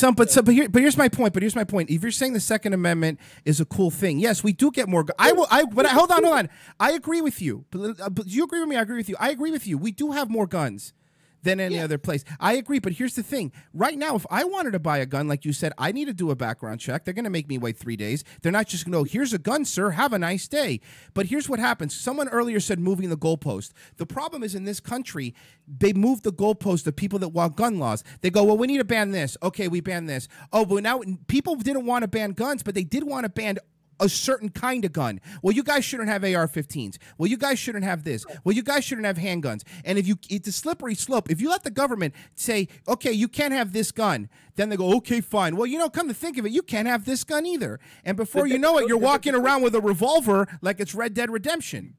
here's my point. If you're saying the Second Amendment is a cool thing, yes, we do get more. Hold on. I agree with you. But do you agree with me? I agree with you. I agree with you. We do have more guns than any other place. I agree, but here's the thing. Right now, if I wanted to buy a gun, like you said, I need to do a background check. They're going to make me wait 3 days. They're not just going to go, here's a gun, sir. Have a nice day. But here's what happens. Someone earlier said moving the goalpost. The problem is in this country, they move the goalpost of people that want gun laws. They go, well, we need to ban this. Okay, we ban this. Oh, but now people didn't want to ban guns, but they did want to ban a certain kind of gun. Well, you guys shouldn't have AR-15s. Well, you guys shouldn't have this. Well, you guys shouldn't have handguns. And it's a slippery slope. If you let the government say, okay, you can't have this gun, then they go, okay, fine. Well, you know, come to think of it, you can't have this gun either. And before you know it, you're walking around with a revolver like it's Red Dead Redemption.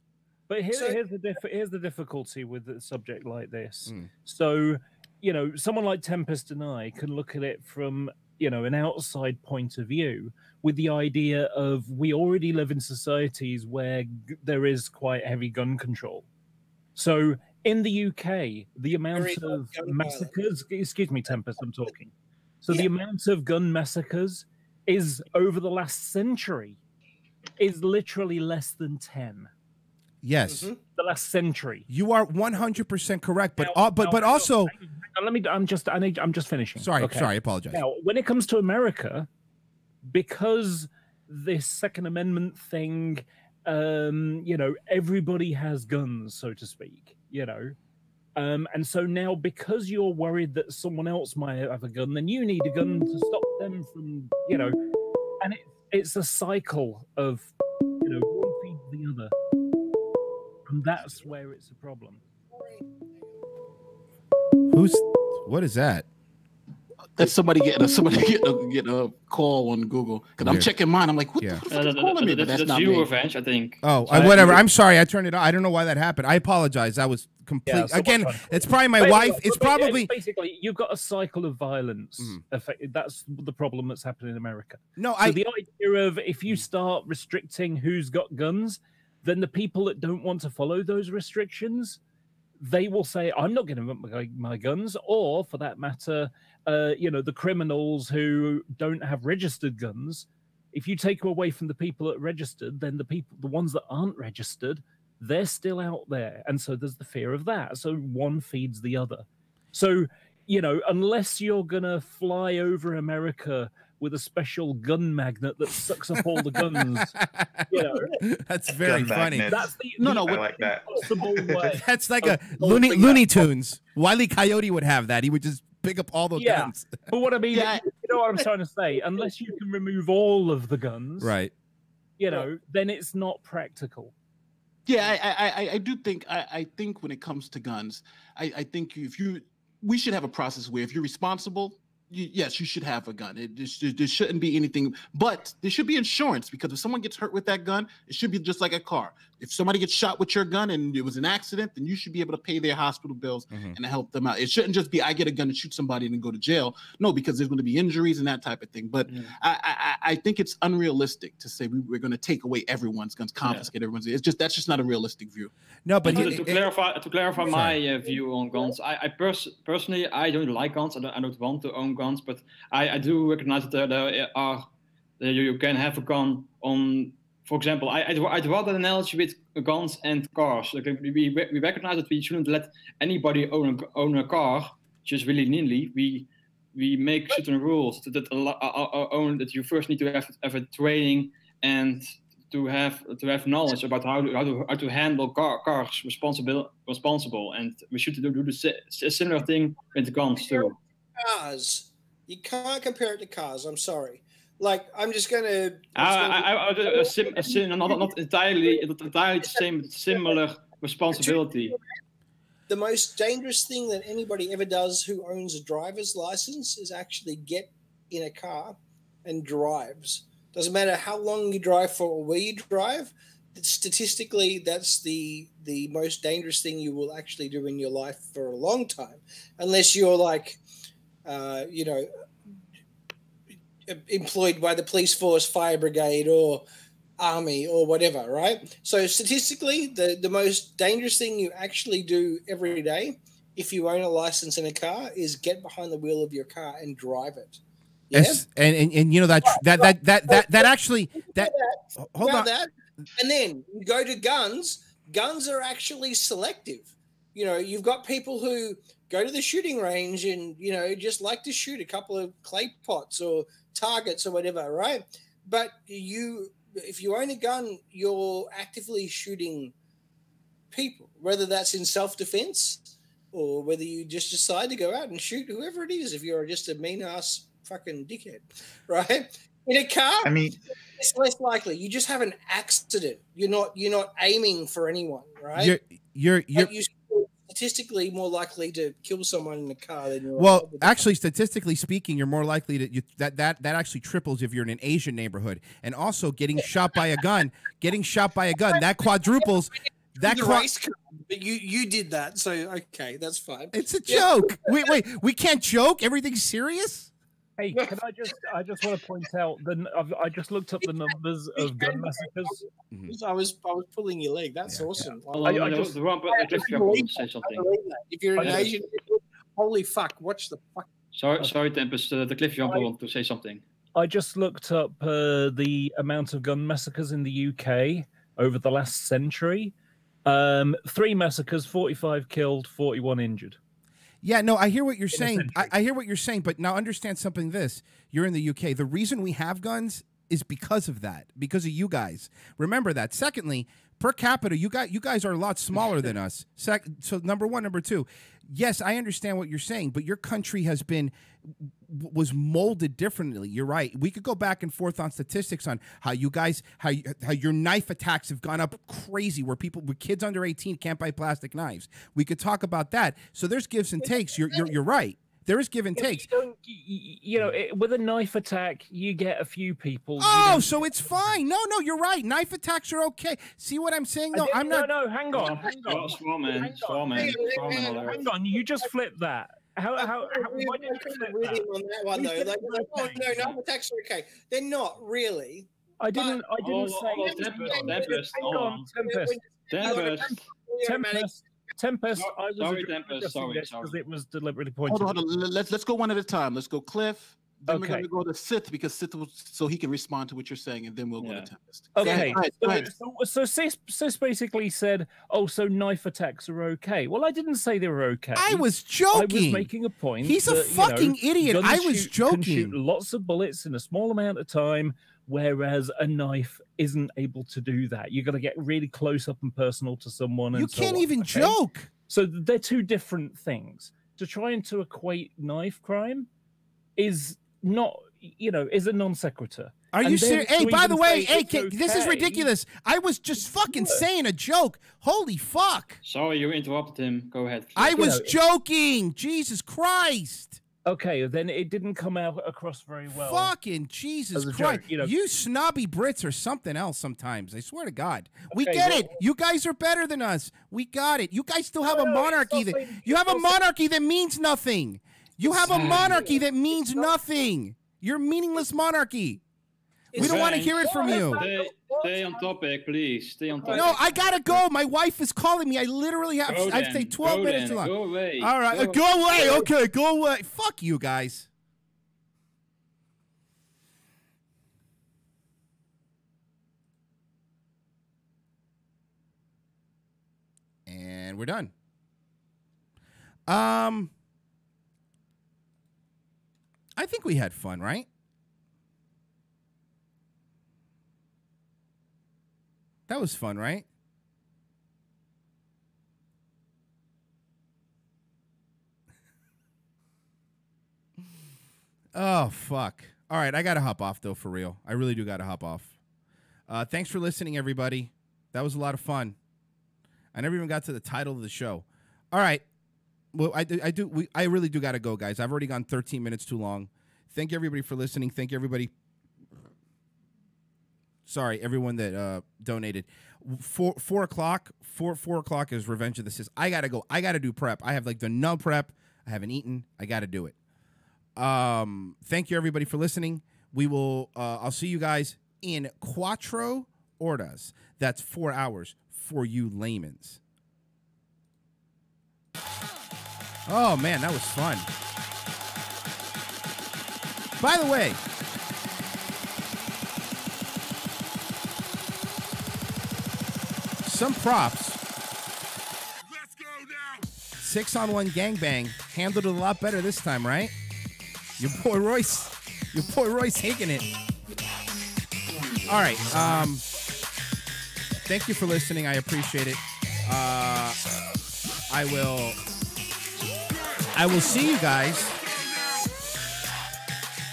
But here's the difficulty with a subject like this. So, you know, someone like Tempest and I can look at it from, you know, an outside point of view with the idea of we already live in societies where there is quite heavy gun control. So in the UK, the amount of massacres, excuse me, Tempest, I'm talking. So the amount of gun massacres is over the last century is literally less than 10. Yes. The last century. You are 100% correct, but also I'm just finishing. Sorry, I apologize. Now, when it comes to America, because this Second Amendment thing, you know, everybody has guns, so to speak, you know. And so now because you're worried that someone else might have a gun, then you need a gun to stop them from, you know, and it's a cycle of, you know, one feeds the other. And that's where it's a problem. What is that? That's somebody getting a call on Google because I'm checking mine. I'm like, what the fuck is calling me? But that's not me. Revenge, I think. Oh, whatever. I'm sorry. I turned it on. I don't know why that happened. I apologize. That was complete. Yeah, Again, it's probably my wife. It's probably basically you've got a cycle of violence. That's the problem that's happening in America. No, so the idea of if you start restricting who's got guns, then the people that don't want to follow those restrictions, they will say, I'm not giving up my guns, or for that matter, you know, the criminals who don't have registered guns. If you take away from the people that are registered, then the ones that aren't registered, they're still out there. And so there's the fear of that. So one feeds the other. So, you know, unless you're going to fly over America with a special gun magnet that sucks up all the guns, you know. That's very funny. That's I like that. Way. That's like a Looney Tunes. Wile E. Coyote would have that. He would just pick up all the guns. But what I mean, you know what I'm trying to say? Unless you can remove all of the guns, right? You know, then it's not practical. Yeah, I do think I think when it comes to guns, I think we should have a process where if you're responsible, yes, you should have a gun. There shouldn't be anything, but there should be insurance because if someone gets hurt with that gun, it should be just like a car. if somebody gets shot with your gun and it was an accident, then you should be able to pay their hospital bills and help them out. It shouldn't just be I get a gun and shoot somebody and then go to jail. No, because there's going to be injuries and that type of thing. But I think it's unrealistic to say we're going to take away everyone's guns, confiscate everyone's. It's just that's just not a realistic view. No, but to clarify my view on guns, I personally I don't like guns. I don't want to own guns, but I do recognize that there are you can have a gun on. For example, I'd rather an analogy with guns and cars. Like we recognize that we shouldn't let anybody own a car just willy-nilly. We make certain rules that you first need to have a training and to have knowledge about how to handle cars responsible. And we should do the similar thing with guns too. Cars, you can't compare it to cars. I'm sorry. Like, I'm just gonna. Not entirely the same, but similar responsibility. The most dangerous thing that anybody ever does who owns a driver's license is actually get in a car and drives. Doesn't matter how long you drive for or where you drive. Statistically, that's the most dangerous thing you will actually do in your life for a long time, unless you're like, employed by the police force, fire brigade, or army, or whatever, right? So statistically, the most dangerous thing you actually do every day, if you own a license in a car, is get behind the wheel of your car and drive it. Yeah? Yes, and you know that actually hold on. And then you go to guns. Guns are actually selective. You know, you've got people who go to the shooting range and, you know, just like to shoot a couple of clay pots or targets or whatever, right? But if you own a gun, you're actively shooting people, whether that's in self-defense or whether you just decide to go out and shoot whoever it is if you're just a mean-ass fucking dickhead, right? In a car, I mean, it's less likely. You just have an accident. You're not aiming for anyone, right? You're statistically more likely to kill someone in a car than you're. Well, actually, statistically speaking, you're more likely to that actually triples if you're in an Asian neighborhood, and also getting shot by a gun. That quadruples. But you did that, so okay, that's fine. It's a joke. Wait, we can't joke. Everything's serious. Hey, can I just want to point out I just looked up the numbers of gun massacres. I was pulling your leg. That's awesome. If you're an Asian, holy fuck! Watch the fuck. Sorry, Tempest. The Cliff Jumper want to say something. I just looked up the amount of gun massacres in the UK over the last century. 3 massacres, 45 killed, 41 injured. Yeah, no, I hear what you're saying. I hear what you're saying, but now understand something. You're in the UK. The reason we have guns is because of that, because of you guys. Remember that. Secondly, per capita, you guys are a lot smaller than us. So number one, number two, yes, I understand what you're saying, but your country was molded differently. You're right. We could go back and forth on statistics on how you guys, how your knife attacks have gone up crazy, where kids under 18 can't buy plastic knives. We could talk about that. So there's gives and takes. You're right. There is give and takes. With a knife attack, you get a few people. Oh, so it's fine. No, you're right. Knife attacks are okay. See what I'm saying? No, I'm not. No, hang on. Hang on. You just flipped that. Why did you flip that? On that one though? Like, no, knife attacks are okay. They're not really. I didn't say. Tempest. I was sorry. Because it was deliberately pointed. Hold on. Let's go one at a time. Let's go Cliff. Then we're going to go to Sith because Sith so he can respond to what you're saying, and then we'll go to Tempest. Okay. Go ahead. So Sis basically said, so knife attacks are okay. Well, I didn't say they were okay. I was joking. I was making a point. He's a fucking idiot. I was joking. Can shoot lots of bullets in a small amount of time, whereas a knife isn't able to do that. You've got to get really close up and personal to someone. You can't even joke. So they're two different things. To try and to equate knife crime is not, is a non sequitur. Are you serious? Hey, by the way, this is ridiculous. I was just fucking saying a joke. Holy fuck. Sorry, you interrupted him. Go ahead. I was joking. Jesus Christ. Okay, then it didn't come out across very well. Fucking Jesus As a Christ. joke, you know. You snobby Brits are something else sometimes. I swear to God. We Okay, get well- it. You guys are better than us. We got it. You guys still have a No, monarchy it's not that saying- you have a it's not monarchy that means nothing. You have a monarchy that means nothing. You're meaningless monarchy. We don't want to hear it from you. Stay on topic, please. Stay on topic. No, I gotta go. My wife is calling me. I literally have. Go I have to then. take 12 Go minutes then. too long. Go away. All right, Go. go away. Okay, go away. Fuck you guys. And we're done. I think we had fun, right? That was fun, right? Oh, fuck. All right, I got to hop off, though, for real. I really do got to hop off. Thanks for listening, everybody. That was a lot of fun. I never even got to the title of the show. All right. Well, I really do got to go, guys. I've already gone 13 minutes too long. Thank you, everybody, for listening. Thank you, everybody. Sorry, everyone that donated. 4 o'clock is Revenge of the Sith. I got to go. I got to do prep. I have, like, the no prep. I haven't eaten. I got to do it. Thank you, everybody, for listening. We will, I'll see you guys in Cuatro Horas. That's 4 hours for you layman's. Oh, man, that was fun. By the way, some props. Let's go now. 6-on-1 gangbang handled it a lot better this time, right? Your boy Royce taking it. All right. Thank you for listening. I appreciate it. I will see you guys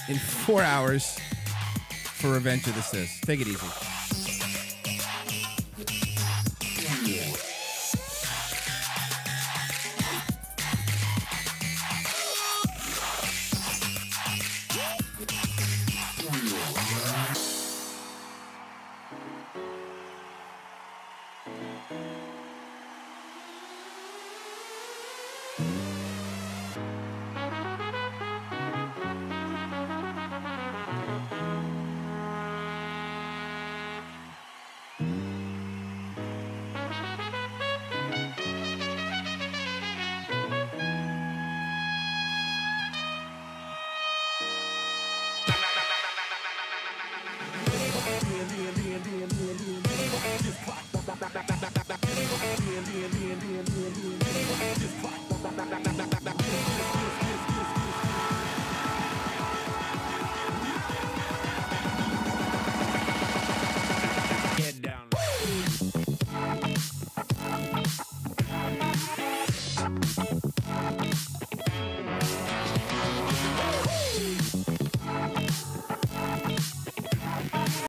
in 4 hours for Revenge of the Sith. Take it easy. Get down.